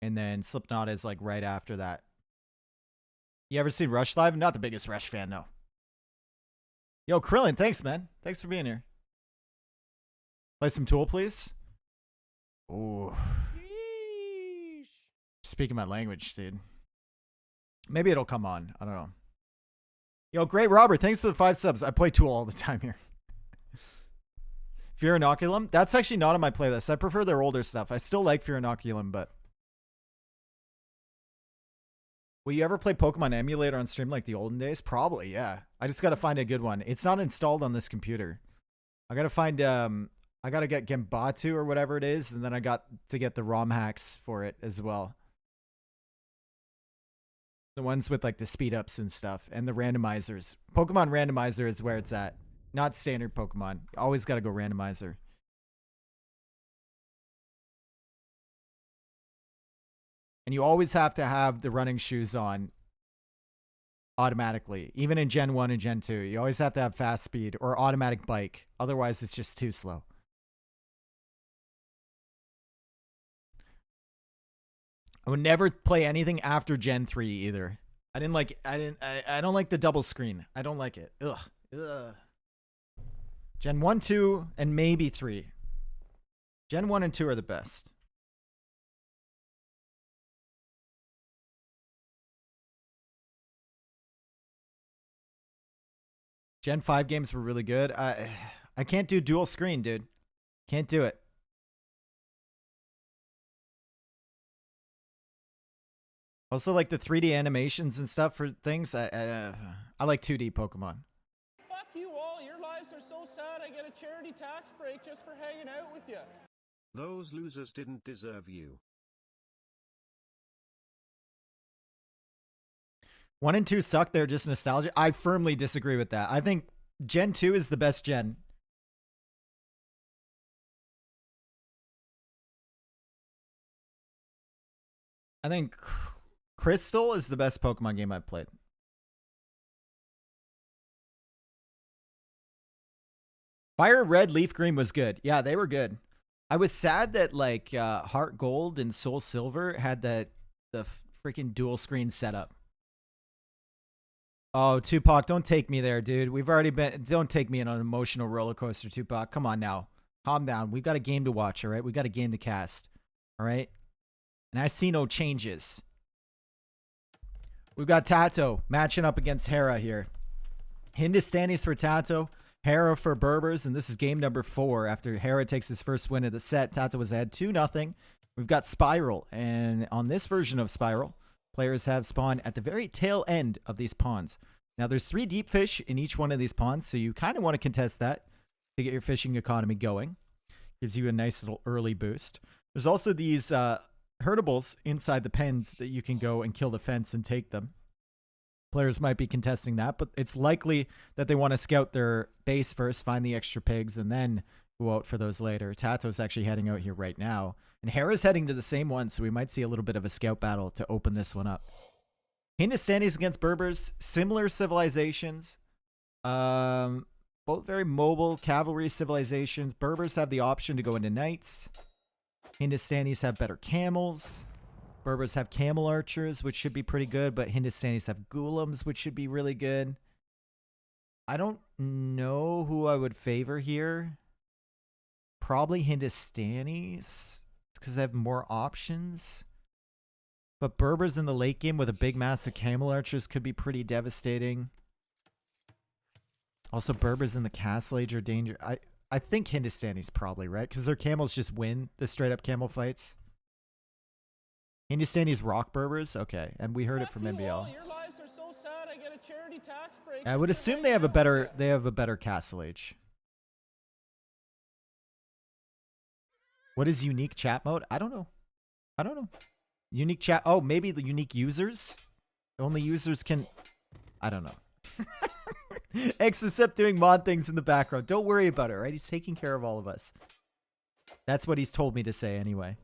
And then Slipknot is like right after that. You ever seen Rush live? Not the biggest Rush fan, no. Yo, Krillin, thanks, man. Thanks for being here. Play some Tool, please. Ooh. Yeesh. Speaking my language, dude. Maybe it'll come on. I don't know. Yo, great, Robert. Thanks for the 5 subs. I play Tool all the time here. Fear Inoculum? That's actually not on my playlist. I prefer their older stuff. I still like Fear Inoculum, but... Will you ever play Pokemon Emulator on stream like the olden days? Probably, yeah. I just gotta find a good one. It's not installed on this computer. I gotta find, I gotta get Gembatu or whatever it is, and then I got to get the ROM hacks for it as well. The ones with like the speed ups and stuff, and the randomizers. Pokemon Randomizer is where it's at. Not standard Pokemon. Always gotta go randomizer. And you always have to have the running shoes on automatically. Even in Gen 1 and Gen 2. You always have to have fast speed or automatic bike. Otherwise, it's just too slow. I would never play anything after Gen 3 either. I don't like the double screen. I don't like it. Ugh. Gen 1, 2, and maybe 3. Gen 1 and 2 are the best. Gen 5 games were really good. I can't do dual screen, dude. Can't do it. Also, like the 3D animations and stuff for things. I like 2D Pokemon. Fuck you all. Your lives are so sad. I get a charity tax break just for hanging out with you. Those losers didn't deserve you. 1 and 2 suck. They're just nostalgia. I firmly disagree with that. I think Gen 2 is the best gen. I think Crystal is the best Pokemon game I've played. Fire Red, Leaf Green was good. Yeah, they were good. I was sad that like Heart Gold and Soul Silver had the freaking dual screen setup. Oh, Tupac, don't take me there, dude. We've already been... Don't take me on an emotional roller coaster, Tupac. Come on now. Calm down. We've got a game to watch, all right? We got a game to cast, all right? And I see no changes. We've got TaToH matching up against Hera here. Hindustanis for TaToH, Hera for Berbers, and this is game number 4. After Hera takes his first win of the set, TaToH was ahead 2-0. We've got Spiral, and on this version of Spiral, players have spawned at the very tail end of these ponds. Now, there's 3 deep fish in each one of these ponds, so you kind of want to contest that to get your fishing economy going. Gives you a nice little early boost. There's also these herdables inside the pens that you can go and kill the fence and take them. Players might be contesting that, but it's likely that they want to scout their base first, find the extra pigs, and then go out for those later. TaToH's actually heading out here right now. And Hera's heading to the same one, so we might see a little bit of a scout battle to open this one up. Hindustanis against Berbers, similar civilizations. Both very mobile cavalry civilizations. Berbers have the option to go into knights. Hindustanis have better camels. Berbers have camel archers, which should be pretty good, but Hindustanis have ghulams, which should be really good. I don't know who I would favor here. Probably Hindustanis, because they have more options. But Berbers in the late game with a big mass of camel archers could be pretty devastating. Also, Berbers in the Castle Age are danger. I think Hindustanis probably, right? Because their camels just win the straight up camel fights. Hindustanis rock Berbers? Okay. And we heard it from NBL. Your lives are so sad. I get a charity tax break. I would assume they have a better Castle Age. What is unique chat mode? I don't know. Unique chat. Oh, maybe the unique users? Only users can... I don't know. Except doing mod things in the background. Don't worry about it, right? He's taking care of all of us. That's what he's told me to say anyway.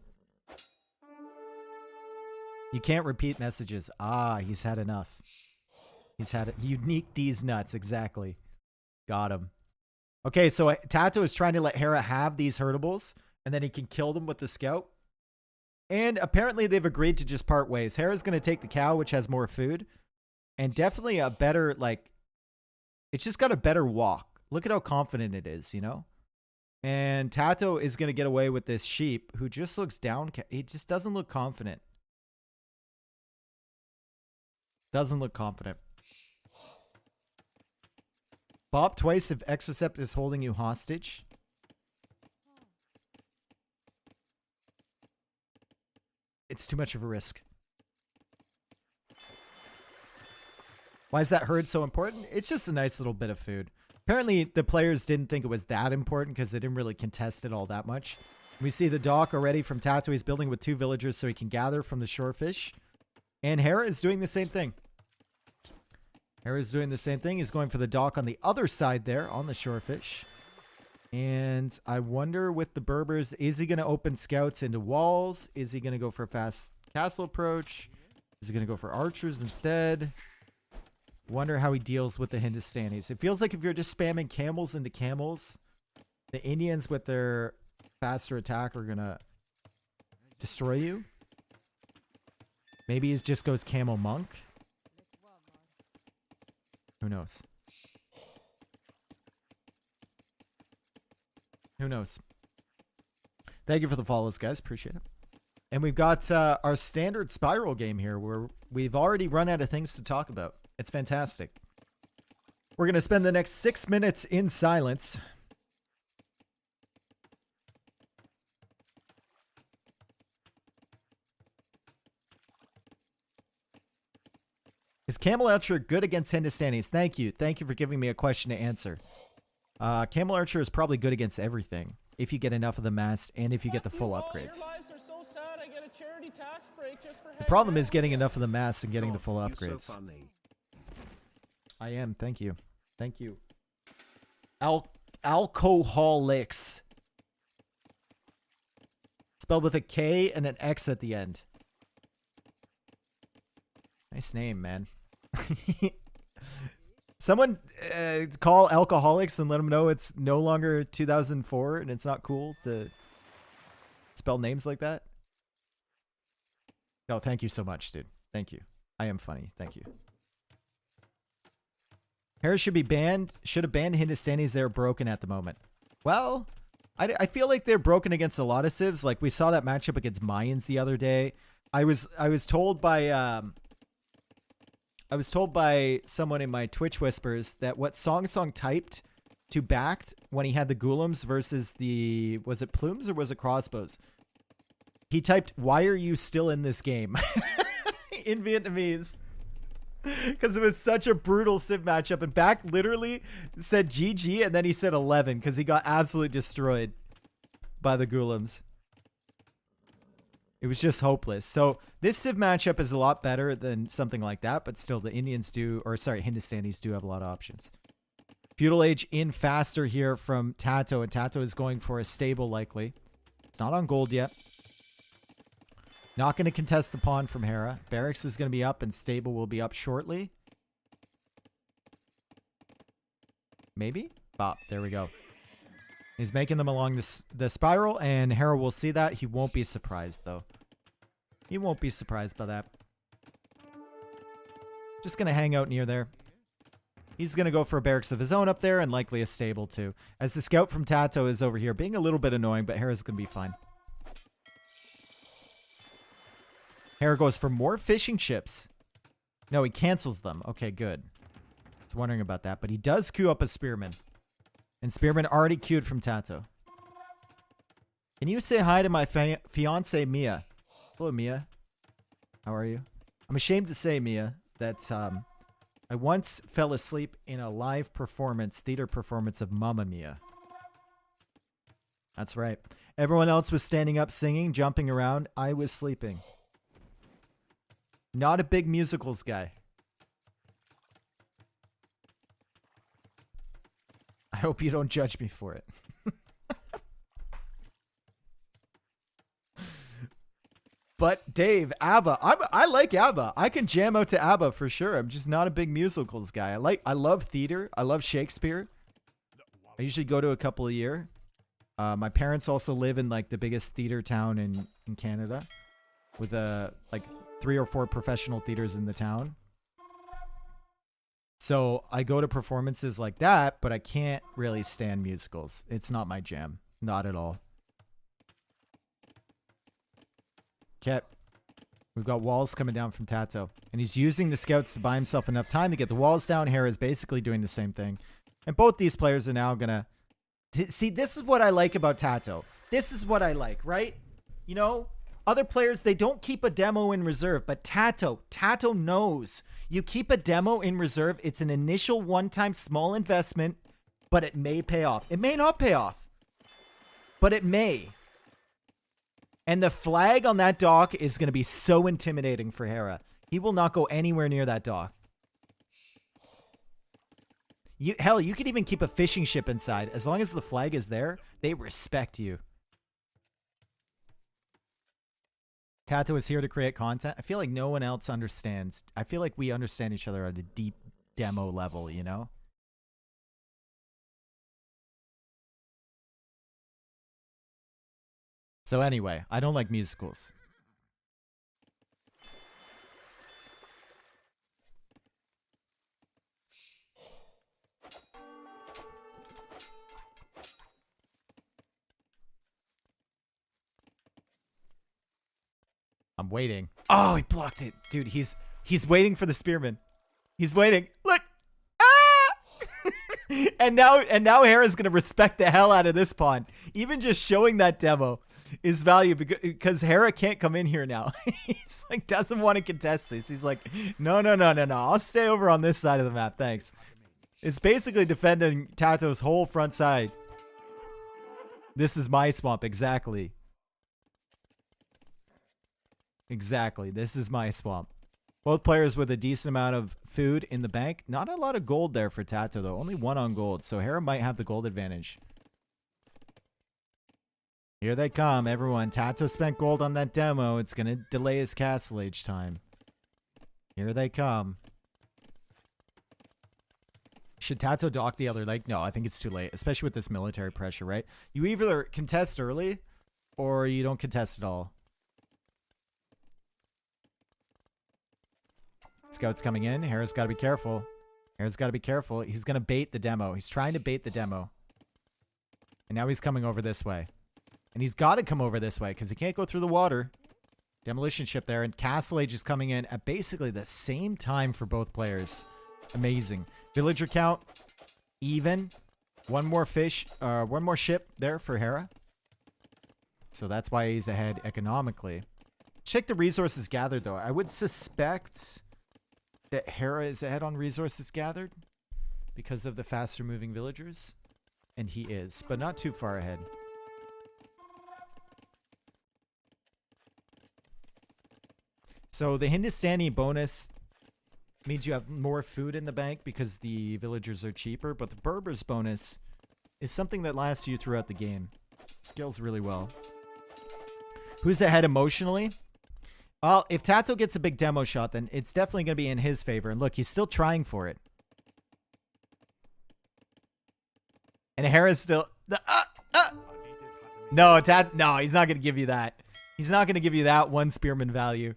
You can't repeat messages. Ah, he's had enough. He's had it. Unique D's nuts. Exactly. Got him. Okay, so TaToH is trying to let Hera have these herdables, and then he can kill them with the scout. And apparently they've agreed to just part ways. Hera's going to take the cow, which has more food. And definitely a better, like... It's just got a better walk. Look at how confident it is, you know? And TaToH is going to get away with this sheep who just looks down. He just doesn't look confident. Doesn't look confident. Bop twice if Exocept is holding you hostage. It's too much of a risk. Why is that herd so important? It's just a nice little bit of food. Apparently, the players didn't think it was that important because they didn't really contest it all that much. We see the dock already from TaToH. He's building with 2 villagers so he can gather from the shorefish. And Hera is doing the same thing. Hera's doing the same thing. He's going for the dock on the other side there on the shorefish. And I wonder with the Berbers, is he going to open scouts into walls? Is he going to go for a fast castle approach? Is he going to go for archers instead? Wonder how he deals with the Hindustanis. It feels like if you're just spamming camels into camels, the Indians with their faster attack are going to destroy you. Maybe he just goes camel monk. Who knows? Who knows? Thank you for the follows, guys. Appreciate it. And we've got our standard spiral game here where we've already run out of things to talk about. It's fantastic. We're going to spend the next 6 minutes in silence. Is Camel Archer good against Hindustanis? Thank you. Thank you for giving me a question to answer. Camel Archer is probably good against everything if you get enough of the mast and if you get the full upgrades. The problem is getting enough of the mast and getting the full upgrades. I am. Thank you. Thank you. Alcoholics. Spelled with a K and an X at the end. Nice name, man. Someone call Alcoholics and let them know it's no longer 2004 and it's not cool to spell names like that. Oh, thank you so much, dude. Thank you. I am funny. Thank you. Hera should be banned. Should have banned Hindustanis. They're broken at the moment. Well, I feel like they're broken against a lot of civs. Like we saw that matchup against Mayans the other day. I was told by someone in my Twitch whispers that what Song typed to backed when he had the Ghoulems versus the, was it Plumes or was it Crossbows? He typed, "Why are you still in this game?" in Vietnamese. Because it was such a brutal civ matchup. And Back literally said GG and then he said 11 because he got absolutely destroyed by the Ghoulems. It was just hopeless. So this civ matchup is a lot better than something like that, but still the Indians do, or sorry, Hindustanis do have a lot of options. Feudal Age in faster here from TaToH, and TaToH is going for a stable likely. It's not on gold yet. Not going to contest the pawn from Hera. Barracks is going to be up and stable will be up shortly. Maybe? Bop. There we go. He's making them along the spiral, and Hera will see that. He won't be surprised, though. He won't be surprised by that. Just going to hang out near there. He's going to go for a barracks of his own up there, and likely a stable, too. As the scout from TaToH is over here, being a little bit annoying, but Hera's going to be fine. Hera goes for more fishing ships. No, he cancels them. Okay, good. I was wondering about that, but he does queue up a spearman. And Spearman already queued from TaToH. Can you say hi to my fiance Mia? Hello, Mia. How are you? I'm ashamed to say, Mia, that I once fell asleep in a live theater performance of Mamma Mia. That's right. Everyone else was standing up singing, jumping around. I was sleeping. Not a big musicals guy. I hope you don't judge me for it. But Dave, ABBA. I like ABBA. I can jam out to ABBA for sure. I'm just not a big musicals guy. I love theater. I love Shakespeare. I usually go to a couple a year. My parents also live in like the biggest theater town in Canada, with like 3 or 4 professional theaters in the town. So I go to performances like that, but I can't really stand musicals. It's not my jam. Not at all. Okay. We've got walls coming down from TaToH. And he's using the scouts to buy himself enough time to get the walls down. Hera is basically doing the same thing. And both these players are now gonna see. This is what I like about TaToH. This is what I like, right? You know, other players, they don't keep a demo in reserve, but TaToH knows you keep a demo in reserve. It's an initial one-time small investment, but it may pay off. It may not pay off, but it may. And the flag on that dock is going to be so intimidating for Hera. He will not go anywhere near that dock. Hell, you could even keep a fishing ship inside. As long as the flag is there, they respect you. TaToH is here to create content. I feel like no one else understands. I feel like we understand each other at a deep demo level, you know? So anyway, I don't like musicals. I'm waiting. Oh, he blocked it. Dude, he's waiting for the spearman. He's waiting. Look. Ah! and now Hera's going to respect the hell out of this pawn. Even just showing that demo is value because Hera can't come in here now. He's like, doesn't want to contest this. He's like, no. I'll stay over on this side of the map. Thanks. It's basically defending TaToH's whole front side. This is my swamp. Exactly. Exactly. This is my swamp. Both players with a decent amount of food in the bank. Not a lot of gold there for TaToH, though. Only one on gold. So Hera might have the gold advantage. Here they come, everyone. TaToH spent gold on that demo. It's going to delay his castle age time. Here they come. Should TaToH dock the other leg? No, I think it's too late, especially with this military pressure, right? You either contest early or you don't contest at all. Scouts coming in. Hera's got to be careful. Hera's got to be careful. He's going to bait the demo. He's trying to bait the demo. And now he's coming over this way. And he's got to come over this way because he can't go through the water. Demolition ship there. And Castle Age is coming in at basically the same time for both players. Amazing. Villager count, even. One more fish, one more ship there for Hera. So that's why he's ahead economically. Check the resources gathered, though. I would suspect that Hera is ahead on resources gathered because of the faster moving villagers. And he is, but not too far ahead. So the Hindustani bonus means you have more food in the bank because the villagers are cheaper, but the Berbers bonus is something that lasts you throughout the game. Scales really well. Who's ahead emotionally? Well, if TaToH gets a big demo shot, then it's definitely going to be in his favor. And look, he's still trying for it. And Hera's still... No, no, he's not going to give you that. He's not going to give you that one spearman value.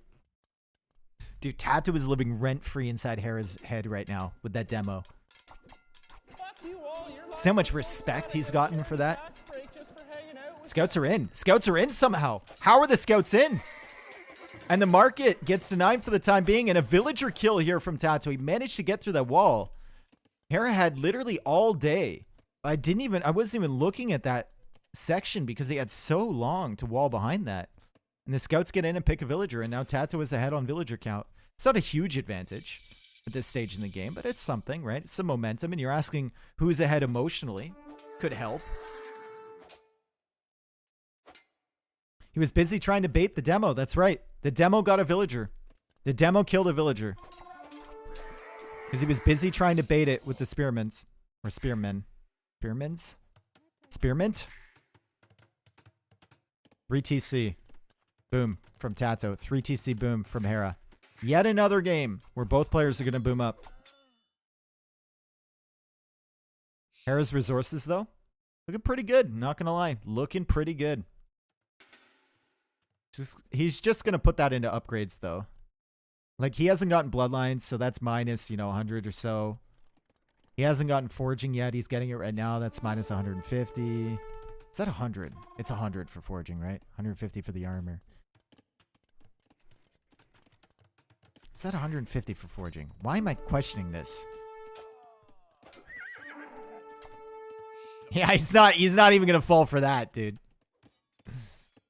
Dude, TaToH is living rent-free inside Hera's head right now with that demo. See how much respect he's gotten for that? Scouts are in. Scouts are in somehow. How are the scouts in? And the market gets denied for the time being. And a villager kill here from TaToH. He managed to get through that wall. Hera had literally all day. I wasn't even looking at that section because they had so long to wall behind that. And the scouts get in and pick a villager, and now TaToH is ahead on villager count. It's not a huge advantage at this stage in the game, but it's something, right? It's some momentum, and you're asking who's ahead emotionally. Could help. He was busy trying to bait the demo. That's right. The demo got a villager. The demo killed a villager. Because he was busy trying to bait it with the spearmans. Or spearmen. Spearmans? Spearmint? 3TC. Boom from TaToH. 3TC boom from Hera. Yet another game where both players are going to boom up. Hera's resources, though, looking pretty good. Not going to lie. Looking pretty good. He's just going to put that into upgrades, though. Like, he hasn't gotten bloodlines, so that's minus, 100 or so. He hasn't gotten forging yet. He's getting it right now. That's minus 150. Is that 100? It's 100 for forging, right? 150 for the armor. Is that 150 for forging? Why am I questioning this? Yeah, he's not even gonna fall for that, dude.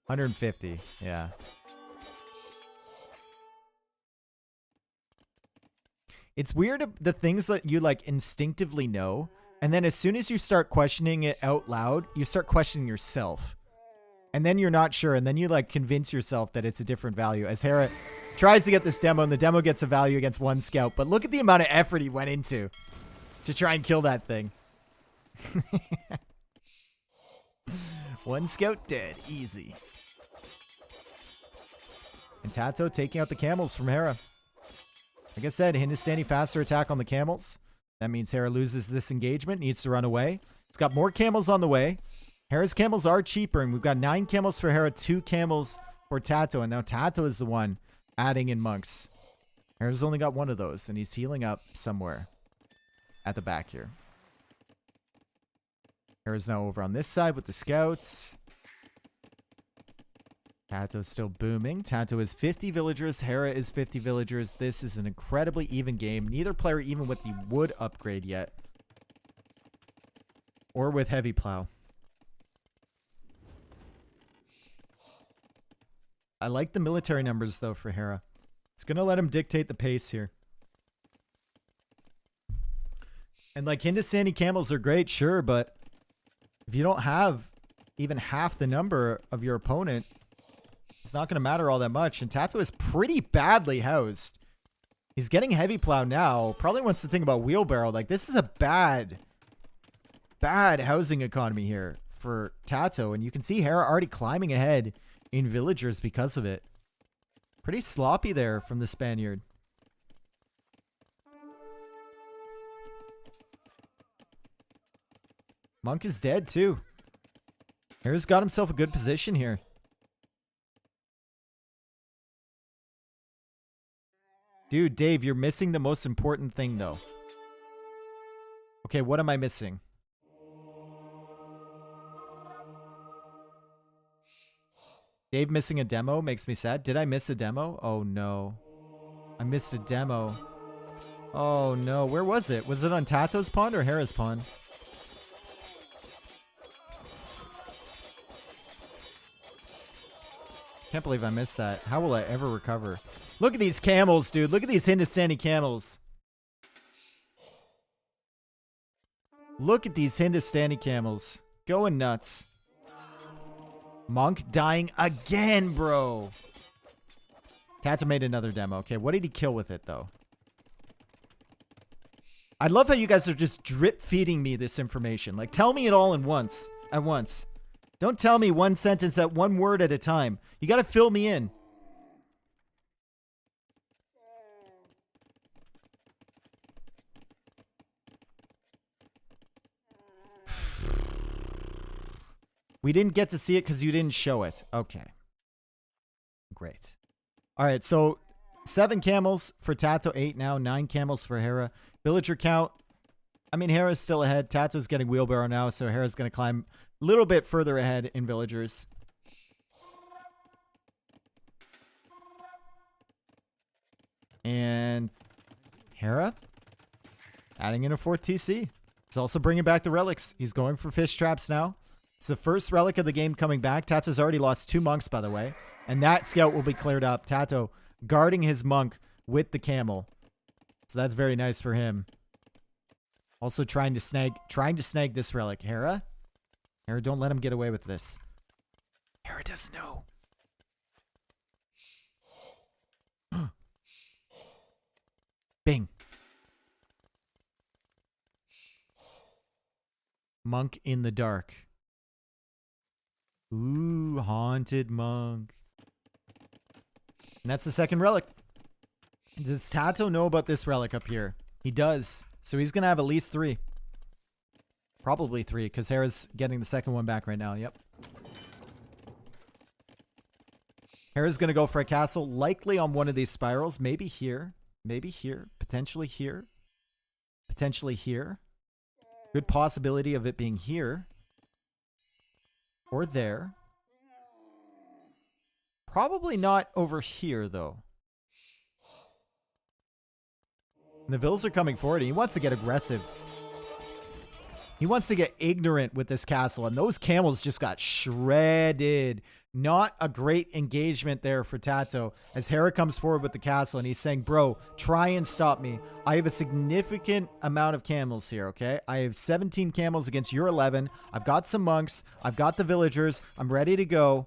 150, yeah. It's weird the things that you like instinctively know, and then as soon as you start questioning it out loud, you start questioning yourself. And then you're not sure, and then you like convince yourself that it's a different value. As Hera tries to get this demo, and the demo gets a value against one scout, but look at the amount of effort he went into to try and kill that thing. One scout dead, easy. And TaToH taking out the camels from Hera. Like I said, Hindustani faster attack on the camels. That means Hera loses this engagement, needs to run away. It's got more camels on the way. Hera's camels are cheaper, and we've got 9 camels for Hera, 2 camels for TaToH, and now TaToH is the one adding in monks. Hera's only got 1 of those, and he's healing up somewhere at the back here. Hera's now over on this side with the scouts. TaToH's still booming. TaToH is 50 villagers. Hera is 50 villagers. This is an incredibly even game. Neither player even with the wood upgrade yet. Or with heavy plow. I like the military numbers, though, for Hera. It's going to let him dictate the pace here. And, like, Hindustani camels are great, sure, but if you don't have even half the number of your opponent, it's not going to matter all that much. And TaToH is pretty badly housed. He's getting heavy plow now. Probably wants to think about wheelbarrow. Like, this is a bad housing economy here for TaToH. And you can see Hera already climbing ahead in villagers because of it. Pretty sloppy there from the Spaniard. Monk is dead too. Hera's got himself a good position here. Dude, Dave, you're missing the most important thing though. Okay, what am I missing? Dave missing a demo makes me sad. Did I miss a demo? Oh no. I missed a demo. Oh no. Where was it? Was it on TaToH's pond or Hera's pond? Can't believe I missed that. How will I ever recover? Look at these camels, dude. Look at these Hindustani camels. Look at these Hindustani camels. Going nuts. Monk dying again, bro. TaToH made another demo. Okay, what did he kill with it, though? I love how you guys are just drip feeding me this information. Like, tell me it all at once. Don't tell me one sentence at one word at a time. You got to fill me in. We didn't get to see it because you didn't show it. Okay. Great. All right, so 7 camels for TaToH, 8 now, 9 camels for Hera. Villager count. I mean, Hera's still ahead. TaToH's getting wheelbarrow now, so Hera's going to climb a little bit further ahead in villagers. And Hera adding in a 4th TC. He's also bringing back the relics. He's going for fish traps now. It's the first relic of the game coming back. TaToH's already lost 2 monks, by the way. And that scout will be cleared up. TaToH guarding his monk with the camel. So that's very nice for him. Also trying to snag this relic. Hera, don't let him get away with this. Hera doesn't know. Bing. Monk in the dark. Ooh, haunted monk. And that's the second relic. Does TaToH know about this relic up here? He does. So he's going to have at least 3. Probably 3, because Hera's getting the second one back right now. Yep. Hera's going to go for a castle, likely on one of these spirals. Maybe here. Maybe here. Potentially here. Potentially here. Good possibility of it being here. Or there. Probably not over here, though. And the Vills are coming forward. He wants to get aggressive. He wants to get ignorant with this castle, and those camels just got shredded. Not a great engagement there for TaToH as Hera comes forward with the castle, and he's saying, bro, try and stop me. I have a significant amount of camels here, okay? I have 17 camels against your 11. I've got some monks. I've got the villagers. I'm ready to go,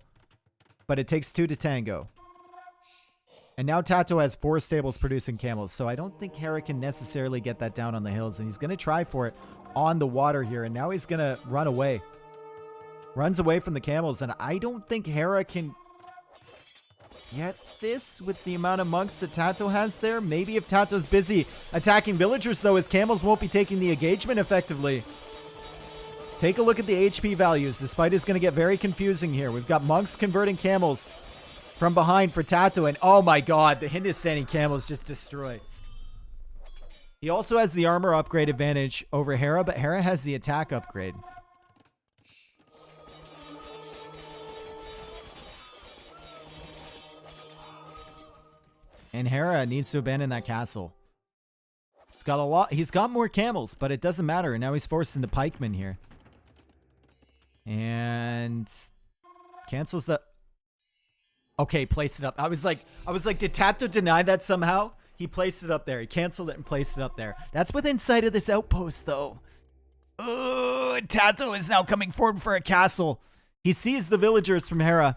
but it takes 2 to tango. And now TaToH has 4 stables producing camels, so I don't think Hera can necessarily get that down on the hills, and he's going to try for it on the water here, and now he's going to run away. Runs away from the camels, and I don't think Hera can get this with the amount of monks that TaToH has there. Maybe if TaToH's busy attacking villagers, though, his camels won't be taking the engagement effectively. Take a look at the HP values. This fight is going to get very confusing here. We've got monks converting camels from behind for TaToH, and oh my god, the Hindustani camels just destroyed. He also has the armor upgrade advantage over Hera, but Hera has the attack upgrade. And Hera needs to abandon that castle. He's got a lot. He's got more camels, but it doesn't matter. And now he's forced into pikemen here. And cancels the... Okay, placed it up. I was like, did TaToH deny that somehow? He placed it up there. He canceled it and placed it up there. That's within sight of this outpost, though. Oh, TaToH is now coming forward for a castle. He sees the villagers from Hera.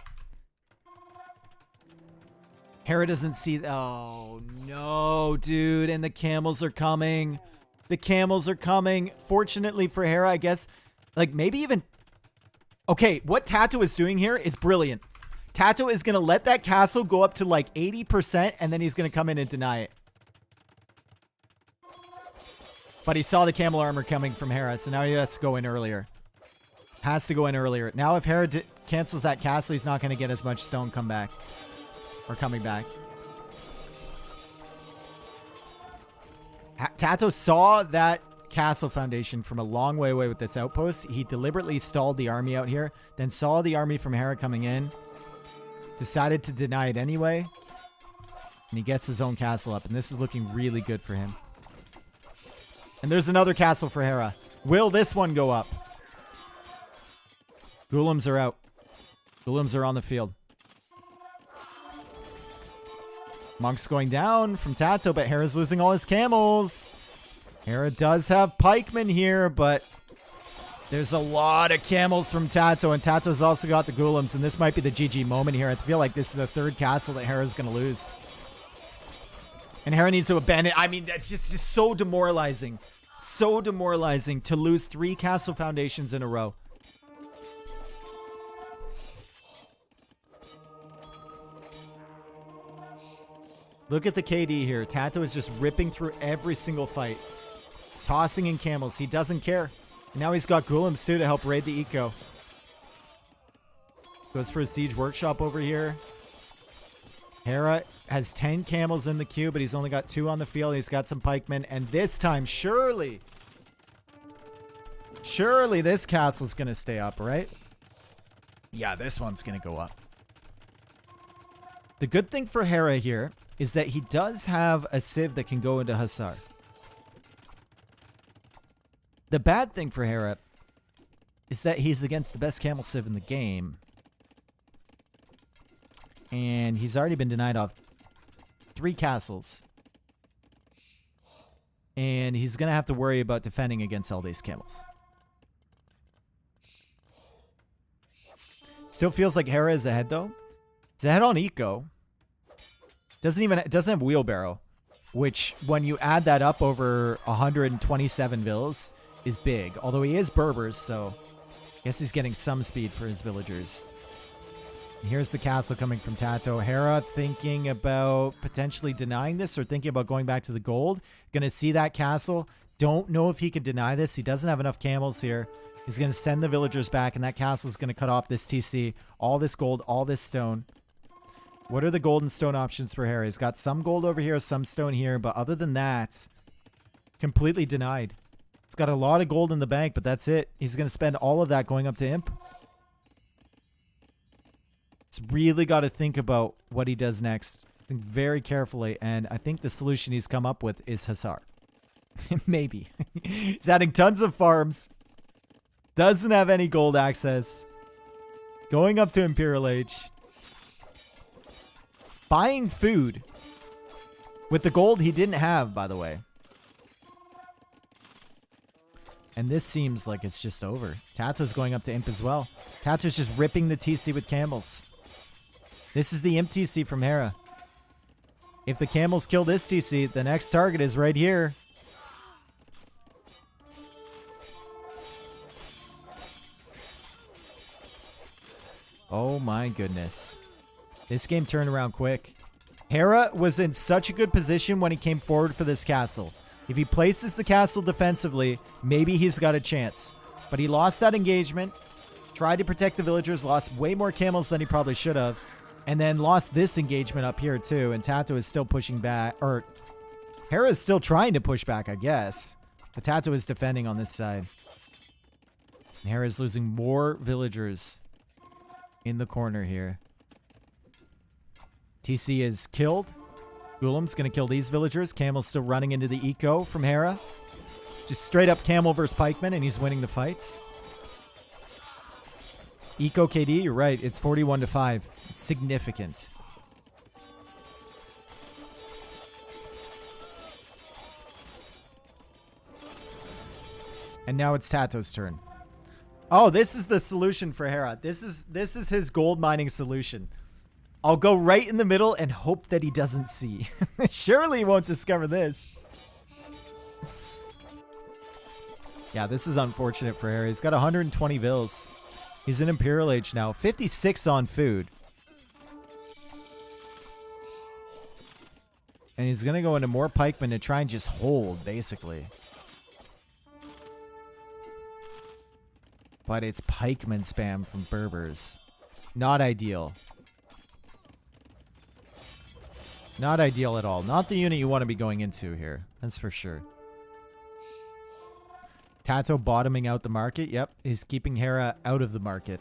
Hera doesn't see... Oh, no, dude. And the camels are coming. The camels are coming. Fortunately for Hera, I guess. Like, maybe even... Okay, what TaToH is doing here is brilliant. TaToH is going to let that castle go up to like 80%, and then he's going to come in and deny it. But he saw the camel armor coming from Hera, so now he has to go in earlier. Has to go in earlier. Now if Hera cancels that castle, he's not going to get as much stone come back. Or coming back. TaToH saw that castle foundation from a long way away with this outpost. He deliberately stalled the army out here, then saw the army from Hera coming in, decided to deny it anyway, and he gets his own castle up, and this is looking really good for him. And there's another castle for Hera. Will this one go up? Golems are out. Golems are on the field. Monks going down from TaToH, but Hera's losing all his camels. Hera does have pikemen here, but there's a lot of camels from TaToH, and TaToH's also got the golems, and this might be the GG moment here. I feel like this is the 3rd castle that Hera's going to lose. And Hera needs to abandon... I mean, that's just so demoralizing. So demoralizing to lose 3 castle foundations in a row. Look at the KD here. TaToH is just ripping through every single fight. Tossing in camels. He doesn't care. And now he's got golems too to help raid the eco. Goes for a siege workshop over here. Hera has 10 camels in the queue, but he's only got 2 on the field. He's got some pikemen. And this time, surely this castle's going to stay up, right? Yeah, this one's going to go up. The good thing for Hera here is that he does have a civ that can go into Hussar. The bad thing for Hera is that he's against the best camel civ in the game. And he's already been denied off 3 castles. And he's going to have to worry about defending against all these camels. Still feels like Hera is ahead, though. He's ahead on eco. It doesn't have wheelbarrow, which when you add that up over 127 villas is big. Although he is Berbers, so I guess he's getting some speed for his villagers. And here's the castle coming from TaToH. Hera thinking about potentially denying this or thinking about going back to the gold. Going to see that castle. Don't know if he can deny this. He doesn't have enough camels here. He's going to send the villagers back, and that castle is going to cut off this TC. All this gold, all this stone. What are the gold and stone options for Hera? He's got some gold over here, some stone here, but other than that, completely denied. He's got a lot of gold in the bank, but that's it. He's going to spend all of that going up to Imp. He's really got to think about what he does next. Think very carefully, and I think the solution he's come up with is Hussar. Maybe. He's adding tons of farms. Doesn't have any gold access. Going up to Imperial Age. Buying food. With the gold he didn't have, by the way. And this seems like it's just over. TaToH's going up to Imp as well. TaToH's just ripping the TC with camels. This is the Imp TC from Hera. If the camels kill this TC, the next target is right here. Oh my goodness. This game turned around quick. Hera was in such a good position when he came forward for this castle. If he places the castle defensively, maybe he's got a chance. But he lost that engagement, tried to protect the villagers, lost way more camels than he probably should have, and then lost this engagement up here too. And TaToH is still pushing back, or Hera is still trying to push back, I guess. But TaToH is defending on this side. And Hera is losing more villagers in the corner here. TC is killed. Ghulam's going to kill these villagers. Camel's still running into the eco from Hera. Just straight up camel versus pikeman, and he's winning the fights. Eco KD, you're right. It's 41-5. It's significant. And now it's TaToH's turn. Oh, this is the solution for Hera. This is his gold mining solution. I'll go right in the middle and hope that he doesn't see. Surely he won't discover this. Yeah, this is unfortunate for Hera. He's got 120 vills. He's in Imperial Age now. 56 on food. And he's going to go into more pikemen to try and just hold, basically. But it's pikeman spam from Berbers. Not ideal. Not ideal at all. Not the unit you want to be going into here. That's for sure. TaToH bottoming out the market. Yep. He's keeping Hera out of the market.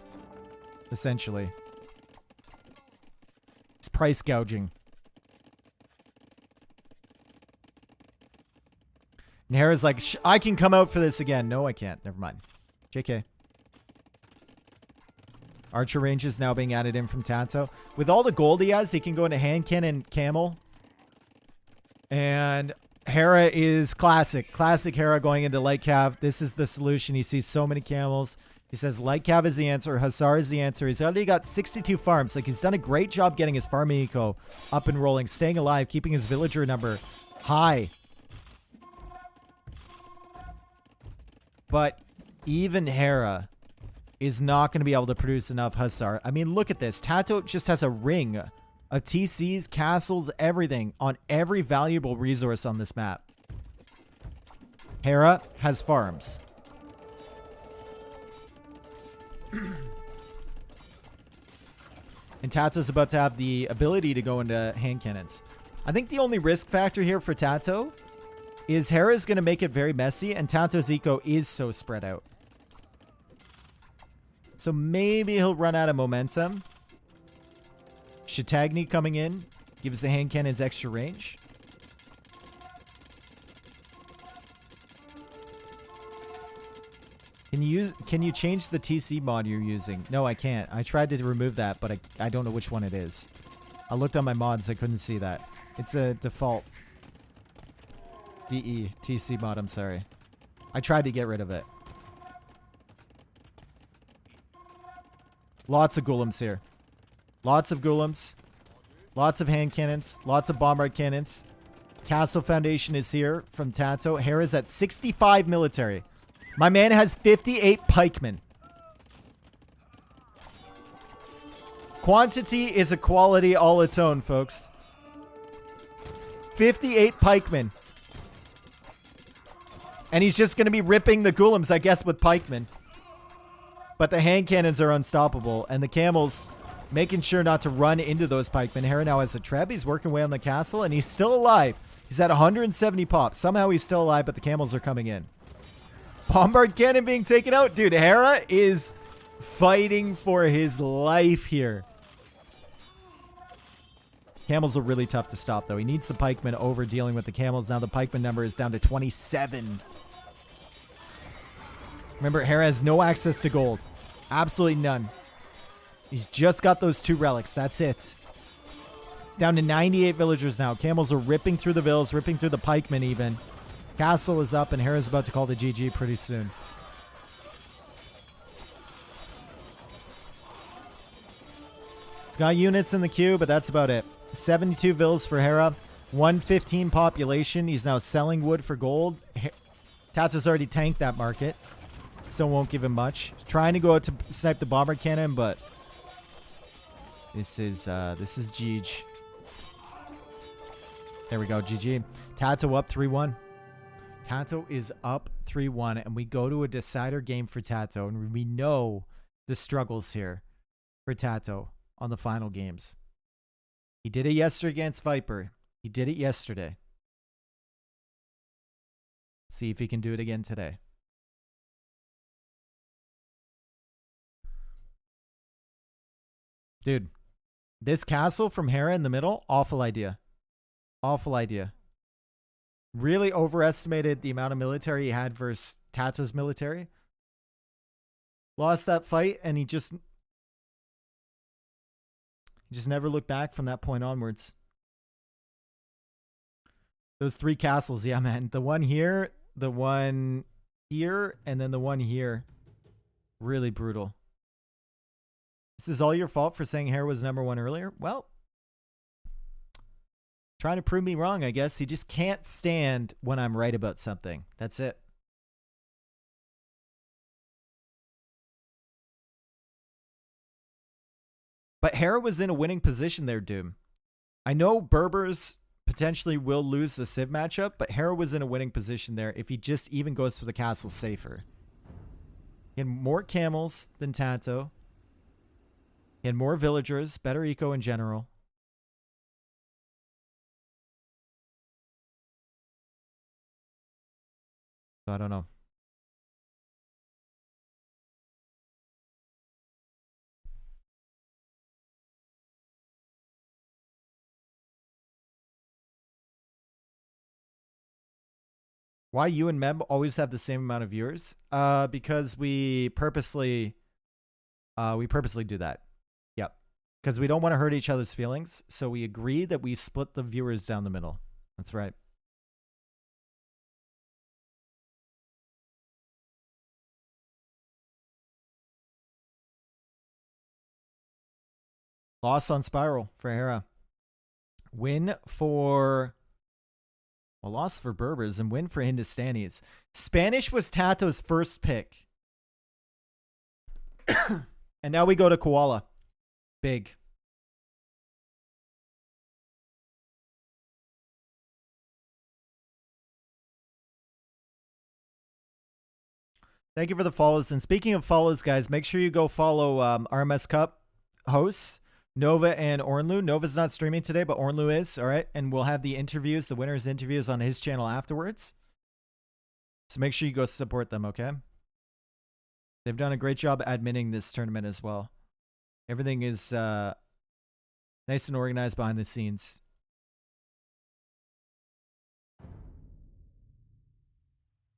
Essentially. It's price gouging. And Hera's like, I can come out for this again. No, I can't. Never mind. JK. Archer range is now being added in from TaToH. With all the gold he has, he can go into hand cannon camel. And Hera is classic. Classic Hera going into light cav. This is the solution. He sees so many camels. He says light cav is the answer. Hussar is the answer. He's already got 62 farms. Like, he's done a great job getting his farming eco up and rolling, staying alive, keeping his villager number high. But even Hera is not going to be able to produce enough Hussar. I mean, look at this. TaToH just has a ring of TCs, castles, everything on every valuable resource on this map. Hera has farms. And TaToH's about to have the ability to go into hand cannons. I think the only risk factor here for TaToH is Hera's going to make it very messy, and TaToH's eco is so spread out. So maybe he'll run out of momentum. Chattagny coming in gives the hand cannons extra range. Can you change the TC mod you're using? No, I can't. I tried to remove that, but I don't know which one it is. I looked on my mods. I couldn't see that. It's a default DE TC mod. I'm sorry. I tried to get rid of it. Lots of Ghulams here. Lots of Ghulams. Lots of hand cannons. Lots of bombard cannons. Castle Foundation is here from TaToH. Hera's at 65 military. My man has 58 pikemen. Quantity is a quality all its own, folks. 58 pikemen. And he's just going to be ripping the Ghulams, I guess, with pikemen. But the hand cannons are unstoppable, and the camels making sure not to run into those pikemen. Hera now has a treb. He's working away on the castle, and he's still alive. He's at 170 pops. Somehow he's still alive, but the camels are coming in. Bombard cannon being taken out. Dude, Hera is fighting for his life here. Camels are really tough to stop, though. He needs the pikemen over dealing with the camels. Now the pikeman number is down to 27. Remember, Hera has no access to gold. Absolutely none. He's just got those 2 relics. That's it. It's down to 98 villagers now. Camels are ripping through the villas, ripping through the pikemen even. Castle is up, and Hera's about to call the GG pretty soon. It's got units in the queue, but that's about it. 72 villas for Hera. 115 population. He's now selling wood for gold. TaToH's already tanked that market. Still won't give him much. Trying to go out to snipe the bomber cannon, but this is GG. There we go, GG. TaToH up 3-1. TaToH is up 3-1, and we go to a decider game for TaToH, and we know the struggles here for TaToH on the final games. He did it yesterday against Viper. He did it yesterday. See if he can do it again today. Dude, this castle from Hera in the middle, awful idea. Awful idea. Really overestimated the amount of military he had versus TaToH's military. Lost that fight, and he just never looked back from that point onwards. Those 3 castles, yeah, man. The one here, the one here, and then the one here. Really brutal. This is all your fault for saying Hera was #1 earlier? Well, trying to prove me wrong, I guess. He just can't stand when I'm right about something. That's it. But Hera was in a winning position there, Doom. I know Berbers potentially will lose the Civ matchup, but Hera was in a winning position there if he just even goes for the castle safer. He had more camels than TaToH. He had more villagers, better eco in general. So I don't know. Why you and Meb always have the same amount of viewers? Because we purposely do that. Yep. Because we don't want to hurt each other's feelings, so we agree that we split the viewers down the middle. That's right. Loss on Spiral for Hera. Win for... Well, loss for Berbers and win for Hindustanis. Spanish was TaToH's first pick. And now we go to Koala. Big. Thank you for the follows. And speaking of follows, guys, make sure you go follow RMS Cup hosts, Nova and Ornlu. Nova's not streaming today, but Ornlu is. All right. And we'll have the interviews, the winners' interviews on his channel afterwards. So make sure you go support them, okay? They've done a great job adminning this tournament as well. Everything is nice and organized behind the scenes.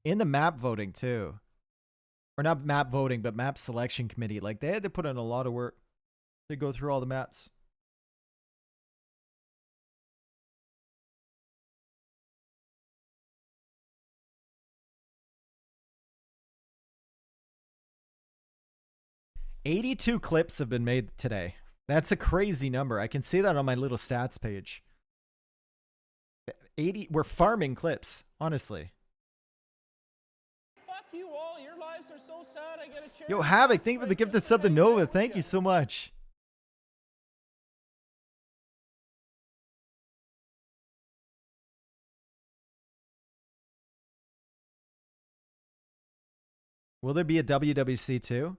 In the map voting, too. Or not map voting, but map selection committee. Like, they had to put in a lot of work to go through all the maps. "82 clips have been made today." That's a crazy number. I can see that on my little stats page. 80. We're farming clips, honestly. Fuck you all. Your lives are so sad. I get a charity Yo, Havoc, tax thank you for the break gift of just sub to hanging Nova. out with Thank ya. you so much. Will there be a WWC too?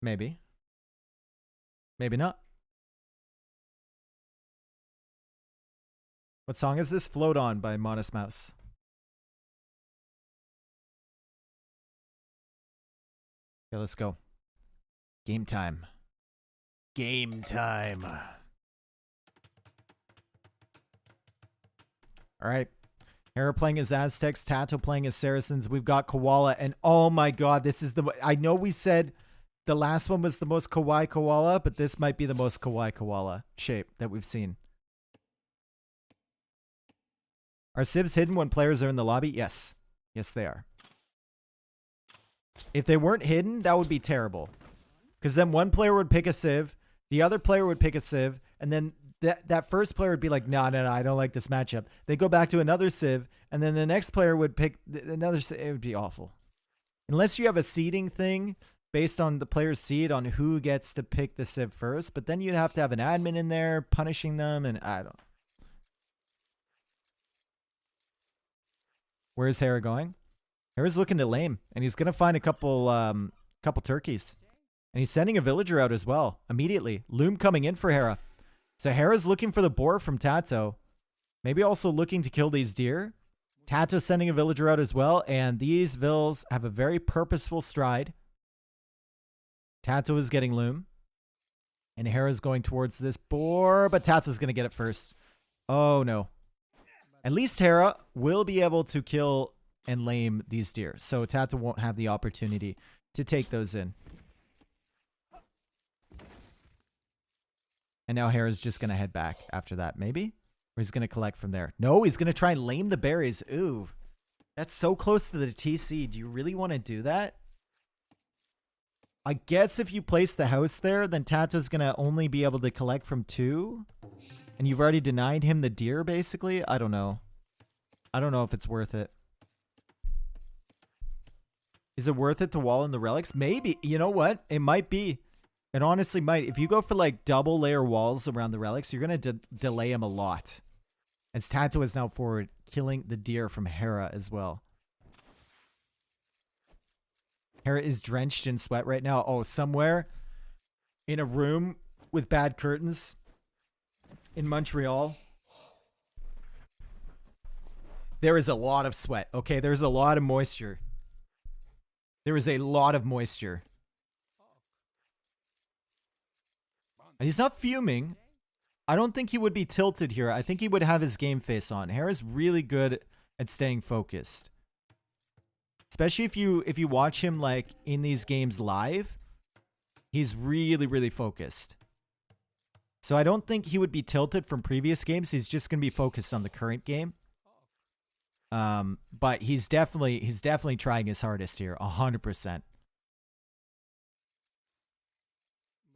Maybe. Maybe not. What song is this? Float On by Modest Mouse. Okay, let's go. Game time. Game time. All right. Hera playing as Aztecs, TaToH playing as Saracens. We've got Koala, and oh my god, this is the... I know we said the last one was the most kawaii koala, but this might be the most kawaii koala shape that we've seen. Are civs hidden when players are in the lobby? Yes. Yes, they are. If they weren't hidden, that would be terrible. Because then one player would pick a civ, the other player would pick a civ, and then that first player would be like, no, I don't like this matchup. They go back to another civ, and then the next player would pick another civ. It would be awful. Unless you have a seeding thing based on the player's seed on who gets to pick the civ first, but then you'd have to have an admin in there punishing them, and I don't. Where's Hera going? Hera's looking to lame, and he's going to find a couple turkeys. And he's sending a villager out as well, immediately. Loom coming in for Hera. So Hera's looking for the boar from TaToH. Maybe also looking to kill these deer. TaToH sending a villager out as well, and these vills have a very purposeful stride. TaToH is getting Loom. And Hera's going towards this boar, but TaToH's going to get it first. Oh, no. At least Hera will be able to kill and lame these deer. So TaToH won't have the opportunity to take those in. And now Hera's just going to head back after that, maybe? Or he's going to collect from there. No, he's going to try and lame the berries. Ooh, that's so close to the TC. Do you really want to do that? I guess if you place the house there, then TaToH's going to only be able to collect from 2. And you've already denied him the deer, basically? I don't know. I don't know if it's worth it. Is it worth it to wall in the relics? Maybe. You know what? It might be. It honestly might. If you go for like double layer walls around the relics, you're going to delay him a lot. As TaToH is now forward, killing the deer from Hera as well. Hera is drenched in sweat right now. Oh, somewhere in a room with bad curtains in Montreal. There is a lot of sweat. Okay, there's a lot of moisture. There is a lot of moisture. And he's not fuming. I don't think he would be tilted here. I think he would have his game face on. Hera's really good at staying focused. Especially if you watch him like in these games live. He's really, really focused. So I don't think he would be tilted from previous games. He's just going to be focused on the current game. But he's definitely trying his hardest here. 100%.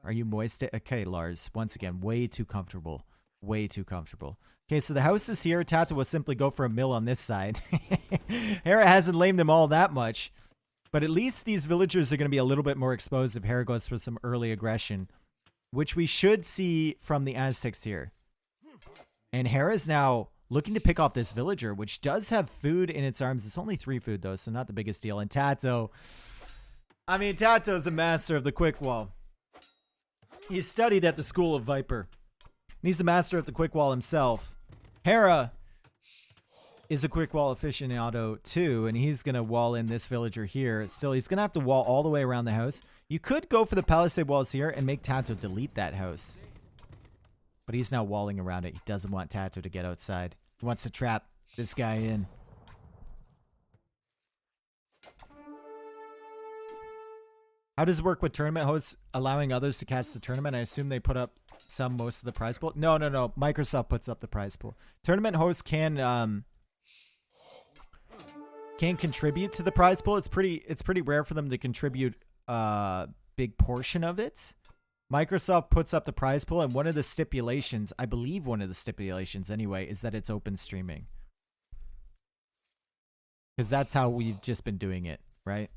Are you moist? Okay, Lars. Once again, way too comfortable. Way too comfortable. Okay, so the house is here. TaToH will simply go for a mill on this side. Hera hasn't lamed them all that much. But at least these villagers are going to be a little bit more exposed if Hera goes for some early aggression. Which we should see from the Aztecs here. And Hera's now looking to pick off this villager, which does have food in its arms. It's only 3 food, though, so not the biggest deal. And TaToH... I mean, TaToH's a master of the quick wall. He's studied at the School of Viper. And he's the master of the quick wall himself. Hera is a quick wall aficionado too, and he's going to wall in this villager here. Still, he's going to have to wall all the way around the house. You could go for the palisade walls here and make TaToH delete that house. But he's now walling around it. He doesn't want TaToH to get outside. He wants to trap this guy in. How does it work with tournament hosts allowing others to catch the tournament? I assume they put up most of the prize pool. No. Microsoft puts up the prize pool. Tournament hosts can contribute to the prize pool. It's pretty rare for them to contribute a big portion of it. Microsoft puts up the prize pool, and one of the stipulations, I believe one of the stipulations anyway, is that it's open streaming. Because that's how we've just been doing it, right?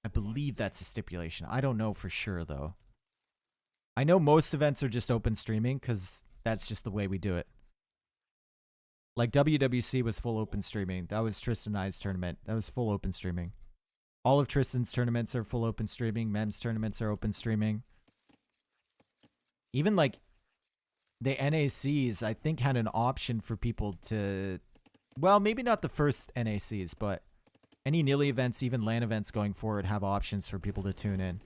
I believe that's a stipulation. I don't know for sure, though. I know most events are just open streaming because that's just the way we do it. Like WWC was full open streaming. That was Tristan and I's tournament. That was full open streaming. All of Tristan's tournaments are full open streaming. Mem's tournaments are open streaming. Even like the NACs, I think, had an option for people to... Well, maybe not the first NACs, but... Any Nilly events, even LAN events going forward, have options for people to tune in.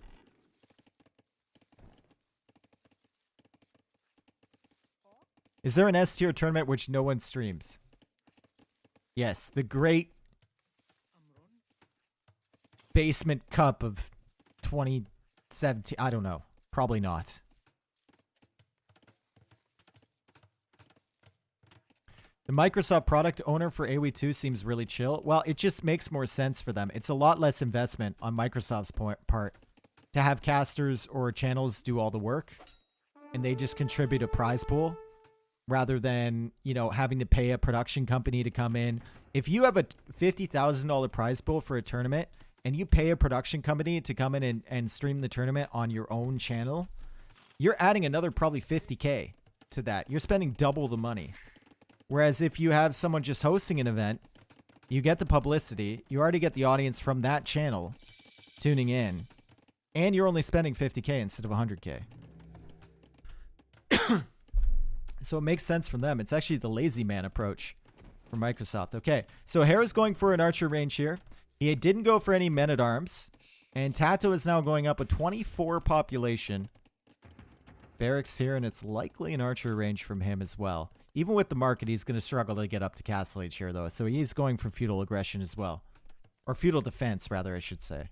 Is there an S tier tournament which no one streams? Yes, the great basement cup of 2017. I don't know. Probably not. The Microsoft product owner for AoE2 seems really chill. Well, it just makes more sense for them. It's a lot less investment on Microsoft's part to have casters or channels do all the work, and they just contribute a prize pool rather than, you know, having to pay a production company to come in. If you have a $50,000 prize pool for a tournament and you pay a production company to come in and stream the tournament on your own channel, you're adding another probably 50K to that. You're spending double the money. Whereas if you have someone just hosting an event, you get the publicity, you already get the audience from that channel tuning in, and you're only spending 50K instead of 100K. So it makes sense from them. It's actually the lazy man approach for Microsoft. Okay, so Hera's going for an archer range here. He didn't go for any men-at-arms, and TaToH is now going up a 24 population. Barracks here, and it's likely an archer range from him as well. Even with the market, he's going to struggle to get up to Castle Age here, though. So he's going for feudal aggression as well. Or feudal defense, rather, I should say.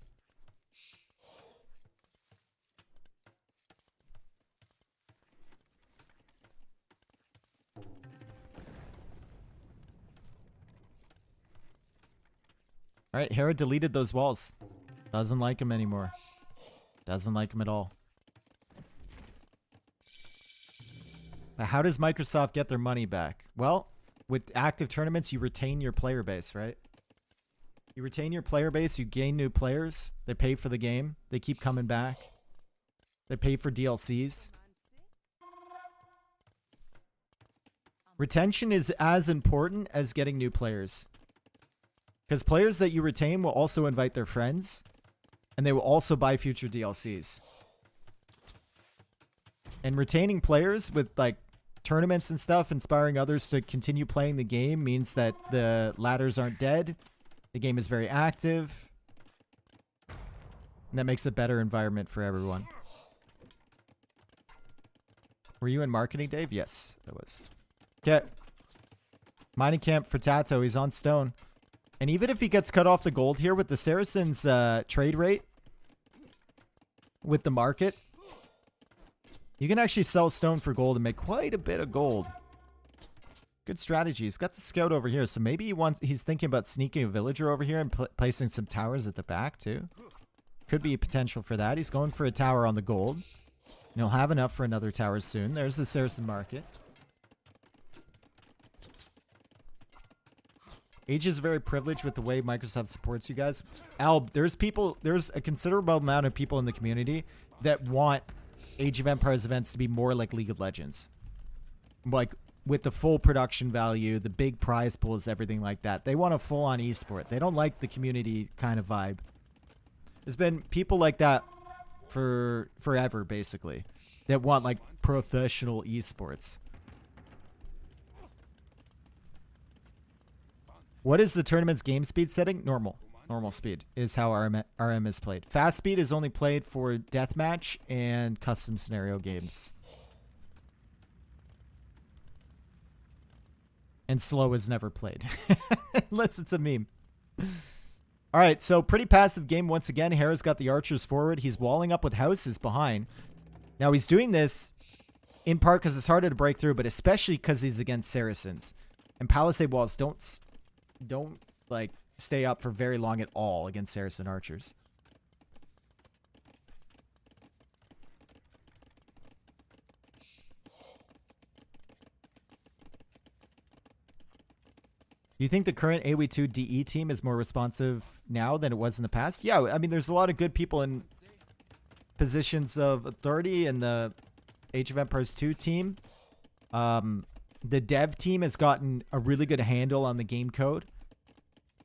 Alright, Hera deleted those walls. Doesn't like him anymore. Doesn't like him at all. But how does Microsoft get their money back? Well, with active tournaments, you retain your player base, right? You retain your player base, you gain new players. They pay for the game. They keep coming back. They pay for DLCs. Retention is as important as getting new players. Because players that you retain will also invite their friends. And they will also buy future DLCs. And retaining players with, like, tournaments and stuff, inspiring others to continue playing the game, means that the ladders aren't dead. The game is very active. And that makes a better environment for everyone. Were you in marketing, Dave? Yes, I was. Okay. Mining camp for TaToH. He's on stone. And even if he gets cut off the gold here with the Saracens' trade rate with the market, you can actually sell stone for gold and make quite a bit of gold. Good strategy. He's got the scout over here, so maybe he's thinking about sneaking a villager over here and placing some towers at the back too. Could be a potential for that. He's going for a tower on the gold. And he'll have enough for another tower soon. There's the Saracen market. Age is very privileged with the way Microsoft supports you guys. Alb, there's a considerable amount of people in the community that want Age of Empires events to be more like League of Legends. Like, with the full production value, the big prize pools, everything like that. They want a full-on esport. They don't like the community kind of vibe. There's been people like that for forever, basically, that want, like, professional esports. What is the tournament's game speed setting? Normal. Normal speed is how RM is played. Fast speed is only played for deathmatch and custom scenario games. And slow is never played. Unless it's a meme. Alright, so pretty passive game once again. Hera's got the archers forward. He's walling up with houses behind. Now he's doing this in part because it's harder to break through, but especially because he's against Saracens. And palisade walls don't like stay up for very long at all against Saracen archers. Do you think the current AoE2 DE team is more responsive now than it was in the past? Yeah, I mean, there's a lot of good people in positions of authority in the Age of Empires 2 team. The dev team has gotten a really good handle on the game code.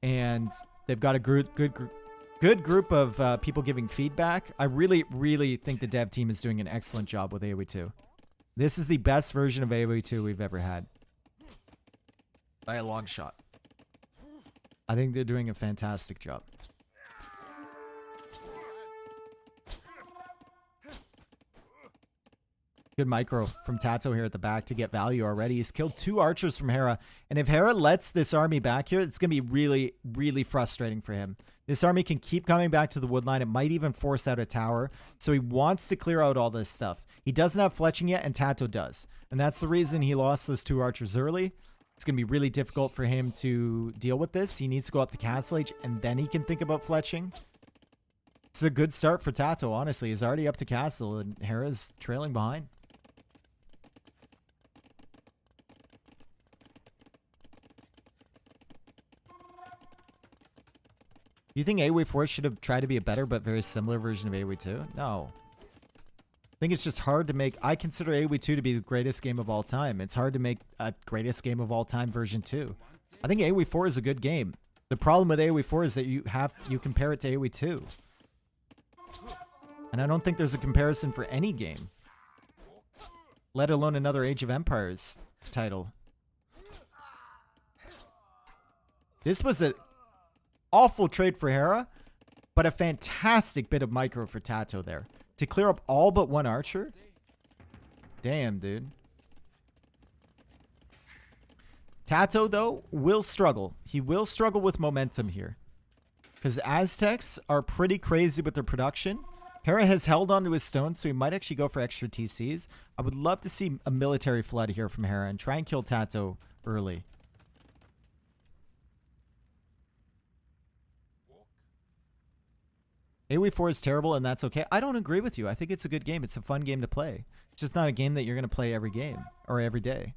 And they've got a good group of people giving feedback. I really, really think the dev team is doing an excellent job with AoE2. This is the best version of AoE2 we've ever had. By a long shot. I think they're doing a fantastic job. Good micro from TaToH here at the back to get value already. He's killed 2 archers from Hera. And if Hera lets this army back here, it's going to be really, really frustrating for him. This army can keep coming back to the wood line. It might even force out a tower. So he wants to clear out all this stuff. He doesn't have fletching yet, and TaToH does. And that's the reason he lost those 2 archers early. It's going to be really difficult for him to deal with this. He needs to go up to Castle Age, and then he can think about fletching. It's a good start for TaToH, honestly. He's already up to Castle, and Hera's trailing behind. Do you think AoE 4 should have tried to be a better but very similar version of AoE 2? No. I think it's just hard to make... I consider AoE 2 to be the greatest game of all time. It's hard to make a greatest game of all time version 2. I think AoE 4 is a good game. The problem with AoE 4 is that you compare it to AoE 2. And I don't think there's a comparison for any game. Let alone another Age of Empires title. This was an awful trade for Hera, but a fantastic bit of micro for TaToH there. To clear up all but 1 archer? Damn, dude. TaToH, though, will struggle. He will struggle with momentum here. Because Aztecs are pretty crazy with their production. Hera has held on to his stone, so he might actually go for extra TCs. I would love to see a military flood here from Hera and try and kill TaToH early. AoE 4 is terrible, and that's okay. I don't agree with you. I think it's a good game. It's a fun game to play. It's just not a game that you're going to play every game or every day.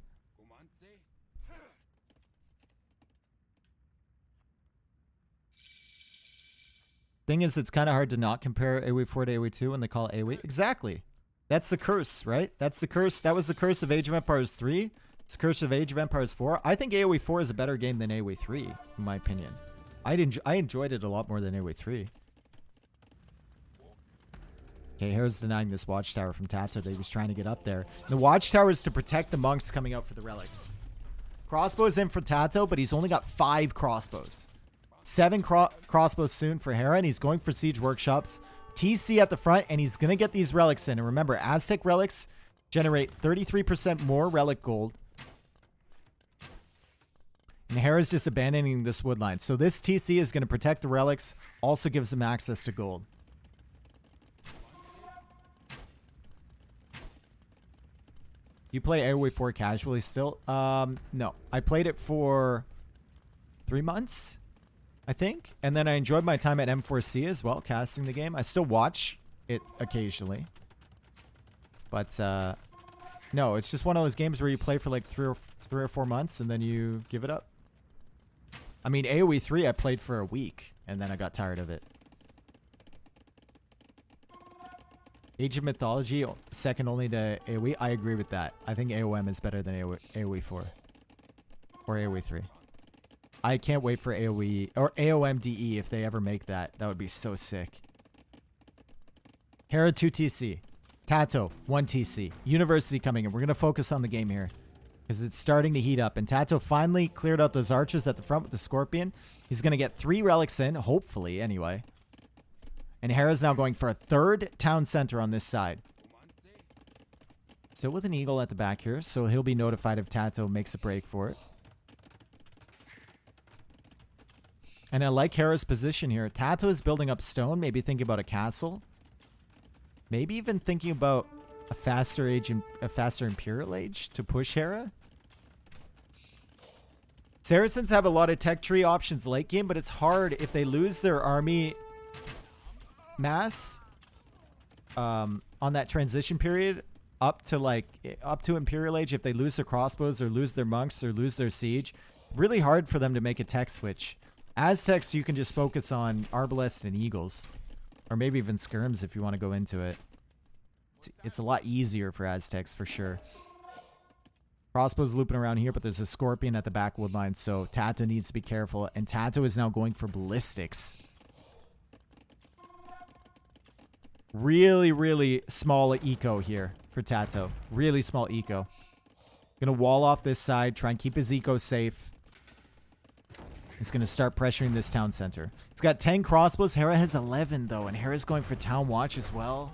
Thing is, it's kind of hard to not compare AoE 4 to AoE 2 when they call it AoE. Exactly. That's the curse, right? That's the curse. That was the curse of Age of Empires 3. It's the curse of Age of Empires 4. I think AoE 4 is a better game than AoE 3, in my opinion. I enjoyed it a lot more than AoE 3. Okay, Hera's denying this watchtower from TaToH that he was trying to get up there. And the watchtower is to protect the monks coming out for the relics. Crossbows in for TaToH, but he's only got 5 crossbows. 7 crossbows soon for Hera, and he's going for siege workshops. TC at the front, and he's going to get these relics in. And remember, Aztec relics generate 33% more relic gold. And Hera's just abandoning this wood line. So this TC is going to protect the relics, also gives him access to gold. You play AoE 4 casually still? No. I played it for 3 months, I think. And then I enjoyed my time at M4C as well, casting the game. I still watch it occasionally. But, no, it's just one of those games where you play for like 3 or 4 months and then you give it up. I mean, AoE 3 I played for a week and then I got tired of it. Age of Mythology, second only to AoE. I agree with that. I think AOM is better than AoE 4. Or AoE 3. I can't wait for AoE or AOMDE if they ever make that. That would be so sick. Hera 2 TC. TaToH 1 TC. University coming in. We're going to focus on the game here. Because it's starting to heat up. And TaToH finally cleared out those archers at the front with the Scorpion. He's going to get 3 relics in. Hopefully, anyway. And Hera's now going for a 3rd town center on this side. Still with an eagle at the back here. So he'll be notified if TaToH makes a break for it. And I like Hera's position here. TaToH is building up stone. Maybe thinking about a castle. Maybe even thinking about a faster Imperial Age to push Hera. Saracens have a lot of tech tree options late game, but it's hard if they lose their army mass on that transition period up to Imperial Age. If they lose their crossbows or lose their monks or lose their siege, really hard for them to make a tech switch. Aztecs, you can just focus on Arbalest and Eagles. Or maybe even Skirms if you want to go into it. It's a lot easier for Aztecs for sure. Crossbows looping around here, but there's a Scorpion at the back wood line, so TaToH needs to be careful. And TaToH is now going for ballistics. Really, really small eco here for TaToH. Really small eco. Gonna wall off this side, try and keep his eco safe. He's going to start pressuring this town center. He's got 10 crossbows. Hera has 11, though, and Hera's going for town watch as well.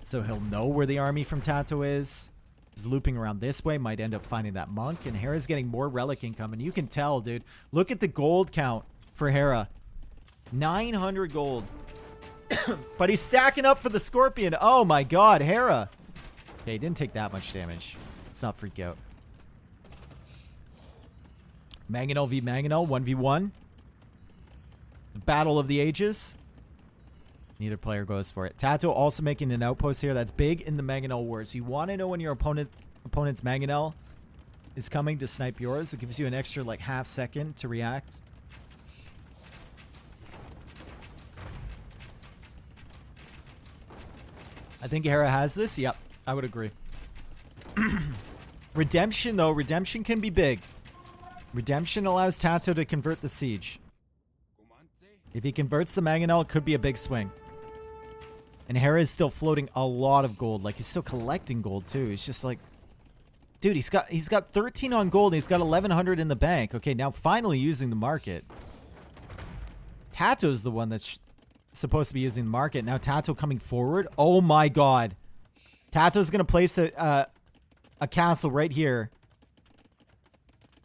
So he'll know where the army from TaToH is. He's looping around this way. Might end up finding that monk. And Hera's getting more relic income. And you can tell, dude. Look at the gold count for Hera. 900 gold. But he's stacking up for the Scorpion. Oh my god, Hera. Okay, he didn't take that much damage. Let's not freak out. Mangonel v Mangonel, 1v1. The Battle of the Ages. Neither player goes for it. TaToH also making an outpost here. That's big in the Mangonel wars. You want to know when your opponent's Mangonel is coming to snipe yours. It gives you an extra like half second to react. I think Hera has this. Yep, I would agree. Redemption, though. Redemption can be big. Redemption allows TaToH to convert the siege. If he converts the Mangonel, it could be a big swing. And Hera is still floating a lot of gold. Like, he's still collecting gold, too. He's just like... Dude, he's got 13 on gold, and he's got 1,100 in the bank. Okay, now finally using the market. TaToH's the one that's supposed to be using the market. Now TaToH coming forward. Oh, my God. TaToH's going to place a castle right here.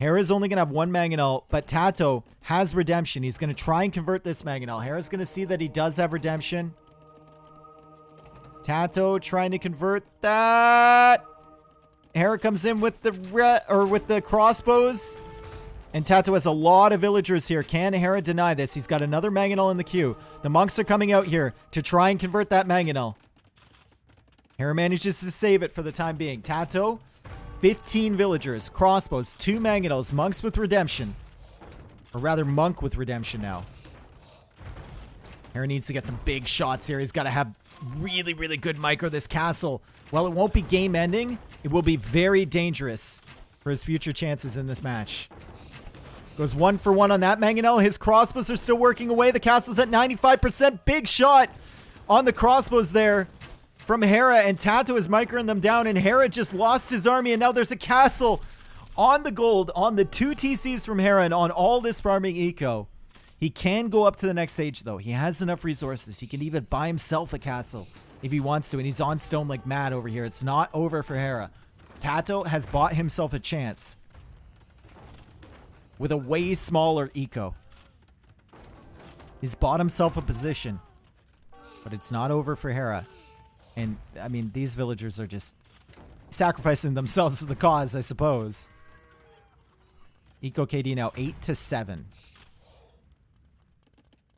Hera's only going to have one Mangonel, but TaToH has redemption. He's going to try and convert this Mangonel. Hera's going to see that he does have redemption. TaToH trying to convert that. Hera comes in with the crossbows. And TaToH has a lot of villagers here. Can Hera deny this? He's got another Mangonel in the queue. The monks are coming out here to try and convert that Mangonel. Hera manages to save it for the time being. TaToH, 15 villagers, crossbows, 2 Mangonels, monks with redemption. Or rather, monk with redemption now. Hera needs to get some big shots here. He's got to have really, really good micro this castle. While it won't be game ending, it will be very dangerous for his future chances in this match. Goes 1 for 1 on that Mangonel. His crossbows are still working away. The castle's at 95%. Big shot on the crossbows there from Hera, and TaToH is microing them down, and Hera just lost his army, and now there's a castle on the gold, on the 2 TCs from Hera, and on all this farming eco. He can go up to the next stage, though. He has enough resources. He can even buy himself a castle if he wants to, and he's on stone like mad over here. It's not over for Hera. TaToH has bought himself a chance with a way smaller eco. He's bought himself a position, but it's not over for Hera. And, I mean, these villagers are just sacrificing themselves for the cause, I suppose. Eco KD now 8-7.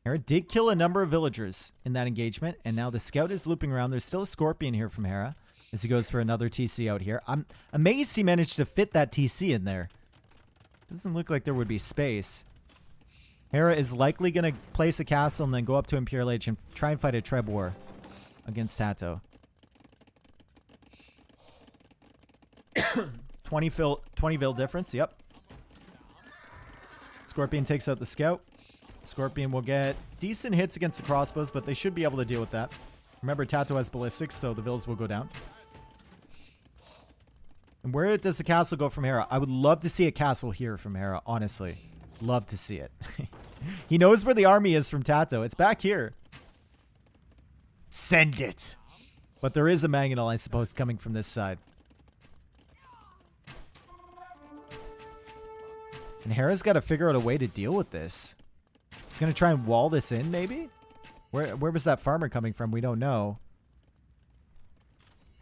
Hera did kill a number of villagers in that engagement, and now the scout is looping around. There's still a Scorpion here from Hera as he goes for another TC out here. I'm amazed he managed to fit that TC in there. Doesn't look like there would be space. Hera is likely going to place a castle and then go up to Imperial Age and try and fight a Treb War against TaToH. 20 vil difference, yep. Scorpion takes out the scout. Scorpion will get decent hits against the crossbows, but they should be able to deal with that. Remember, TaToH has ballistics, so the vills will go down. And where does the castle go from Hera? I would love to see a castle here from Hera, honestly. Love to see it. He knows where the army is from TaToH. It's back here. Send it. But there is a Mangonel, I suppose, coming from this side. And Hera's got to figure out a way to deal with this. He's going to try and wall this in, maybe? Where was that farmer coming from? We don't know.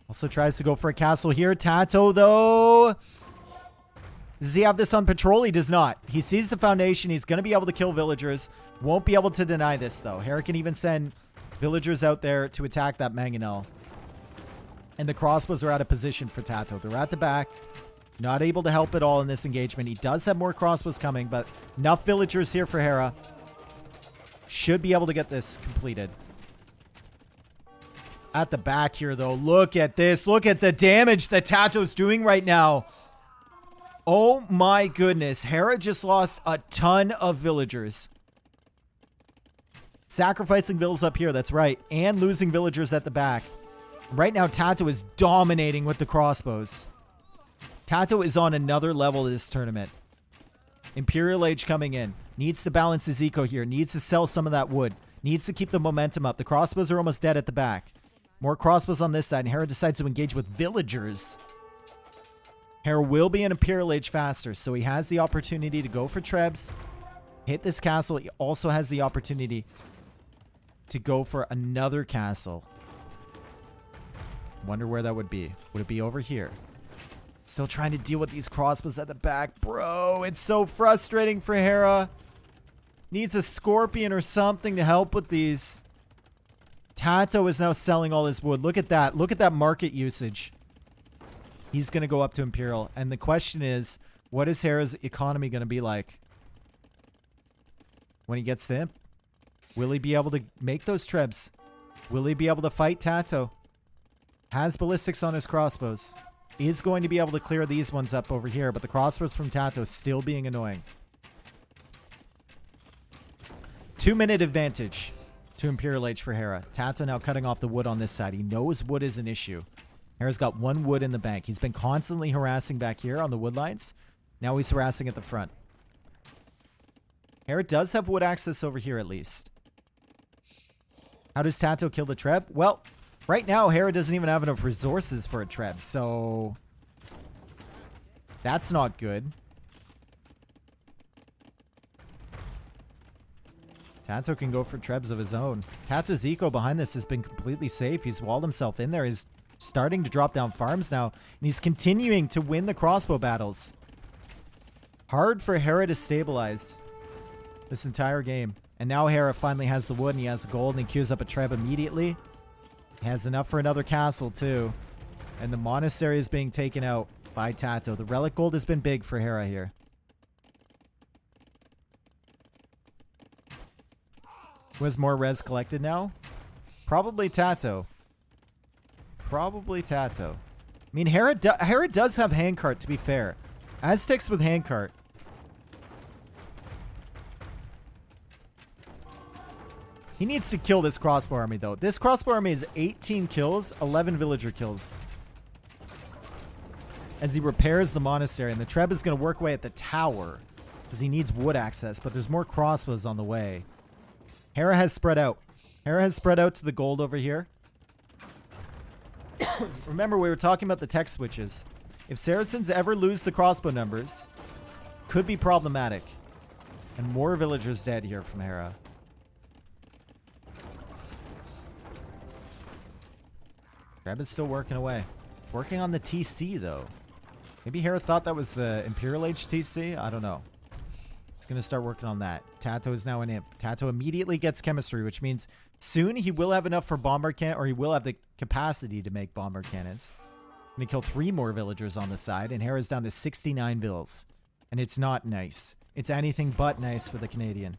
Also tries to go for a castle here. TaToH, though. Does he have this on patrol? He does not. He sees the foundation. He's going to be able to kill villagers. Won't be able to deny this, though. Hera can even send villagers out there to attack that Mangonel. And the crossbows are out of position for TaToH. They're at the back. Not able to help at all in this engagement. He does have more crossbows coming, but enough villagers here for Hera. Should be able to get this completed. At the back here, though. Look at this. Look at the damage that TaToH's doing right now. Oh my goodness. Hera just lost a ton of villagers. Sacrificing vills up here, that's right. And losing villagers at the back. Right now, TaToH is dominating with the crossbows. TaToH is on another level this tournament. Imperial Age coming in. Needs to balance his eco here. Needs to sell some of that wood. Needs to keep the momentum up. The crossbows are almost dead at the back. More crossbows on this side, and Hera decides to engage with villagers. Hera will be an Imperial Age faster, so he has the opportunity to go for trebs, hit this castle. He also has the opportunity to go for another castle. Wonder where that would be. Would it be over here? Still trying to deal with these crossbows at the back. Bro, it's so frustrating for Hera. Needs a scorpion or something to help with these. TaToH is now selling all his wood. Look at that. Look at that market usage. He's going to go up to Imperial. And the question is, what is Hera's economy going to be like when he gets to Imp? Will he be able to make those trebs? Will he be able to fight TaToH? Has ballistics on his crossbows. Is going to be able to clear these ones up over here, but the crossbows from TaToH still being annoying. 2-minute advantage to Imperial Age for Hera. TaToH now cutting off the wood on this side. He knows wood is an issue. Hera's got 1 wood in the bank. He's been constantly harassing back here on the wood lines. Now he's harassing at the front. Hera does have wood access over here at least. How does TaToH kill the treb? Well, right now Hera doesn't even have enough resources for a treb, so that's not good. TaToH can go for trebs of his own. TaToH's eco behind this has been completely safe. He's walled himself in there. He's starting to drop down farms now, and he's continuing to win the crossbow battles. Hard for Hera to stabilize this entire game. And now Hera finally has the wood, and he has the gold, and he queues up a treb immediately. He has enough for another castle, too. And the monastery is being taken out by TaToH. The relic gold has been big for Hera here. Who has more res collected now? Probably TaToH. Probably TaToH. I mean, Hera does have handcart, to be fair. Aztecs with handcart. He needs to kill this crossbow army, though. This crossbow army is 18 kills, 11 villager kills. As he repairs the monastery. And the treb is going to work away at the tower, because he needs wood access. But there's more crossbows on the way. Hera has spread out. Hera has spread out to the gold over here. Remember, we were talking about the tech switches. If Saracens ever lose the crossbow numbers, could be problematic. And more villagers dead here from Hera. Treb is still working away. Working on the TC, though. Maybe Hera thought that was the Imperial Age TC? I don't know. It's going to start working on that. TaToH is now an imp. TaToH immediately gets chemistry, which means soon he will have enough for bombard cannon, or he will have the capacity to make bombard cannons. And he kill 3 more villagers on the side, and Hera's down to 69 vills. And it's not nice. It's anything but nice for the Canadian.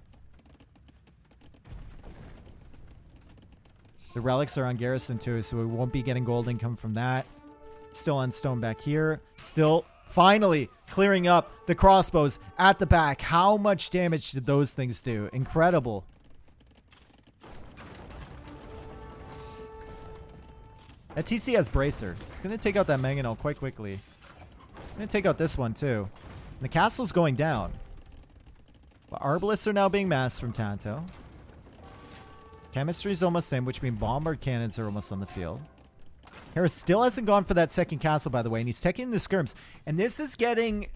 The relics are on garrison too, so we won't be getting gold income from that. Still on stone back here. Still finally clearing up the crossbows at the back. How much damage did those things do? Incredible. That TC has bracer. It's going to take out that mangonel quite quickly. It's going to take out this one too. And the castle's going down. But arbalists are now being massed from TaToH. Chemistry's almost in, which means bombard cannons are almost on the field. Hera still hasn't gone for that second castle, by the way, and he's taking the skirms. And this is getting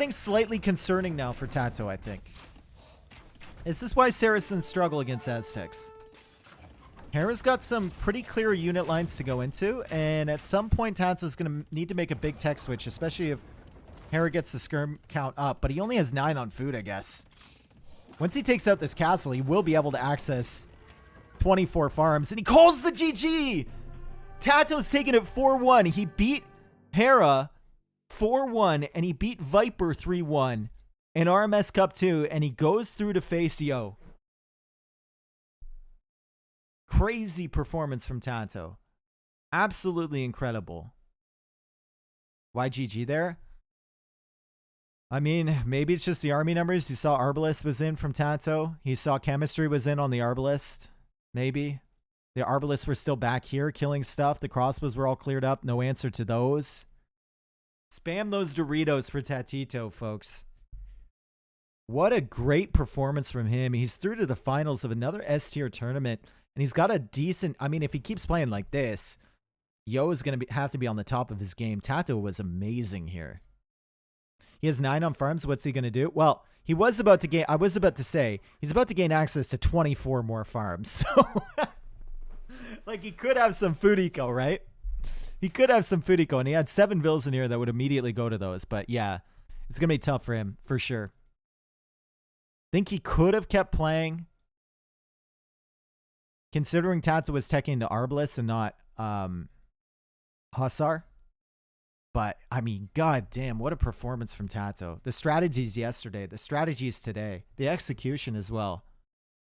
slightly concerning now for TaToH, I think. This is why Saracens struggle against Aztecs. Hera's got some pretty clear unit lines to go into, and at some point TaToH's going to need to make a big tech switch, especially if Hera gets the skirm count up. But he only has 9 on food, I guess. Once he takes out this castle, he will be able to access 24 farms. And he calls the GG! TaToH's taking it 4-1. He beat Hera 4-1, and he beat Viper 3-1 in RMS Cup 2, and he goes through to face Yo. Crazy performance from TaToH. Absolutely incredible. Why GG there? I mean, maybe it's just the army numbers. He saw Arbalist was in from TaToH. He saw Chemistry was in on the Arbalist. Maybe. The Arbalists were still back here killing stuff. The crossbows were all cleared up. No answer to those. Spam those Doritos for TaToH, folks. What a great performance from him. He's through to the finals of another S-tier tournament. And he's got a decent, I mean, if he keeps playing like this, Yo is going to have to be on the top of his game. TaToH was amazing here. He has 9 on farms. What's he going to do? Well, he was about to gain, I was about to say, he's about to gain access to 24 more farms. So, like, he could have some food eco, right? He could have some food eco, and he had 7 vills in here that would immediately go to those. But yeah, it's going to be tough for him, for sure. Think he could have kept playing, considering TaToH was teching to Arbalest and not Hussar. But, I mean, god damn, what a performance from TaToH. The strategies yesterday, the strategies today, the execution as well.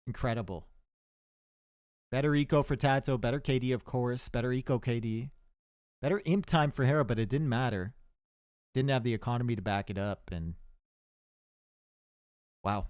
Incredible. Better eco for TaToH, better KD, of course, better eco KD. Better imp time for Hera, but it didn't matter. Didn't have the economy to back it up, and wow.